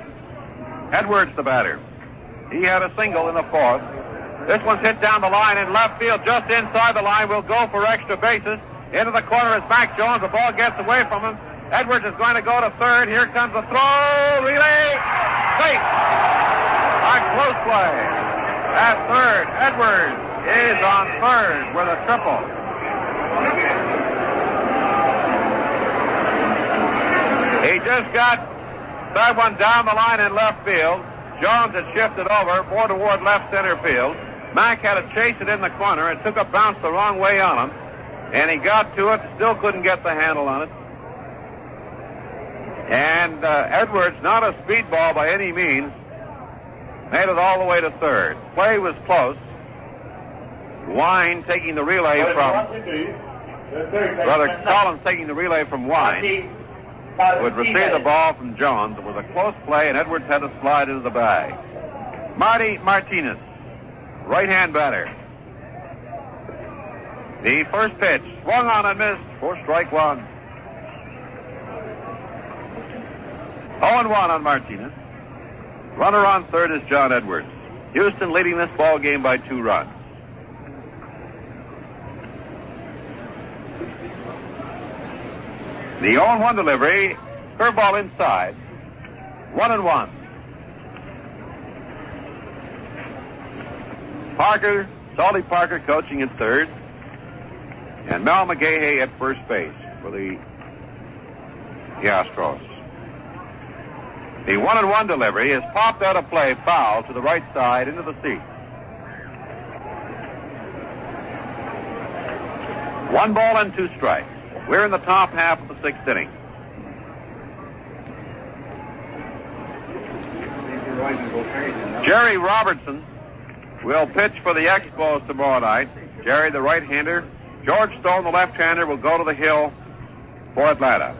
Edwards, the batter. He had a single in the 4th. This one's hit down the line in left field, just inside the line. Will go for extra bases. Into the corner is Mac Jones. The ball gets away from him. Edwards is going to go to third. Here comes the throw. Relay. Safe. A close play. At third, Edwards is on third with a triple. He just got that one down the line in left field. Jones had shifted over, more toward left center field. Mac had to chase it in the corner. It took a bounce the wrong way on him. And he got to it, still couldn't get the handle on it. And Edwards, not a speedball by any means, made it all the way to third. Play was close. Wynn taking the relay Collins taking the relay from Wynn, would receive the ball from Jones. It was a close play, and Edwards had to slide into the bag. Marty Martinez, right-hand batter. The first pitch, swung on and missed for strike 1. 0-1 on Martinez. Runner on third is John Edwards. Houston leading this ball game by 2 runs. The 0-1 delivery, curveball inside. 1-1. Parker, Salty Parker coaching at third, and Mel McGahey at first base for the Astros. The 1-1 delivery is popped out of play, foul to the right side into the seat. 1 ball and 2 strikes. We're in the top half of the 6th inning. Jerry Robertson will pitch for the Expos tomorrow night. Jerry, the right-hander. George Stone, the left-hander, will go to the hill for Atlanta.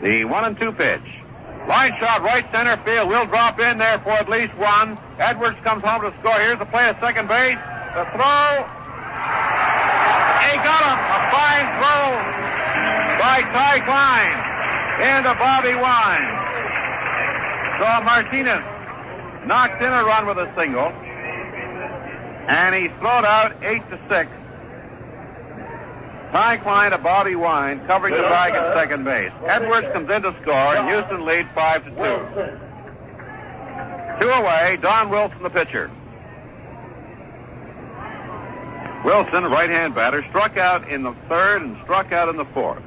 The 1-2 pitch. Line shot, right center field. Will drop in there for at least 1. Edwards comes home to score. Here's the play at second base. The throw. He got him. A fine throw by Ty Klein into Bobby Wynn. So Martinez knocked in a run with a single, and he's thrown out 8-6. Ty Klein to Bobby Wynn, covering the bag at second base. Edwards comes in to score, and Houston leads 5-2. 2 away. Don Wilson, the pitcher. Wilson, right-hand batter, struck out in the 3rd and struck out in the 4th.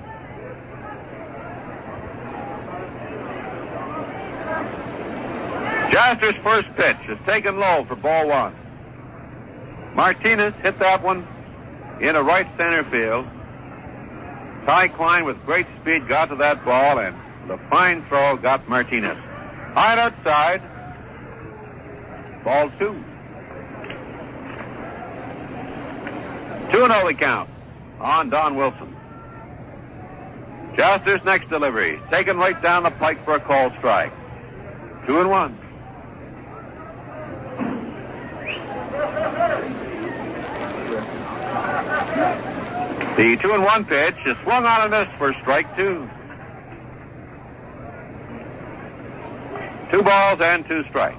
Jaster's first pitch is taken low for ball 1. Martinez hit that one into right center field. Ty Klein, with great speed, got to that ball, and the fine throw got Martinez. High outside. Ball 2. 2-0 the count on Don Wilson. Jaster's next delivery, taken right down the pike for a called strike. 2-1. The 2-1 pitch is swung on and missed for strike 2. 2 balls and 2 strikes.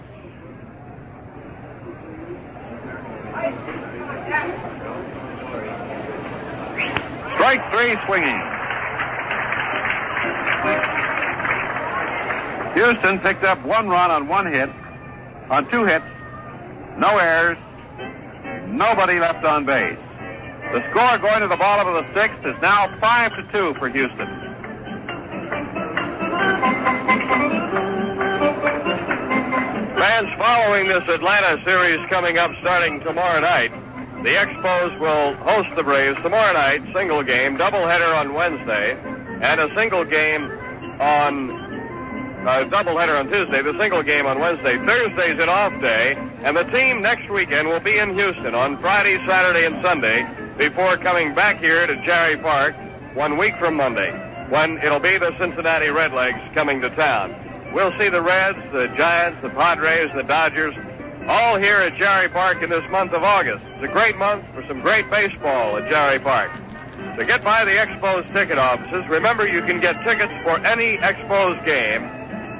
Strike 3, swinging. Houston picked up 1 run on 1 hit, on 2 hits, no errors, nobody left on base. The score going to the bottom of the 6th is now 5-2 for Houston. Fans following this Atlanta series coming up starting tomorrow night, the Expos will host the Braves tomorrow night, single game, doubleheader on Wednesday, and a single game on doubleheader on Tuesday, the single game on Wednesday. Thursday's an off day, and the team next weekend will be in Houston on Friday, Saturday, and Sunday before coming back here to Jarry Park 1 week from Monday, when it'll be the Cincinnati Redlegs coming to town. We'll see the Reds, the Giants, the Padres, the Dodgers, all here at Jarry Park in this month of August. It's a great month for some great baseball at Jarry Park. To get by the Expos ticket offices, remember you can get tickets for any Expos game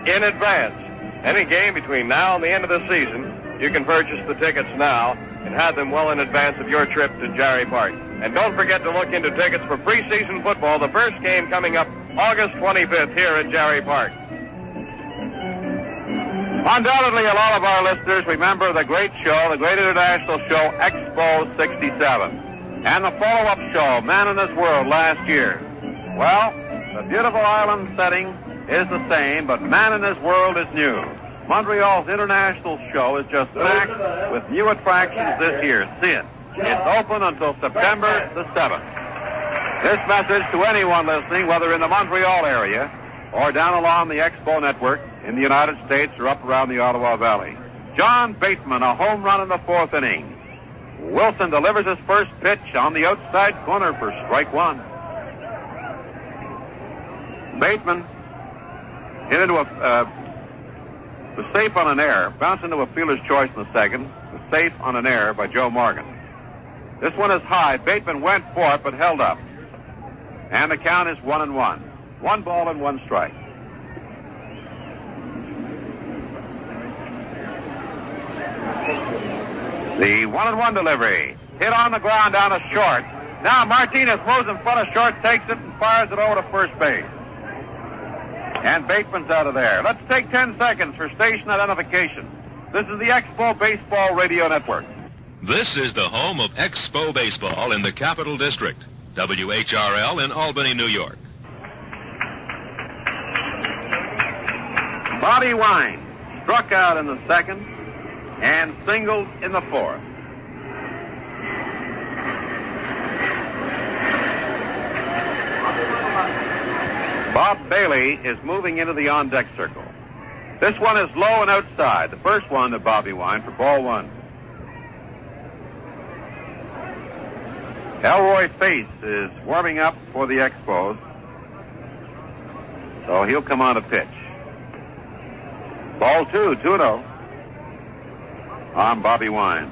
in advance. Any game between now and the end of the season, you can purchase the tickets now and have them well in advance of your trip to Jarry Park. And don't forget to look into tickets for preseason football, the first game coming up August 25th here at Jarry Park. Undoubtedly, a lot of our listeners remember the great show, the great international show, Expo 67, and the follow-up show, Man in This World, last year. Well, the beautiful island setting is the same, but Man in This World is new. Montreal's international show is just packed with new attractions this year. See it. It's open until September the 7th. This message to anyone listening, whether in the Montreal area or down along the Expo network in the United States or up around the Ottawa Valley. John Bateman, a home run in the 4th inning. Wilson delivers his first pitch on the outside corner for strike 1. Bateman hit into was safe on an error, bounced into a fielder's choice in the 2nd, was safe on an error by Joe Morgan. This one is high. Bateman went for it but held up. And the count is 1-1. 1 ball and 1 strike. The 1-1 delivery. Hit on the ground down to short. Now Martinez moves in front of short, takes it and fires it over to first base. And Bateman's out of there. Let's take 10 seconds for station identification. This is the Expo Baseball Radio Network. This is the home of Expo Baseball in the Capital District. WHRL in Albany, New York. Bobby Wynn struck out in the 2nd and singled in the 4th. Bob Bailey is moving into the on-deck circle. This one is low and outside. The first one to Bobby Wynn for ball 1. Elroy Face is warming up for the Expos, so he'll come on to pitch. Ball 2, 2-0 on Bobby Wynn.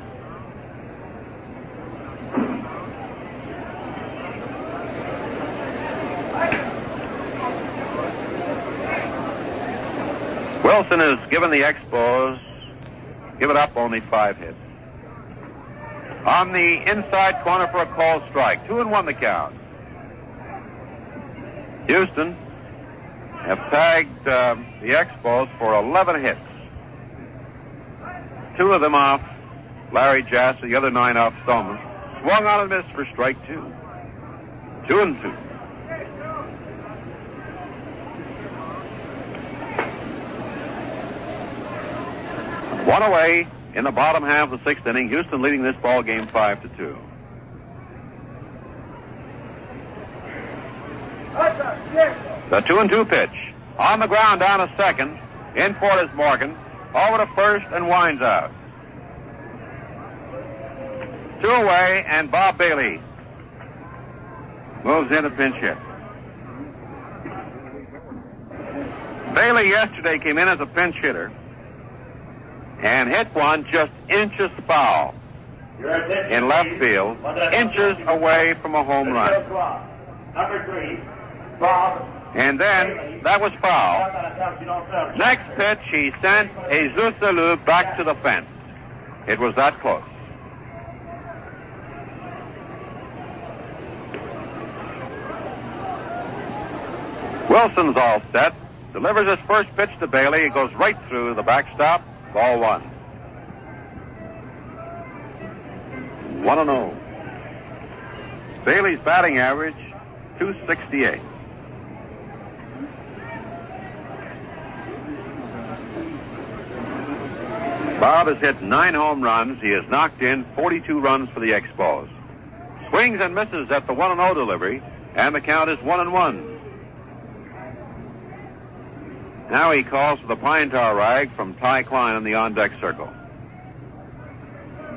Wilson has given the Expos, given up only 5 hits. On the inside corner for a called strike. 2-1 the count. Houston have tagged the Expos for 11 hits. 2 of them off Larry Jass, the other 9 off Stoneman. Swung on and missed for strike 2. 2-2. One away in the bottom half of the 6th inning. Houston leading this ball game 5-2. The 2-2 pitch. On the ground down to second. In for it is Morgan. Over to first and winds out. 2 away and Bob Bailey moves in a pinch hit. Bailey yesterday came in as a pinch hitter and hit one just inches foul in left field, inches away from a home run. Number 3, Bob And then that was foul. Next pitch, he sent HOU back to the fence. It was that close. Wilson's all set. Delivers his first pitch to Bailey. It goes right through the backstop. Ball one. 1-0. Bailey's batting average, .268. Bob has hit 9 home runs. He has knocked in 42 runs for the Expos. Swings and misses at the 1-0 delivery, and the count is 1-1. Now he calls for the pine tar rag from Ty Klein in the on-deck circle.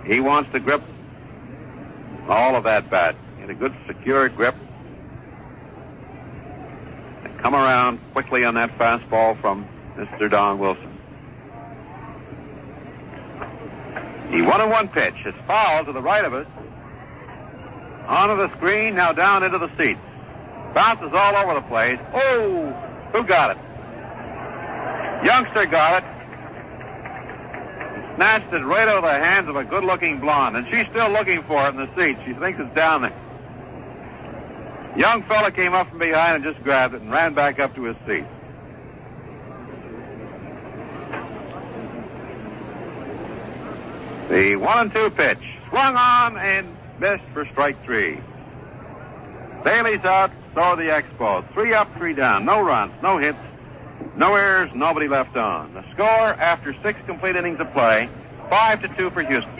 He wants to grip all of that bat. Get a good, secure grip. And come around quickly on that fastball from Mr. Don Wilson. The 1-1 pitch is foul to the right of us. Onto the screen, now down into the seats. Bounces all over the place. Oh, who got it? Youngster got it. Snatched it right out of the hands of a good-looking blonde, and she's still looking for it in the seat. She thinks it's down there. Young fella came up from behind and just grabbed it and ran back up to his seat. The 1-2 pitch. Swung on and missed for strike 3. Bailey's out, so are the Expos. 3 up, 3 down. No runs, no hits, no errors, nobody left on. The score after 6 complete innings of play, 5-2 for Houston.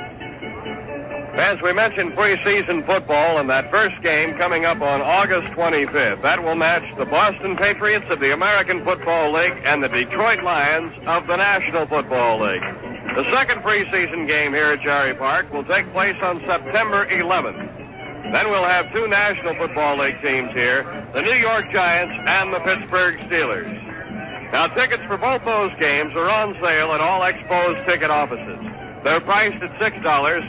As we mentioned, preseason football, and that first game coming up on August 25th. That will match the Boston Patriots of the American Football League and the Detroit Lions of the National Football League. The second preseason game here at Jarry Park will take place on September 11th. Then we'll have 2 National Football League teams here, the New York Giants and the Pittsburgh Steelers. Now, tickets for both those games are on sale at all Expos ticket offices. They're priced at $6,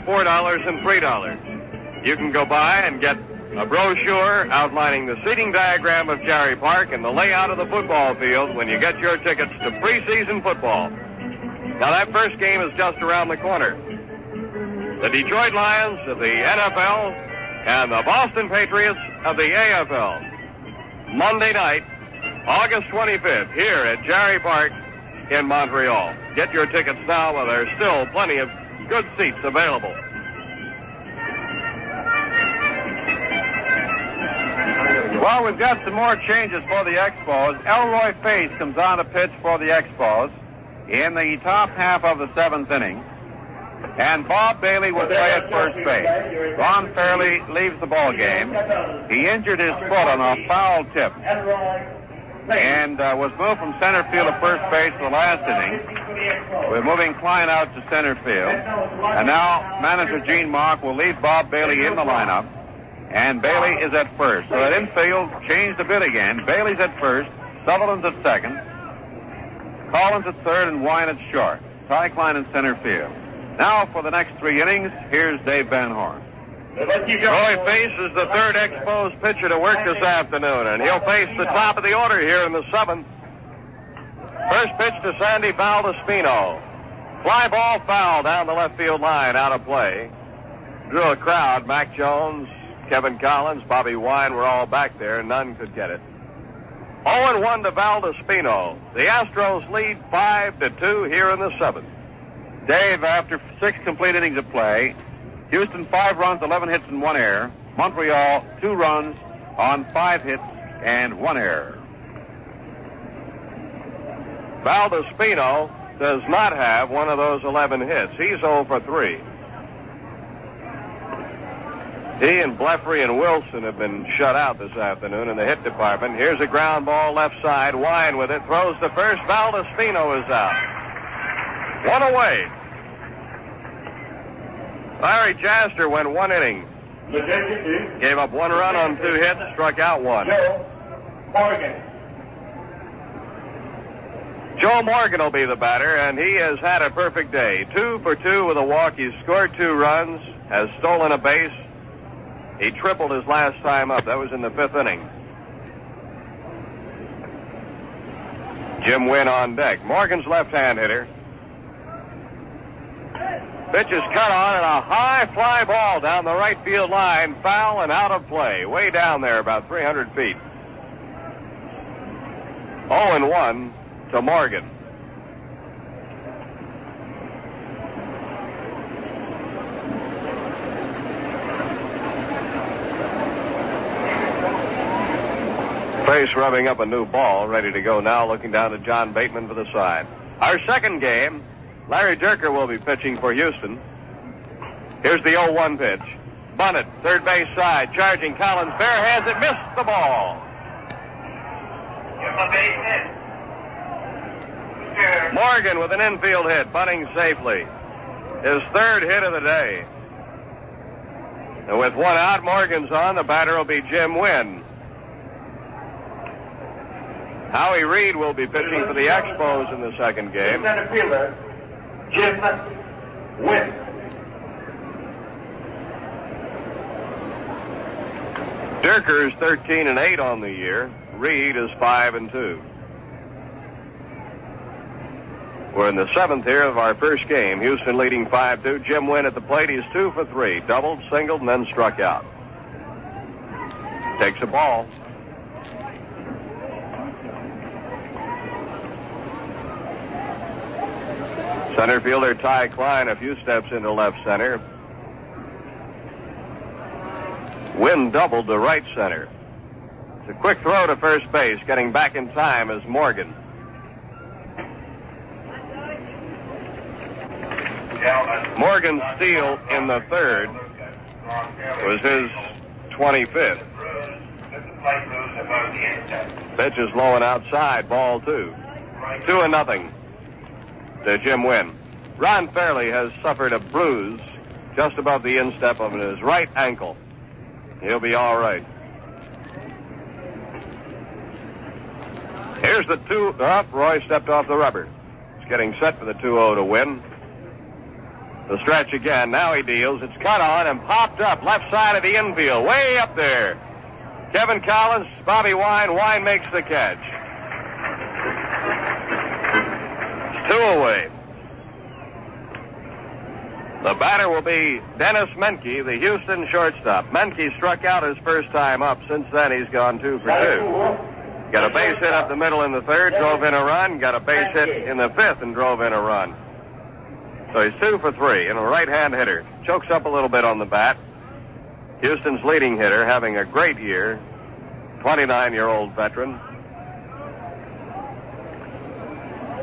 $4, and $3. You can go by and get a brochure outlining the seating diagram of Jarry Park and the layout of the football field when you get your tickets to preseason football. Now, that first game is just around the corner. The Detroit Lions of the NFL and the Boston Patriots of the AFL. Monday night, August 25th, here at Jarry Park in Montreal. Get your tickets now while there's still plenty of good seats available. Well, we've got some more changes for the Expos. Elroy Face comes on to pitch for the Expos in the top half of the 7th inning. And Bob Bailey will play at first base. Ron Fairley leaves the ball game. He injured his foot on a foul tip and was moved from center field to first base for the last inning. We're moving Klein out to center field. And now manager Gene Mock will leave Bob Bailey in the lineup. And Bailey is at first. So that infield changed a bit again. Bailey's at first. Sutherland's at second. Collins at third and Wynn at short. Ty Klein in center field. Now for the next 3 innings, here's Dave Van Horn. Roy Face is the third Expos pitcher to work this afternoon, and he'll face the top of the order here in the 7th. First pitch to Sandy Baldespino. Fly ball foul down the left field line, out of play. Drew a crowd. Mac Jones, Kevin Collins, Bobby Wynn were all back there. None could get it. 0-1 to Baldespino. The Astros lead 5-2 here in the 7th. Dave, after 6 complete innings of play, Houston 5 runs, 11 hits, and 1 error. Montreal 2 runs on 5 hits and 1 error. Baldespino does not have one of those 11 hits. He's 0 for 3. He and Blefary and Wilson have been shut out this afternoon in the hit department. Here's a ground ball left side. Wynn with it. Throws to first. Baldespino is out. 1 away. Larry Jaster went 1 inning. Gave up 1 run on 2 hits. Struck out 1. Joe Morgan will be the batter, and he has had a perfect day. 2 for 2 with a walk. He's scored 2 runs. Has stolen a base. He tripled his last time up. That was in the 5th inning. Jim Wynn on deck. Morgan's left-hand hitter. Pitch is cut on and a high fly ball down the right field line. Foul and out of play. Way down there, about 300 feet. 0-1 to Morgan. Face rubbing up a new ball, ready to go now, looking down to John Bateman for the side. Our second game, Larry Dierker will be pitching for Houston. Here's the 0-1 pitch. Bunted, third base side, charging Collins, barehands it, missed the ball. Morgan with an infield hit, bunting safely. His third hit of the day. And with one out, Morgan's on. The batter will be Jim Wynn. Howie Reed will be pitching for the Expos in the second game. Center fielder, Jim Wynn. Dierker is 13-8 on the year. Reed is 5-2. We're in the seventh here of our first game. Houston leading 5-2. Jim Wynn at the plate. He's 2 for 3. Doubled, singled, and then struck out. Takes a ball. Center fielder Ty Klein a few steps into left center. Wynn doubled to right center. It's a quick throw to first base. Getting back in time is Morgan. Morgan's steal in the third was his 25th. Pitch is low and outside. Ball 2. 2-0 to Jim Wynn. Ron Fairley has suffered a bruise just above the instep of his right ankle. He'll be all right. Here's the 2 up. Roy stepped off the rubber. He's getting set for the 2-0 to Wynn. The stretch again. Now he deals. It's cut on and popped up left side of the infield. Way up there. Kevin Collins, Bobby Wine. Wine makes the catch. It's 2 away. The batter will be Dennis Menke, the Houston shortstop. Menke struck out his first time up. Since then, he's gone 2 for 2. Got a base hit up the middle in the third, drove in a run. Got a base hit in the fifth and drove in a run. So he's 2 for 3 and a right-hand hitter. Chokes up a little bit on the bat. Houston's leading hitter having a great year. 29-year-old veteran.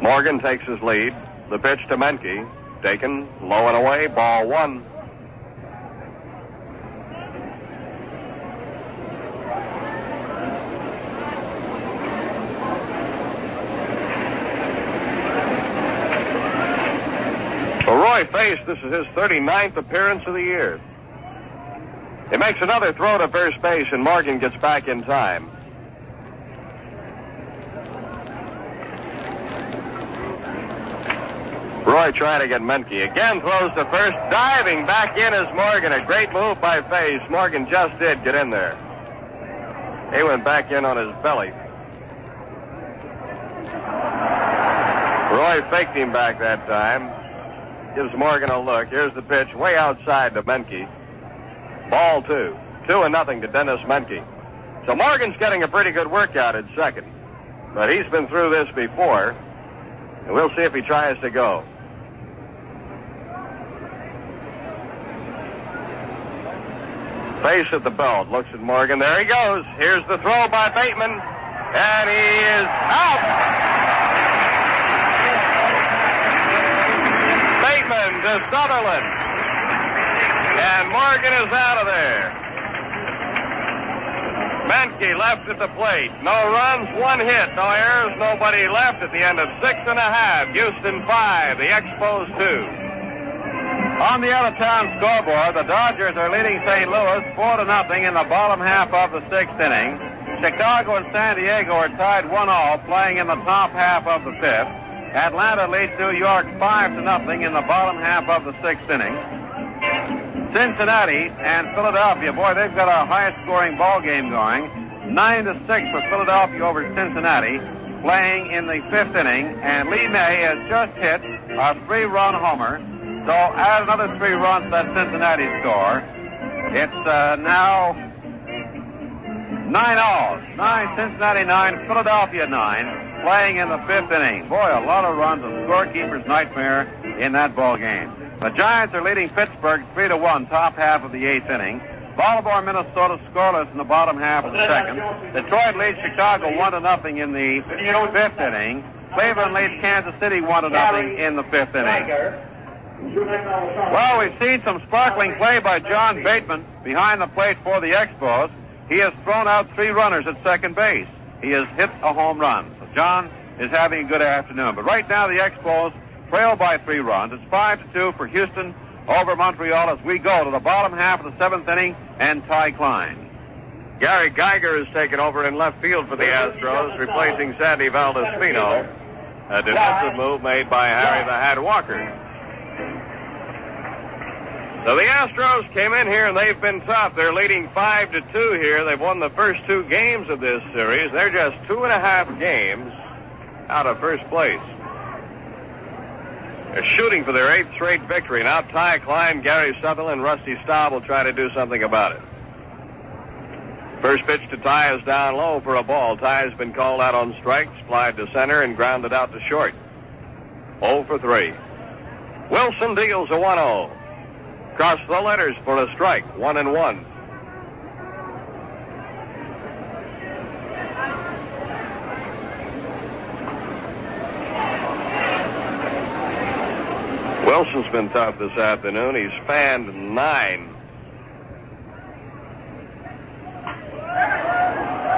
Morgan takes his lead. The pitch to Menke. Taken low and away. Ball 1. For Roy Face, this is his 39th appearance of the year. He makes another throw to first base, and Morgan gets back in time. Roy trying to get Menke. Again throws to first. Diving back in is Morgan. A great move by Face. Morgan just did get in there. He went back in on his belly. Roy faked him back that time. Gives Morgan a look. Here's the pitch way outside to Menke. Ball 2. 2-0 to Dennis Menke. So Morgan's getting a pretty good workout at second. But he's been through this before. And we'll see if he tries to go. Face at the belt. Looks at Morgan. There he goes. Here's the throw by Bateman. And he is out. Bateman to Sutherland. And Morgan is out of there. Menke left at the plate. No runs, 1 hit, no errors, nobody left at the end of 6.5. Houston 5, the Expos 2. On the out-of-town scoreboard, the Dodgers are leading St. Louis 4-0 in the bottom half of the 6th inning. Chicago and San Diego are tied 1-1, playing in the top half of the 5th. Atlanta leads New York 5-0 in the bottom half of the 6th inning. Cincinnati and Philadelphia, boy, they've got a high-scoring ball game going. 9-6 for Philadelphia over Cincinnati. playing in the 5th inning, and Lee May has just hit a 3-run homer. So add another 3 runs to that Cincinnati score. It's now 9-all. 9 Cincinnati, 9 Philadelphia, 9, playing in the 5th inning. Boy, a lot of runs, a scorekeeper's nightmare in that ball game. The Giants are leading Pittsburgh 3-1, top half of the 8th inning. Baltimore, Minnesota scoreless in the bottom half of the 2nd. Detroit leads Chicago 1-0 in the 5th inning. Cleveland leads Kansas City 1-0 in the 5th inning. Well, we've seen some sparkling play by John Bateman behind the plate for the Expos. He has thrown out 3 runners at second base. He has hit a home run. So John is having a good afternoon. But right now the Expos trail by 3 runs. It's 5-2 for Houston over Montreal as we go to the bottom half of the 7th inning and Ty Klein. Gary Geiger is taken over in left field for the Astros, replacing Sandy Valdespino. A defensive move made by Harry the Hat Walker. So the Astros came in here and they've been tough. They're leading 5-2 here. They've won the first 2 games of this series. They're just 2.5 games out of first place. They're shooting for their 8th straight victory. Now Ty Klein, Gary Sutherland, Rusty Staub will try to do something about it. First pitch to Ty is down low for a ball. Ty has been called out on strikes, flied to center, and grounded out to short. 0 for 3. Wilson deals a 1-0. Across the letters for a strike, 1-1. Wilson's been tough this afternoon. He's fanned 9.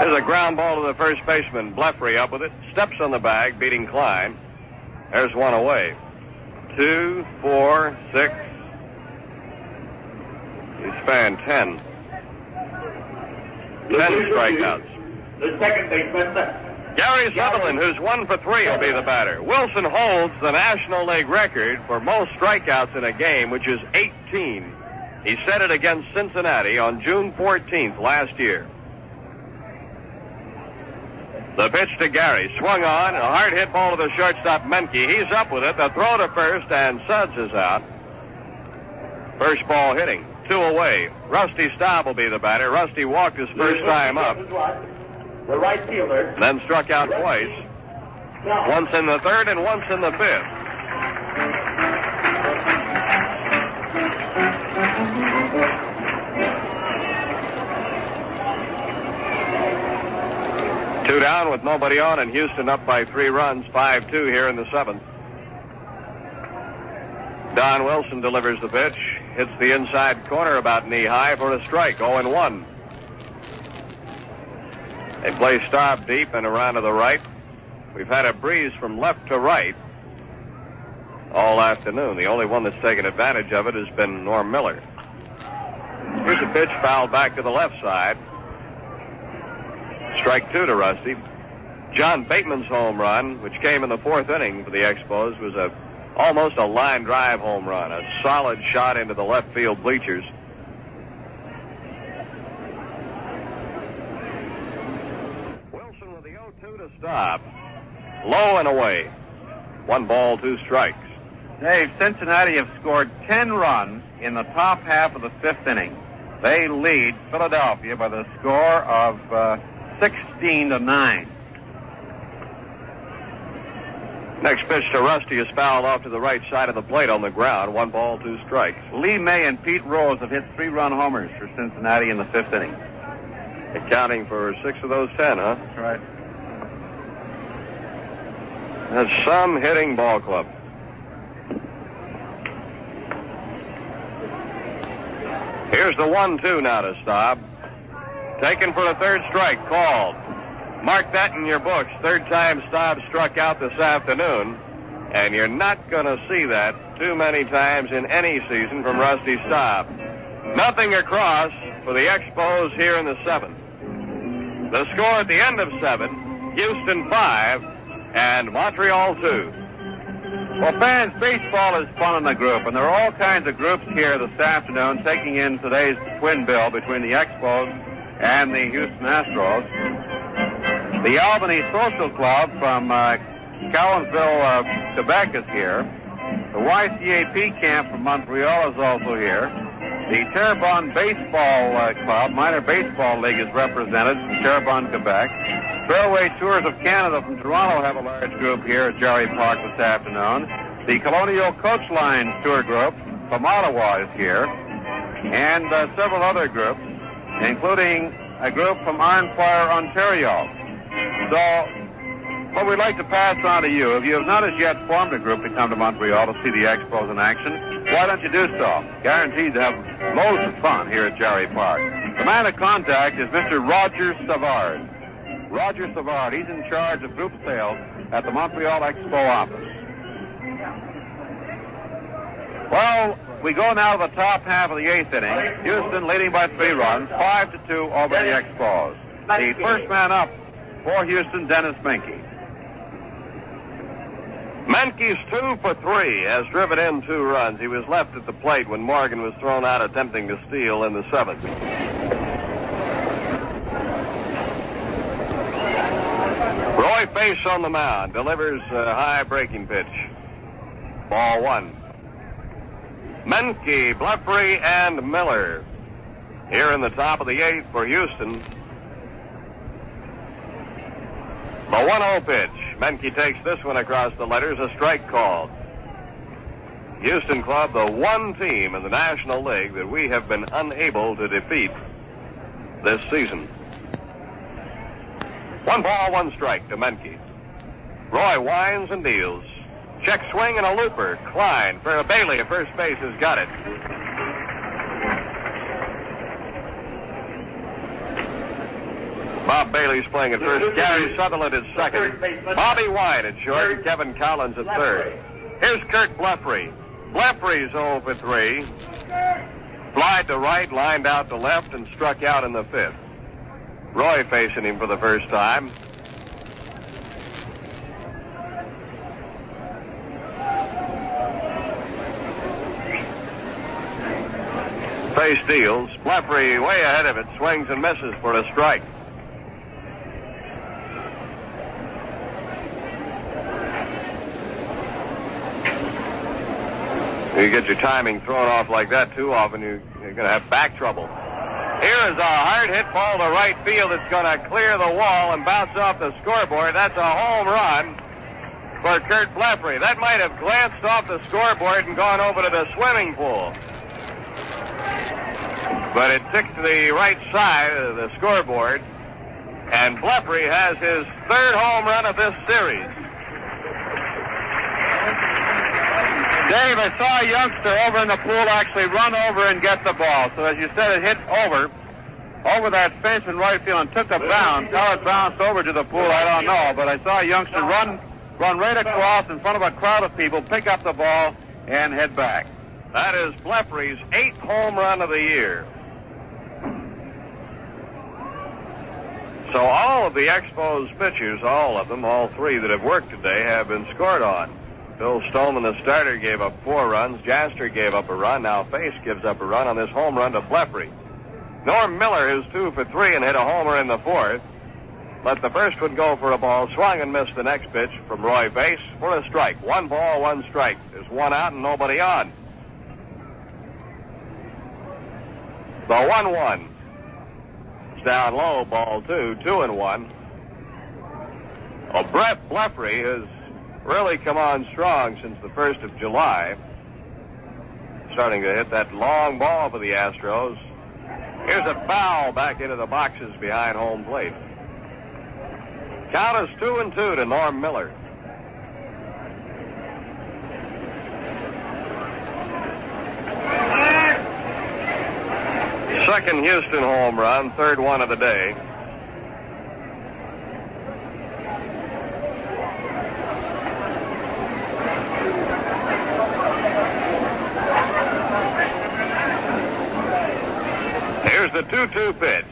There's a ground ball to the first baseman. Blefary up with it. Steps on the bag, beating Klein. There's 1 away. 2, 4, 6. He's fanned 10. 10 strikeouts. The second baseman, Gary Sutherland, who's 1 for 3, will be the batter. Wilson holds the National League record for most strikeouts in a game, which is 18. He set it against Cincinnati on June 14th last year. The pitch to Gary. Swung on. A hard hit ball to the shortstop, Menke. He's up with it. The throw to first, and Sudds is out. First ball hitting. 2 away. Rusty Staub will be the batter. Rusty walked his first time up. the right fielder. Then struck out twice. Once in the 3rd and once in the 5th. Two down with nobody on, and Houston up by 3 runs, 5-2 here in the 7th. Don Wilson delivers the pitch, hits the inside corner about knee-high for a strike, 0-1. They play Staub deep and around to the right. We've had a breeze from left to right all afternoon. The only one that's taken advantage of it has been Norm Miller. Here's a pitch fouled back to the left side. Strike 2 to Rusty. John Bateman's home run, which came in the 4th inning for the Expos, was almost a line drive home run, a solid shot into the left field bleachers. Wilson with the 0-2 to stop. Low and away. 1 ball, 2 strikes. Dave, Cincinnati have scored 10 runs in the top half of the 5th inning. They lead Philadelphia by the score of 16-9. Next pitch to Rusty is fouled off to the right side of the plate on the ground. 1 ball, 2 strikes. Lee May and Pete Rose have hit 3-run homers for Cincinnati in the 5th inning. Accounting for 6 of those 10, huh? That's right. That's some hitting ball club. Here's the 1-2 now to Staub. Taken for a 3rd strike, called. Mark that in your books. 3rd time Staub struck out this afternoon. And you're not going to see that too many times in any season from Rusty Staub. Nothing across for the Expos here in the 7th. The score at the end of 7, Houston 5 and Montreal 2. Well, fans, baseball is fun in the group, and there are all kinds of groups here this afternoon taking in today's twin bill between the Expos and the Houston Astros. The Albany Social Club from Collinsville, Quebec is here. The YCAP camp from Montreal is also here. The Terrebonne Baseball Club, minor baseball league, is represented from Terrebonne, Quebec. Fairway Tours of Canada from Toronto have a large group here at Jarry Park this afternoon. The Colonial Coach Line Tour Group from Ottawa is here. And several other groups, including a group from Arnfire, Ontario. So, what we'd like to pass on to you, if you have not as yet formed a group to come to Montreal to see the Expos in action, why don't you do so? Guaranteed to have loads of fun here at Jarry Park. The man of contact is Mr. Roger Savard. Roger Savard, he's in charge of group sales at the Montreal Expo office. Well, we go now to the top half of the eighth inning. Houston leading by 3 runs, 5-2 over the Expos. The first man up for Houston, Dennis Menke. Menke's 2 for 3, has driven in 2 runs. He was left at the plate when Morgan was thrown out attempting to steal in the 7th. Roy Face on the mound, delivers a high breaking pitch. Ball 1. Menke, Blefary, and Miller here in the top of the 8th for Houston. The 1-0 pitch. Menke takes this one across the letters, a strike called. Houston Club, the one team in the National League that we have been unable to defeat this season. 1 ball, 1 strike to Menke. Roy winds and deals. Check swing and a looper. Klein for Bailey at first base has got it. Bob Bailey's playing at first. Gary Sutherland at second. Bobby White at short and Kevin Collins at third. Here's Kurt Blefary. Blefary's 0 for 3. Flied to right, lined out to left, and struck out in the 5th. Roy facing him for the first time. Face deals. Blefary way ahead of it. Swings and misses for a strike. You get your timing thrown off like that too often, you're going to have back trouble. Here is a hard hit ball to right field. It's going to clear the wall and bounce off the scoreboard. That's a home run for Kurt Blefary. That might have glanced off the scoreboard and gone over to the swimming pool. But it ticked to the right side of the scoreboard, and Blefary has his 3rd home run of this series. Dave, I saw a youngster over in the pool actually run over and get the ball. So as you said, it hit over that fence in right field and took a bounce. How it bounced over to the pool, I don't know. But I saw a youngster run right across in front of a crowd of people, pick up the ball, and head back. That is Blefary's 8th home run of the year. So all of the Expos pitchers, all of them, all 3 that have worked today, have been scored on. Bill Stoneman, the starter, gave up 4 runs. Jaster gave up a run. Now Face gives up a run on this home run to Blefary. Norm Miller is 2 for 3 and hit a homer in the 4th. Let the first one go for a ball. Swung and missed the next pitch from Roy Face for a strike. 1 ball, 1 strike. There's 1 out and nobody on. The 1-1. It's down low, ball 2, 2-1. Well, Brett Blefary has really come on strong since the 1st of July. Starting to hit that long ball for the Astros. Here's a foul back into the boxes behind home plate. Count is 2-2 to Norm Miller. Second Houston home run, 3rd one of the day. Here's the 2-2 pitch.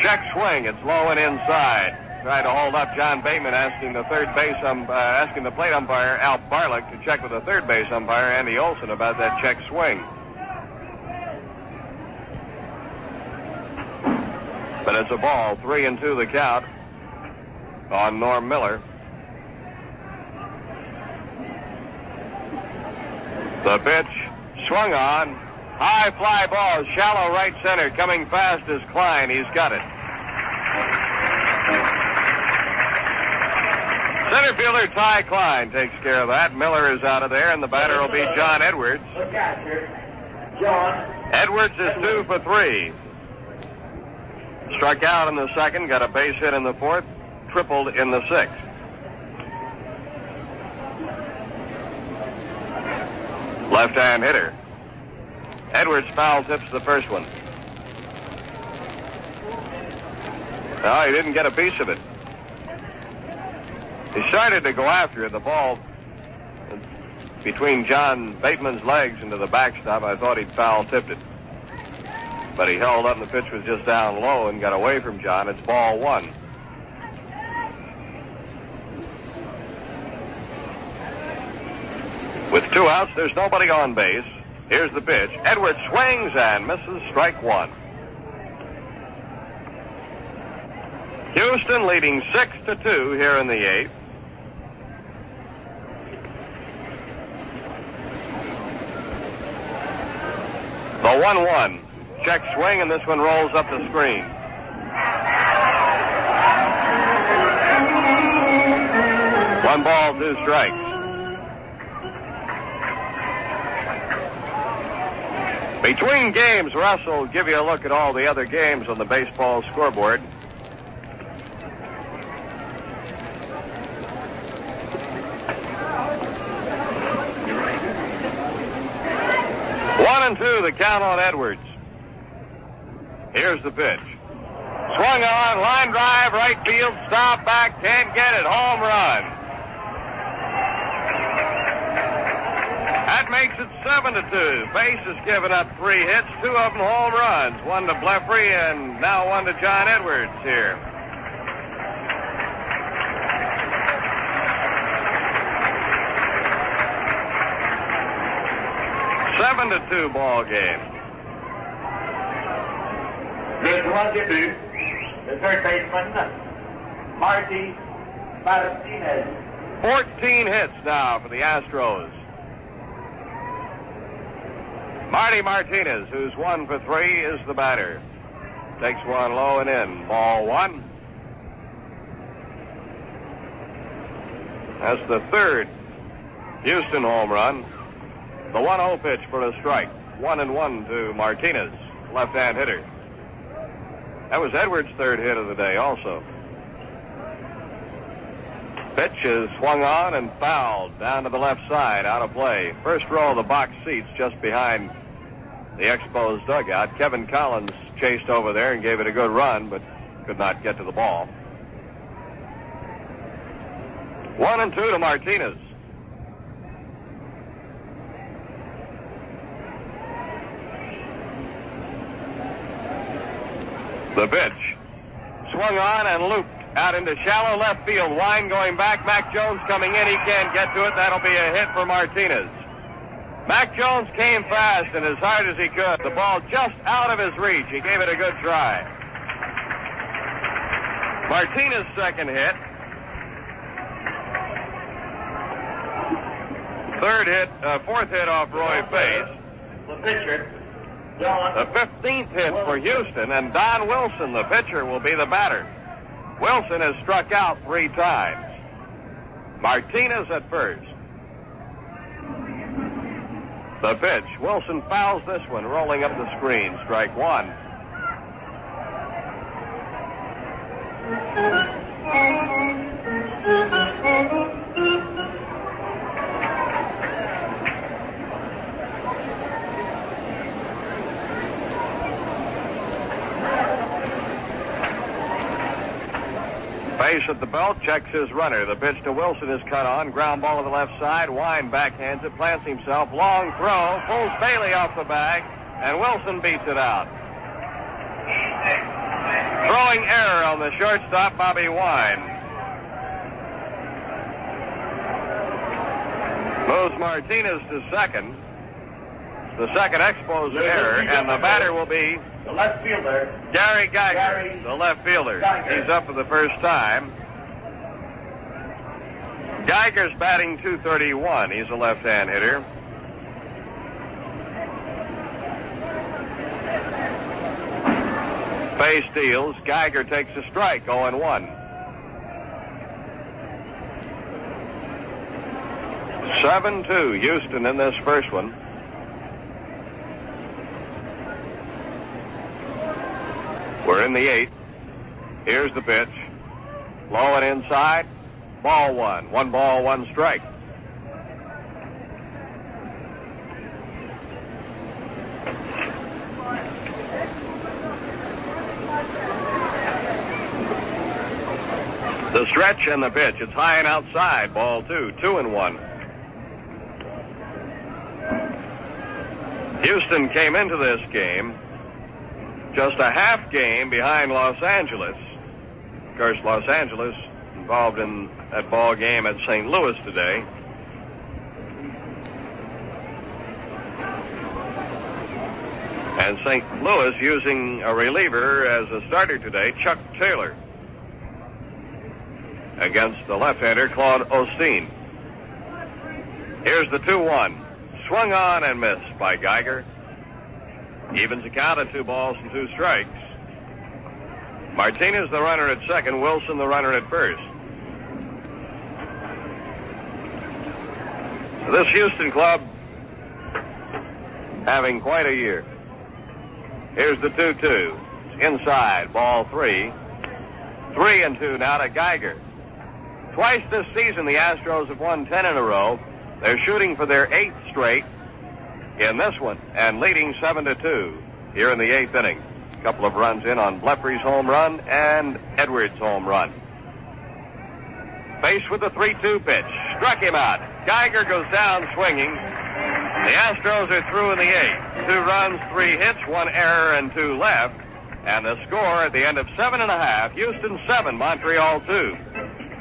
Check swing. It's low and inside. Trying to hold up John Bateman, asking the plate umpire Al Barlick to check with the third base umpire Andy Olson about that check swing. But it's a ball. 3-2 the count. on Norm Miller. The pitch swung on. High fly ball, shallow right center. Coming fast is Klein. He's got it. Center fielder Ty Klein takes care of that. Miller is out of there, and the batter will be John Edwards. The catcher, John. Edwards is 2 for 3. Struck out in the second, got a base hit in the fourth, tripled in the sixth. Left-hand hitter. Edwards foul tips the first one. No, he didn't get a piece of it. He started to go after it. The ball between John Bateman's legs into the backstop. I thought he'd foul tipped it. But he held up and the pitch was just down low and got away from John. It's ball 1. With 2 outs, there's nobody on base. Here's the pitch. Edwards swings and misses, strike 1. Houston leading 6-2 here in the 8th. The 1-1. Check swing, and this one rolls up the screen. One ball, 2 strikes. Between games, Russ will give you a look at all the other games on the baseball scoreboard. One and 2, the count on Edwards. Here's the pitch. Swung on, line drive, right field, stop back, can't get it, home run. That makes it 7-2. Base has given up 3 hits, 2 of them home runs. One to Blefary and now one to John Edwards here. Seven to 2 ball game. There's one debut. The third baseman, Marty Martinez. 14 hits now for the Astros. Marty Martinez, who's 1 for 3, is the batter. Takes one low and in. Ball 1. That's the third Houston home run. The 1-0 pitch for a strike. 1-1 to Martinez, left-hand hitter. That was Edwards' third hit of the day also. Pitch is swung on and fouled down to the left side, out of play. First row of the box seats just behind the Expos dugout. Kevin Collins chased over there and gave it a good run, but could not get to the ball. 1-2 to Martinez. The pitch. Swung on and looped out into shallow left field. Wynn going back. Mac Jones coming in. He can't get to it. That'll be a hit for Martinez. Mac Jones came fast and as hard as he could. The ball just out of his reach. He gave it a good try. Martinez's second hit. Fourth hit off Roy Face. The pitcher, John. The 15th hit for Houston, and Don Wilson, the pitcher, will be the batter. Wilson has struck out 3 times. Martinez at first. The pitch. Wilson fouls this one, rolling up the screen. Strike 1. Base at the belt, checks his runner. The pitch to Wilson is cut on. Ground ball to the left side. Wynn backhands it, plants himself. Long throw, pulls Bailey off the bag, and Wilson beats it out. Throwing error on the shortstop, Bobby Wynn. Moves Martinez to second. The second Expos error, and the batter will be The left fielder, Gary Geiger, the left fielder. He's up for the first time. Geiger's batting .231. He's a left-hand hitter. Face deals. Geiger takes a strike, 0-1. 7-2, Houston in this first one. We're in the 8th. Here's the pitch. Low and inside. Ball one. 1 ball, 1 strike. The stretch and the pitch. It's high and outside. Ball 2. 2-1. Houston came into this game just a half game behind Los Angeles. Of course, Los Angeles involved in that ball game at St. Louis today. And St. Louis using a reliever as a starter today, Chuck Taylor, against the left-hander Claude Osteen. Here's the 2-1. Swung on and missed by Geiger. Evens the count at 2 balls and 2 strikes. Martinez the runner at second, Wilson the runner at first. This Houston club having quite a year. Here's the 2-2. Inside, ball 3. 3-2 now to Geiger. Twice this season the Astros have won 10 in a row. They're shooting for their 8th straight in this one and leading 7-2 here in the 8th inning. A couple of runs in on Bleffery's home run and Edwards' home run. Faced with the 3-2 pitch. Struck him out. Geiger goes down swinging. The Astros are through in the 8th. 2 runs, 3 hits, 1 error, and 2 left. And the score at the end of 7.5, Houston 7, Montreal 2.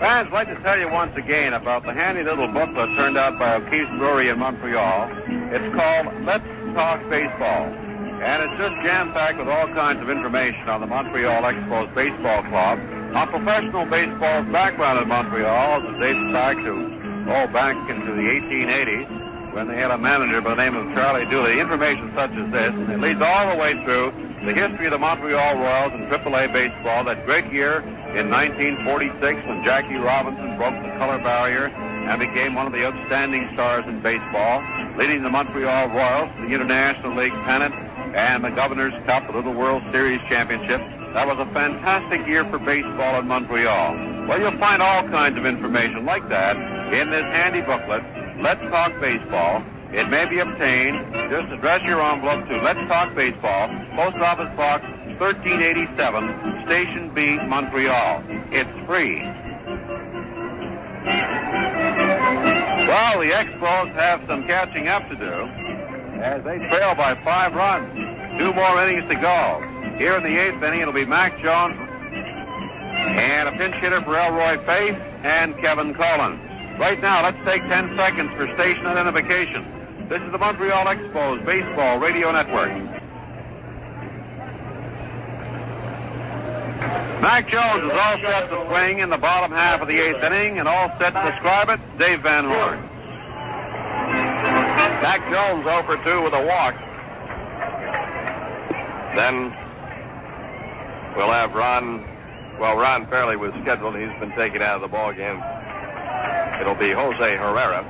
Fans, I'd like to tell you once again about the handy little booklet turned out by O'Keefe's Brewery in Montreal. It's called Let's Talk Baseball. And it's just jam-packed with all kinds of information on the Montreal Expos Baseball Club, on professional baseball's background in Montreal, as it dates back into the 1880s, when they had a manager by the name of Charlie Dooley. Information such as this, and it leads all the way through the history of the Montreal Royals in AAA baseball, that great year in 1946 when Jackie Robinson broke the color barrier and became one of the outstanding stars in baseball, leading the Montreal Royals to the International League pennant and the Governor's Cup, the Little World Series championship. That was a fantastic year for baseball in Montreal. Well, you'll find all kinds of information like that in this handy booklet, Let's Talk Baseball. It may be obtained. Just address your envelope to Let's Talk Baseball, Post Office Box 1387, Station B, Montreal. It's free. Well, the Expos have some catching up to do as they trail by 5 runs. 2 more innings to go. Here in the 8th inning, it'll be Mac Jones and a pinch hitter for Elroy Faith and Kevin Collins. Right now, let's take 10 seconds for station identification. This is the Montreal Expos Baseball Radio Network. Mac Jones is all set to swing in the bottom half of the 8th inning, and all set to describe it, Dave Van Horne. Mac Jones 0 for 2 with a walk. Then we'll have Ron Fairley was scheduled. He's been taken out of the ball game. It'll be Jose Herrera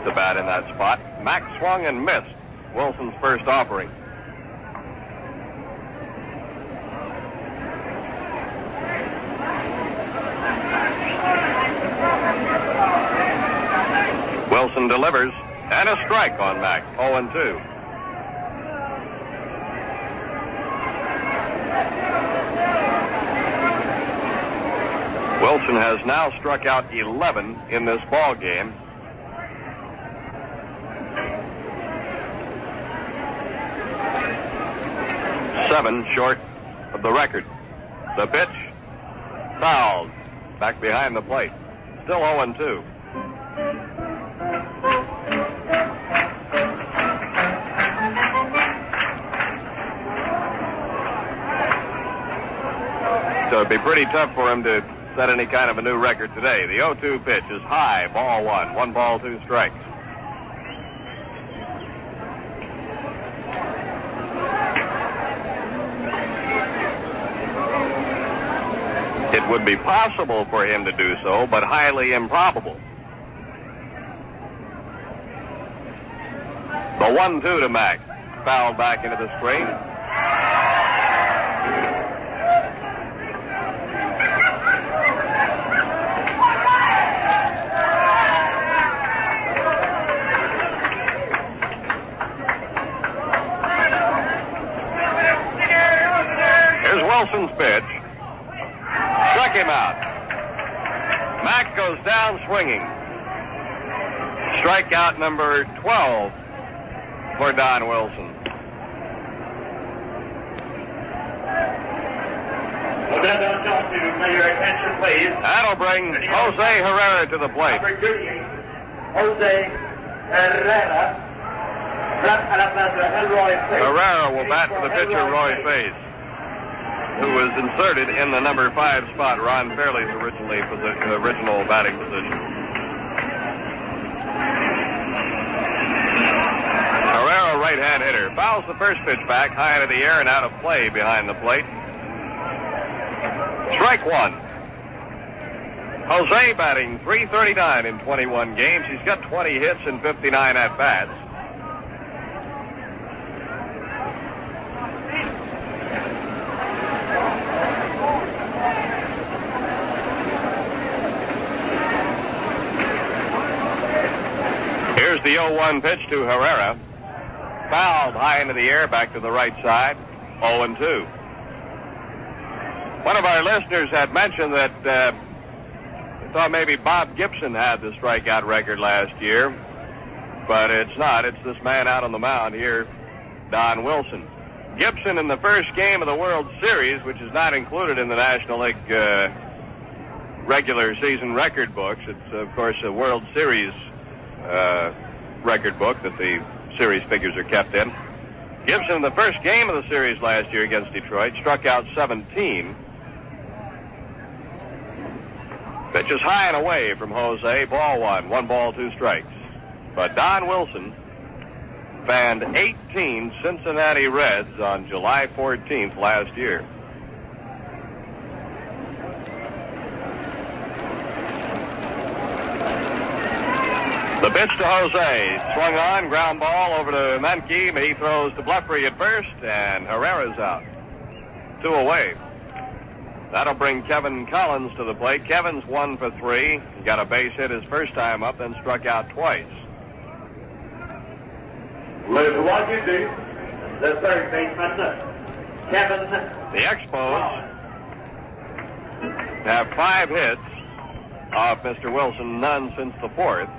to bat in that spot. Mac swung and missed Wilson's first offering. Wilson delivers, and a strike on Mac, 0-2. Wilson has now struck out 11 in this ball game. Seven short of the record. The pitch, fouled, back behind the plate. Still 0-2. So it'd be pretty tough for him to set any kind of a new record today. The 0-2 pitch is high, ball one. 1 ball, 2 strikes. It would be possible for him to do so, but highly improbable. The 1-2 to Mack. Fouled back into the screen. Here's Wilson's pitch. Struck him out. Mack goes down swinging. Strikeout number 12 for Don Wilson. May your attention, please. That'll bring Jose Herrera to the plate. Number 38, Jose Herrera. Herrera will bat for the pitcher, Roy Face, who was inserted in the number 5 spot, Ron Fairley's original batting position. Herrera, right-hand hitter, fouls the first pitch back, high into the air and out of play behind the plate. Strike one. Jose batting .339 in 21 games. He's got 20 hits and 59 at-bats. Here's the 0-1 pitch to Herrera. Fouled high into the air, back to the right side. 0-2. One of our listeners had mentioned that thought maybe Bob Gibson had the strikeout record last year, but it's not. It's this man out on the mound here, Don Wilson. Gibson in the first game of the World Series, which is not included in the National League regular season record books. It's, of course, a World Series record book that the series figures are kept in. Gibson in the first game of the series last year against Detroit struck out 17. Pitch is high and away from Jose. Ball one. 1 ball, 2 strikes. But Don Wilson fanned 18 Cincinnati Reds on July 14th last year. The pitch to Jose. Swung on. Ground ball over to Menke. He throws to Blefary at first, and Herrera's out. 2 away. That'll bring Kevin Collins to the plate. Kevin's 1 for 3. He got a base hit his first time up, then struck out twice. With Washington, the third baseman, Kevin. The Expos have 5 hits off Mr. Wilson, none since the 4th.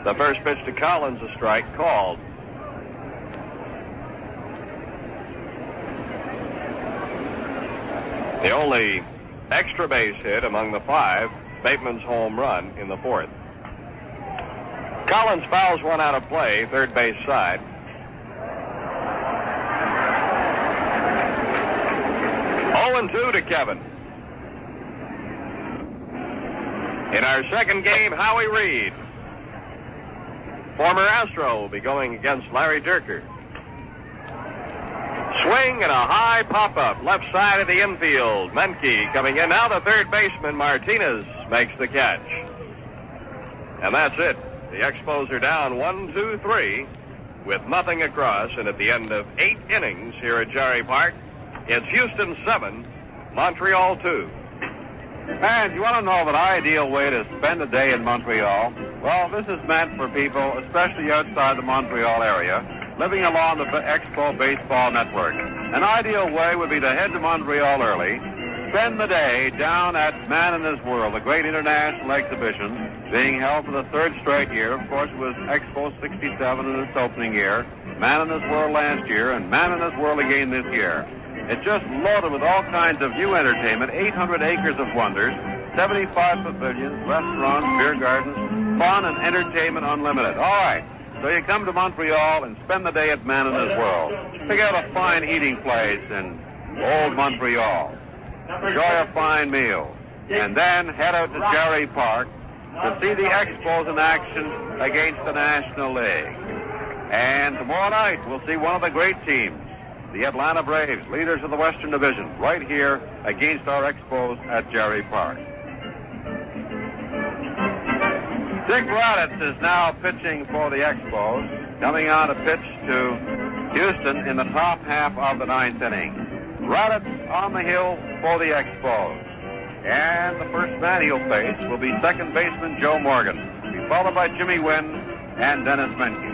The first pitch to Collins, a strike called. The only extra base hit among the 5, Bateman's home run in the 4th. Collins fouls one out of play, third base side. Oh, 2 to Kevin. In our second game, Howie Reed, former Astro, will be going against Larry Dierker. Swing and a high pop-up, left side of the infield. Menke coming in. Now the third baseman, Martinez, makes the catch. And that's it. The Expos are down 1-2-3 with nothing across. And at the end of 8 innings here at Jarry Park, it's Houston 7, Montreal 2. And you want to know an ideal way to spend a day in Montreal? Well, this is meant for people, especially outside the Montreal area, living along the Expo Baseball Network. An ideal way would be to head to Montreal early, spend the day down at Man in His World, a great international exhibition being held for the 3rd straight year. Of course, it was Expo 67 in its opening year, Man in His World last year, and Man in His World again this year. It's just loaded with all kinds of new entertainment, 800 acres of wonders, 75 pavilions, restaurants, beer gardens, fun and entertainment unlimited. All right. So you come to Montreal and spend the day at Man in His World. Pick out a fine eating place in old Montreal. enjoy a fine meal, and then head out to Jerry Park to see the Expos in action against the National League. And tomorrow night, we'll see one of the great teams, the Atlanta Braves, leaders of the Western Division, right here against our Expos at Jerry Park. Dick Raditz is now pitching for the Expos, coming on to pitch to Houston in the top half of the ninth inning. Raditz on the hill for the Expos. And the first man he'll face will be second baseman Joe Morgan, followed by Jimmy Wynn and Dennis Menke.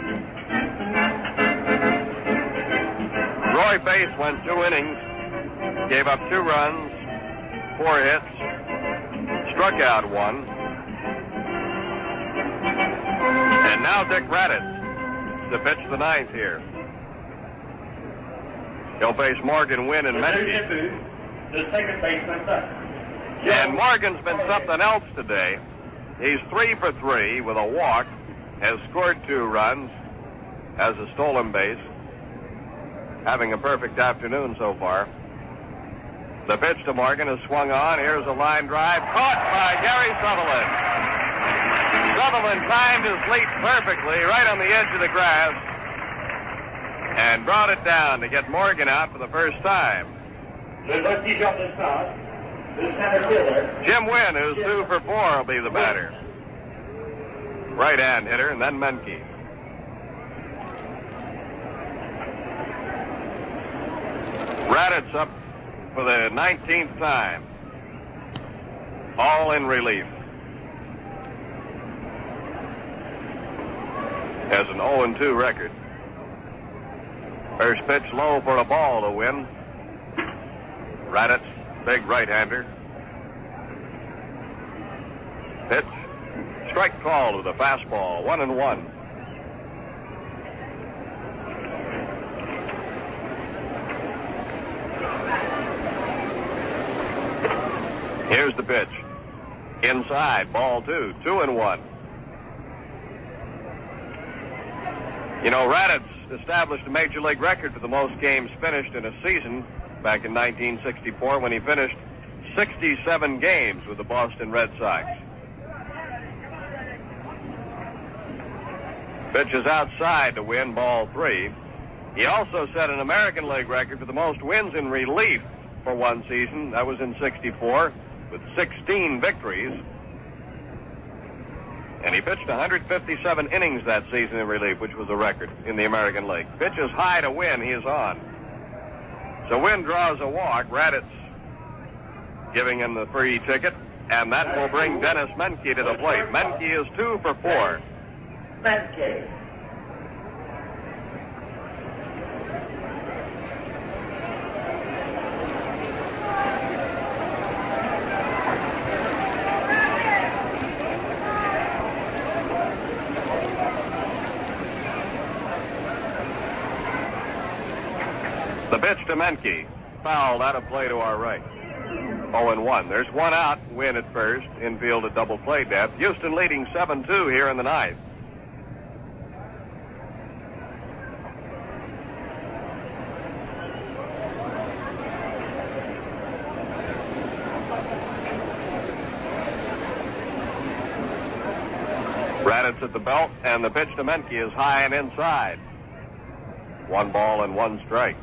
Roy Bass went 2 innings, gave up 2 runs, 4 hits, struck out 1. And now Dick Raditz to pitch the ninth here. He'll face Morgan, Wynn, and Menke. The second baseman. And Morgan's been something else today. He's 3 for 3 with a walk, has scored 2 runs, has a stolen base, having a perfect afternoon so far. The pitch to Morgan is swung on. Here's a line drive caught by Gary Sutherland. Sutherland timed his leap perfectly right on the edge of the grass and brought it down to get Morgan out for the first time. Jim Wynn, who's 2 for 4, will be the batter. Right-hand hitter, and then Menke. Raditz up for the 19th time. All in relief. Has an 0-2 record. First pitch low for a ball to Wynn. Raditz, big right-hander. Pitch. Strike call to the fastball. 1-1. Here's the pitch. Inside, ball 2. 2-1. You know, Raditz established a major league record for the most games finished in a season back in 1964 when he finished 67 games with the Boston Red Sox. Pitch is outside to Win, ball 3. He also set an American League record for the most wins in relief for one season. That was in 64 with 16 victories. And he pitched 157 innings that season in relief, which was a record in the American League. Pitch is high to Win. He is on. So Wynn draws a walk. Raditz giving him the free ticket, and that will bring Dennis Menke to the plate. Menke is 2 for 4. Menke. The pitch to Menke. Fouled out of play to our right. 0-1. There's one out. Win at first. Infield at double play depth. Houston leading 7-2 here in the ninth. Raditz at the belt, and the pitch to Menke is high and inside. 1 ball and 1 strike.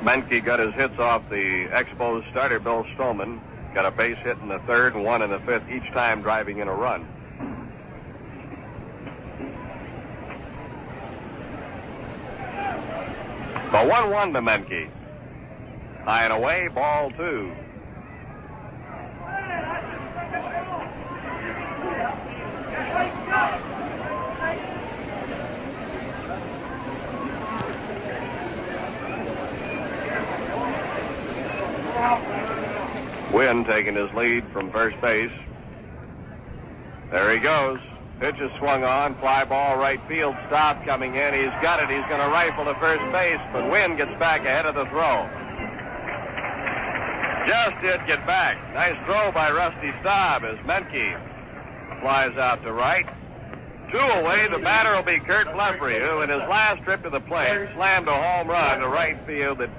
Menke got his hits off the Expos starter, Bill Stroman. Got a base hit in the third and 1 in the fifth, each time driving in a run. The 1-1 to Menke. High and away, ball 2. Wynn taking his lead from first base. There he goes. Pitch is swung on. Fly ball right field. Stop coming in. He's got it. He's going to rifle to first base, but Wynn gets back ahead of the throw. Just did get back. Nice throw by Rusty Staub as Menke flies out to right. 2 away, the batter will be Kurt Blefary, who in his last trip to the plate slammed a home run to right field that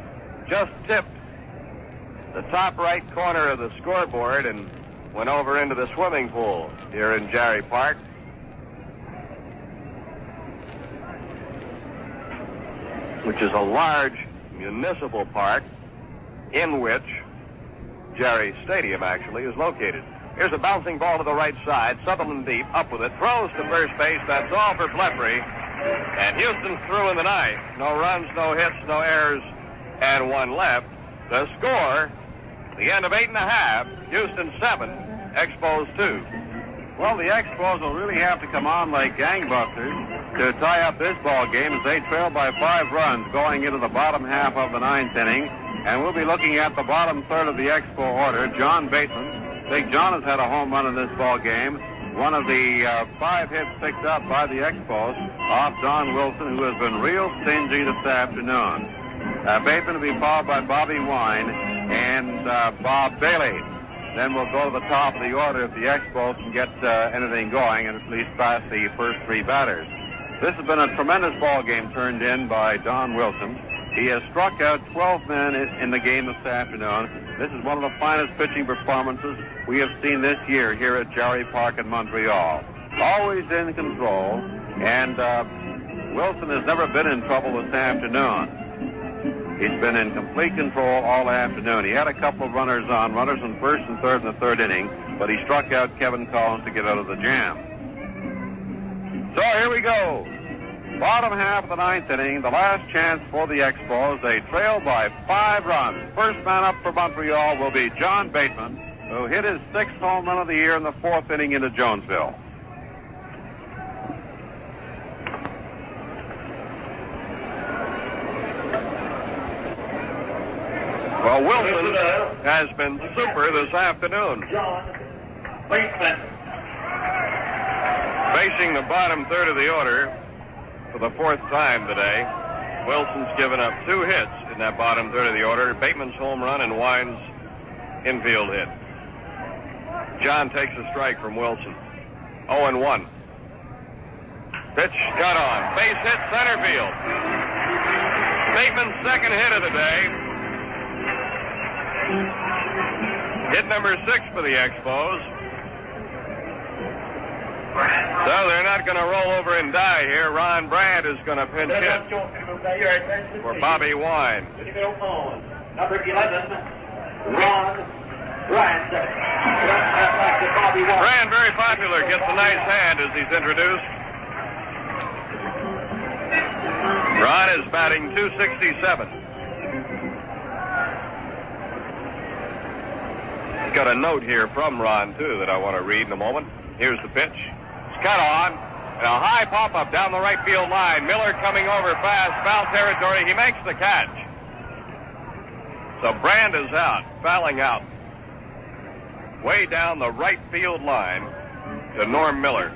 just tipped the top right corner of the scoreboard and went over into the swimming pool here in Jarry Park. Which is a large municipal park in which Jarry Stadium actually is located. Here's a bouncing ball to the right side. Sutherland deep, up with it, throws to first base. That's all for Blefary. And Houston's through in the ninth. No runs, no hits, no errors, and 1 left. The score, the end of 8.5, Houston 7, Expos 2. Well, the Expos will really have to come on like gangbusters to tie up this ball game as they trail by 5 runs going into the bottom half of the 9th inning. And we'll be looking at the bottom third of the Expo order. John Bateman. Big John has had a home run in this ball game. One of the 5 hits picked up by the Expos off Don Wilson, who has been real stingy this afternoon. Bateman will be followed by Bobby Wynn and Bob Bailey. Then we'll go to the top of the order if the Expos can get anything going and at least pass the first 3 batters. This has been a tremendous ball game turned in by Don Wilson. He has struck out 12 men in the game this afternoon. This is one of the finest pitching performances we have seen this year here at Jarry Park in Montreal. Always in control, and Wilson has never been in trouble this afternoon. He's been in complete control all afternoon. He had a couple of runners in first and third in the 3rd inning, but he struck out Kevin Collins to get out of the jam. So here we go. Bottom half of the 9th inning, the last chance for the Expos. They trail by 5 runs. First man up for Montreal will be John Bateman, who hit his 6th home run of the year in the 4th inning into Jonesville. Well, Wilson has been super this afternoon. John Bateman. Facing the bottom third of the order for the 4th time today. Wilson's given up 2 hits in that bottom third of the order. Bateman's home run and Wine's infield hit. John takes a strike from Wilson. 0-1. Pitch got on. Base hit center field. Bateman's 2nd hit of the day. Hit number 6 for the Expos. So they're not going to roll over and die here. Ron Brand is going to pinch hit for Bobby Wynn. Number 11, Ron Brand. Brand, very popular, gets a nice hand as he's introduced. Ron is batting .267. Got a note here from Ron, too, that I want to read in a moment. Here's the pitch. It's cut on. And a high pop-up down the right field line. Miller coming over fast. Foul territory. He makes the catch. So Brand is out. Fouling out. Way down the right field line to Norm Miller.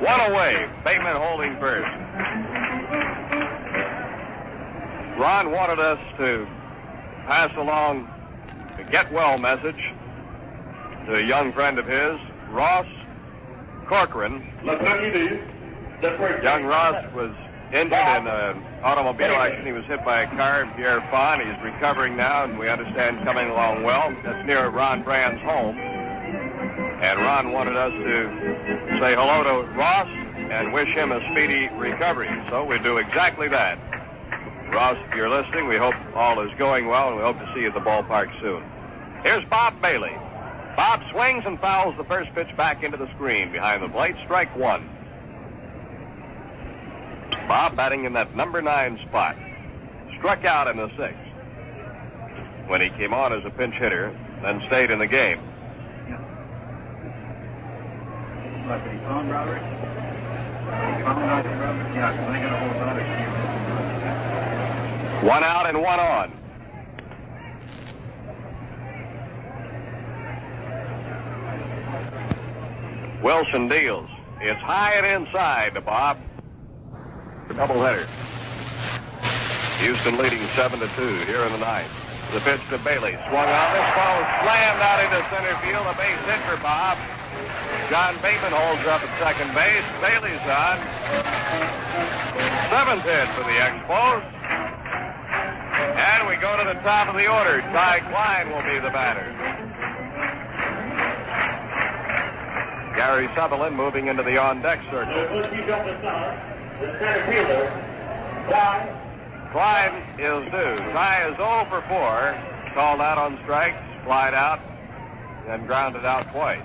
1 away. Bateman holding first. Ron wanted us to pass along the get well message to a young friend of his, Ross Corcoran. Young Ross was injured in an automobile accident. He was hit by a car in Pierre Fon. He's recovering now, and we understand coming along well. That's near Ron Brand's home. And Ron wanted us to say hello to Ross and wish him a speedy recovery. So we do exactly that. Ross, if you're listening, we hope all is going well, and we hope to see you at the ballpark soon. Here's Bob Bailey. Bob swings and fouls the first pitch back into the screen behind the plate. Strike 1. Bob batting in that number 9 spot. Struck out in the 6th when he came on as a pinch hitter, then stayed in the game. One out and 1 on. Wilson deals. It's high and inside to Bob. Doubleheader. Houston leading 7-2 here in the 9th. The pitch to Bailey. Swung on. This ball slammed out into center field. A base hit for Bob. John Bateman holds up at second base. Bailey's on. Seventh hit for the Expos. And we go to the top of the order. Ty Klein will be the batter. Gary Sutherland moving into the on-deck circle. Klein is due. Ty is 0 for 4. Called out on strikes, flied out, and grounded out twice.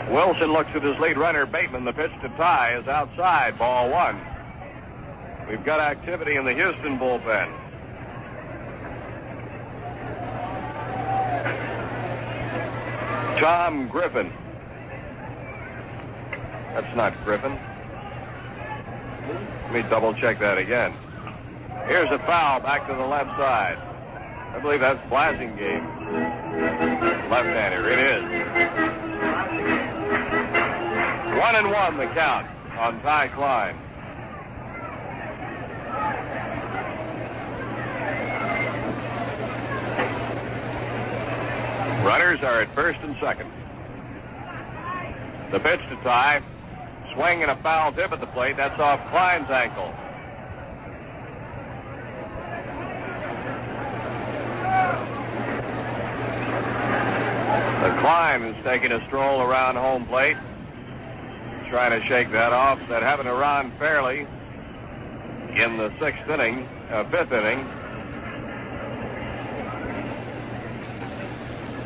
Wilson looks at his lead runner, Bateman. The pitch to Ty is outside, ball 1. We've got activity in the Houston bullpen. Tom Griffin. That's not Griffin. Let me double check that again. Here's a foul back to the left side. I believe that's Blasingame. Left-hander. It is. 1-1 the count on Ty Klein. Runners are at first and second. The pitch to Ty. Swing and a foul tip at the plate. That's off Klein's ankle. The Klein is taking a stroll around home plate. Trying to shake that off. That happened to Ron Fairley in the fifth inning.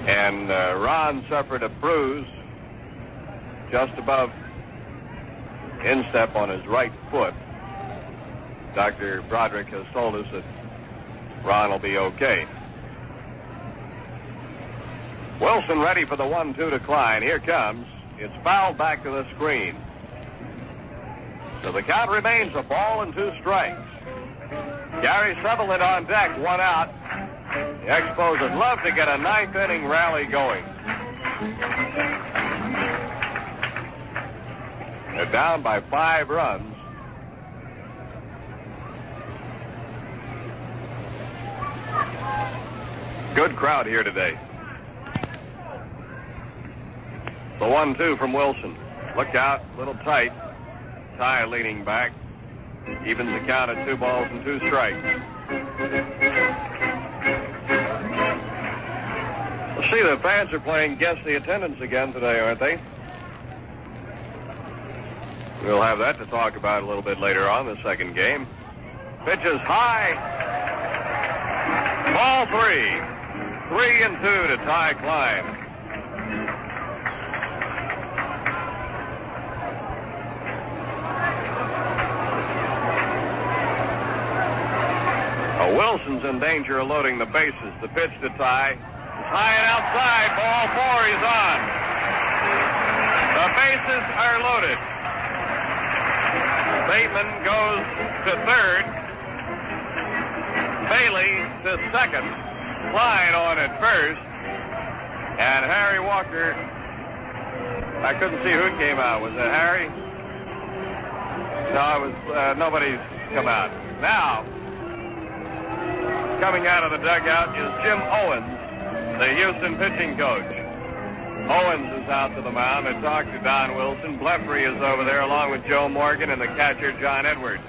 And Ron suffered a bruise just above instep on his right foot. Dr. Broderick has told us that Ron will be okay. Wilson ready for the 1-2 to Klein. Here comes. It's fouled back to the screen. So the count remains a ball and 2 strikes. Gary Sutherland on deck, 1 out. The Expos would love to get a 9th inning rally going. They're down by 5 runs. Good crowd here today. The 1-2 from Wilson. Look out, a little tight. Ty leaning back. Evens the count at 2 balls and 2 strikes. See, the fans are playing guess the attendance again today, aren't they? We'll have that to talk about a little bit later on, the second game. Pitches high. Ball 3. 3-2 to Ty Klein. Wilson's in danger of loading the bases. The pitch to Ty. High and outside, ball 4, he's on. The bases are loaded. Bateman goes to third. Bailey to second. Klein on at first. And Harry Walker, I couldn't see who came out. Was it Harry? No, it was, nobody's come out. Now, coming out of the dugout is Jim Owens, the Houston pitching coach. Owens is out to the mound to talk to Don Wilson. Blefary is over there along with Joe Morgan and the catcher, John Edwards.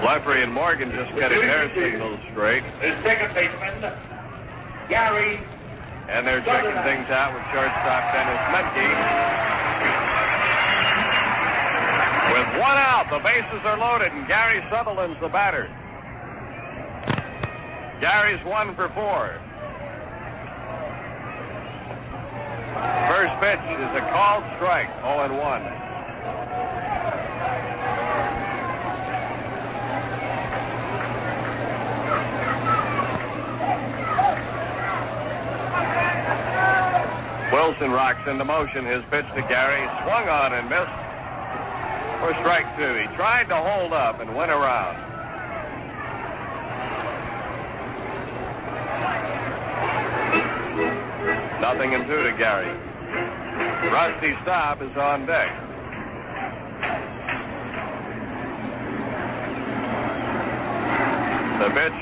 Blefary and Morgan just getting their signals straight. The second baseman, Gary. And they're checking things out with shortstop Dennis Menke. With 1 out, the bases are loaded, and Gary Sutherland's the batter. Gary's 1 for 4. First pitch is a called strike, 0-1. Wilson rocks into motion. His pitch to Gary, swung on and missed. For strike 2. He tried to hold up and went around. Nothing in 2 to Gary. Rusty Staub is on deck. The pitch,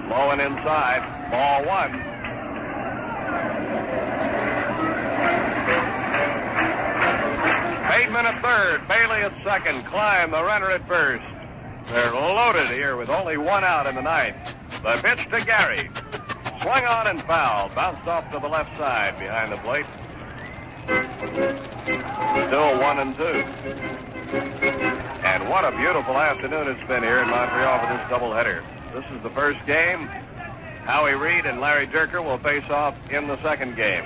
low and inside, ball one. Bateman at third, Bailey at second, Klein, the runner at first. They're loaded here with only one out in the ninth. The pitch to Gary. Swung on and fouled. Bounced off to the left side behind the plate. Still 1-2. And what a beautiful afternoon it's been here in Montreal for this doubleheader. This is the first game. Howie Reed and Larry Dierker will face off in the second game.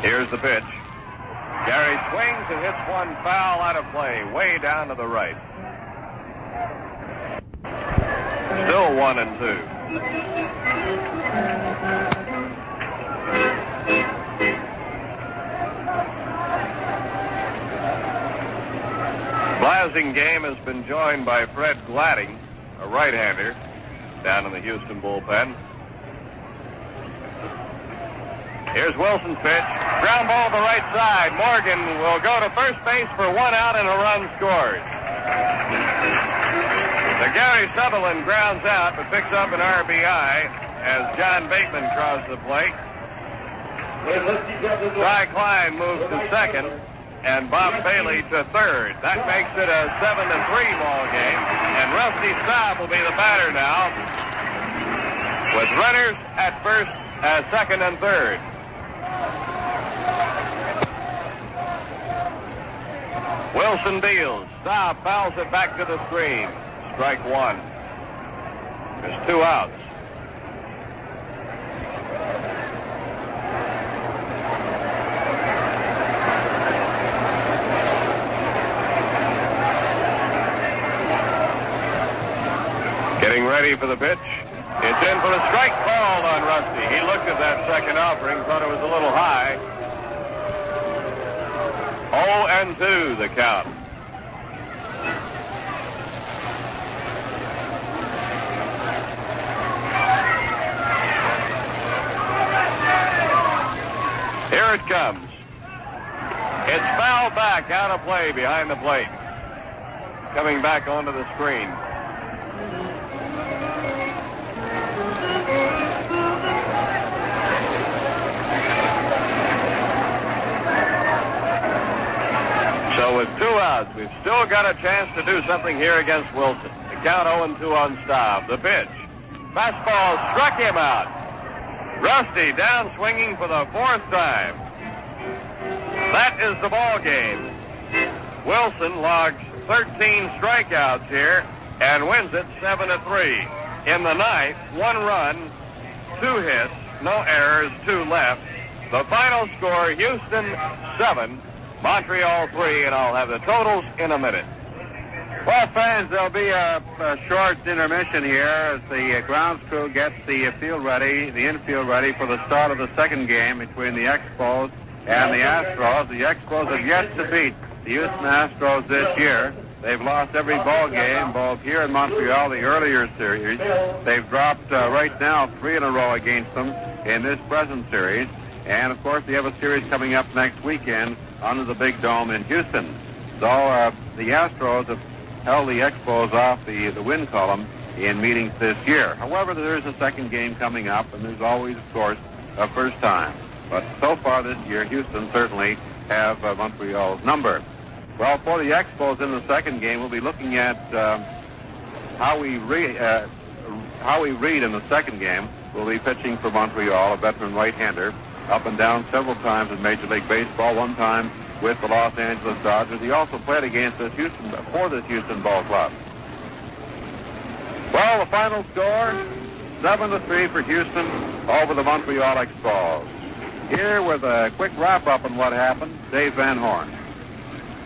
Here's the pitch. Gary swings and hits one foul out of play, way down to the right. Still 1-2. Blasingame has been joined by Fred Gladding, a right-hander, down in the Houston bullpen. Here's Wilson's pitch. Ground ball to the right side. Morgan will go to first base for one out and a run scores. The Gary Sutherland grounds out but picks up an RBI as John Bateman crosses the plate. Ty Klein moves to second and Bob Bailey to third. That makes it a 7-3 ball game. And Rusty Staub will be the batter now with runners at first, second, and third. Wilson deals. Staub fouls it back to the screen. Strike one. There's two outs. Getting ready for the pitch. It's in for the strike called on Rusty. He looked at that second offering, thought it was a little high. 0-2 the count. Here it comes. It's fouled back, out of play behind the plate. Coming back onto the screen. So with two outs, we've still got a chance to do something here against Wilson. The count 0-2 on Staub. The pitch. Fastball struck him out. Rusty down swinging for the fourth time. That is the ball game. Wilson logs 13 strikeouts here and wins it 7-3. In the ninth, one run, two hits, no errors, two left. The final score, Houston 7, Montreal 3, and I'll have the totals in a minute. Well, fans, there'll be a short intermission here as the grounds crew gets the infield ready for the start of the second game between the Expos and the Astros. The Expos have yet to beat the Houston Astros this year. They've lost every ball game, both here in Montreal, the earlier series. They've dropped right now 3 in a row against them in this present series. And, of course, they have a series coming up next weekend under the Big Dome in Houston. So the Astros have held the Expos off the win column in meetings this year. However, there is a second game coming up, and there's always, of course, a first time. But so far this year, Houston certainly have Montreal's number. Well, for the Expos in the second game, we'll be looking at Howie Reed in the second game. Will be pitching for Montreal, a veteran right-hander, up and down several times in Major League Baseball, one time with the Los Angeles Dodgers. He also played against this Houston Ball Club. Well, the final score, 7-3 for Houston over the Montreal Expos. Here with a quick wrap-up on what happened, Dave Van Horne.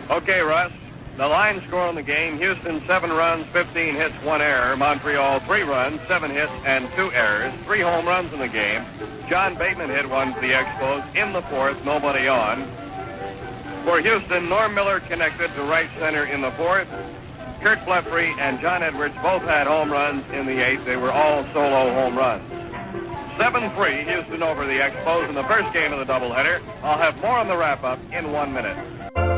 Okay, Russ. The line score on the game, Houston 7 runs, 15 hits, 1 error. Montreal 3 runs, 7 hits, and 2 errors. 3 home runs in the game. John Bateman hit one for the Expos in the fourth, nobody on. For Houston, Norm Miller connected to right center in the fourth. Kurt Blefrey and John Edwards both had home runs in the eighth. They were all solo home runs. 7-3, Houston over the Expos in the first game of the doubleheader. I'll have more on the wrap-up in 1 minute.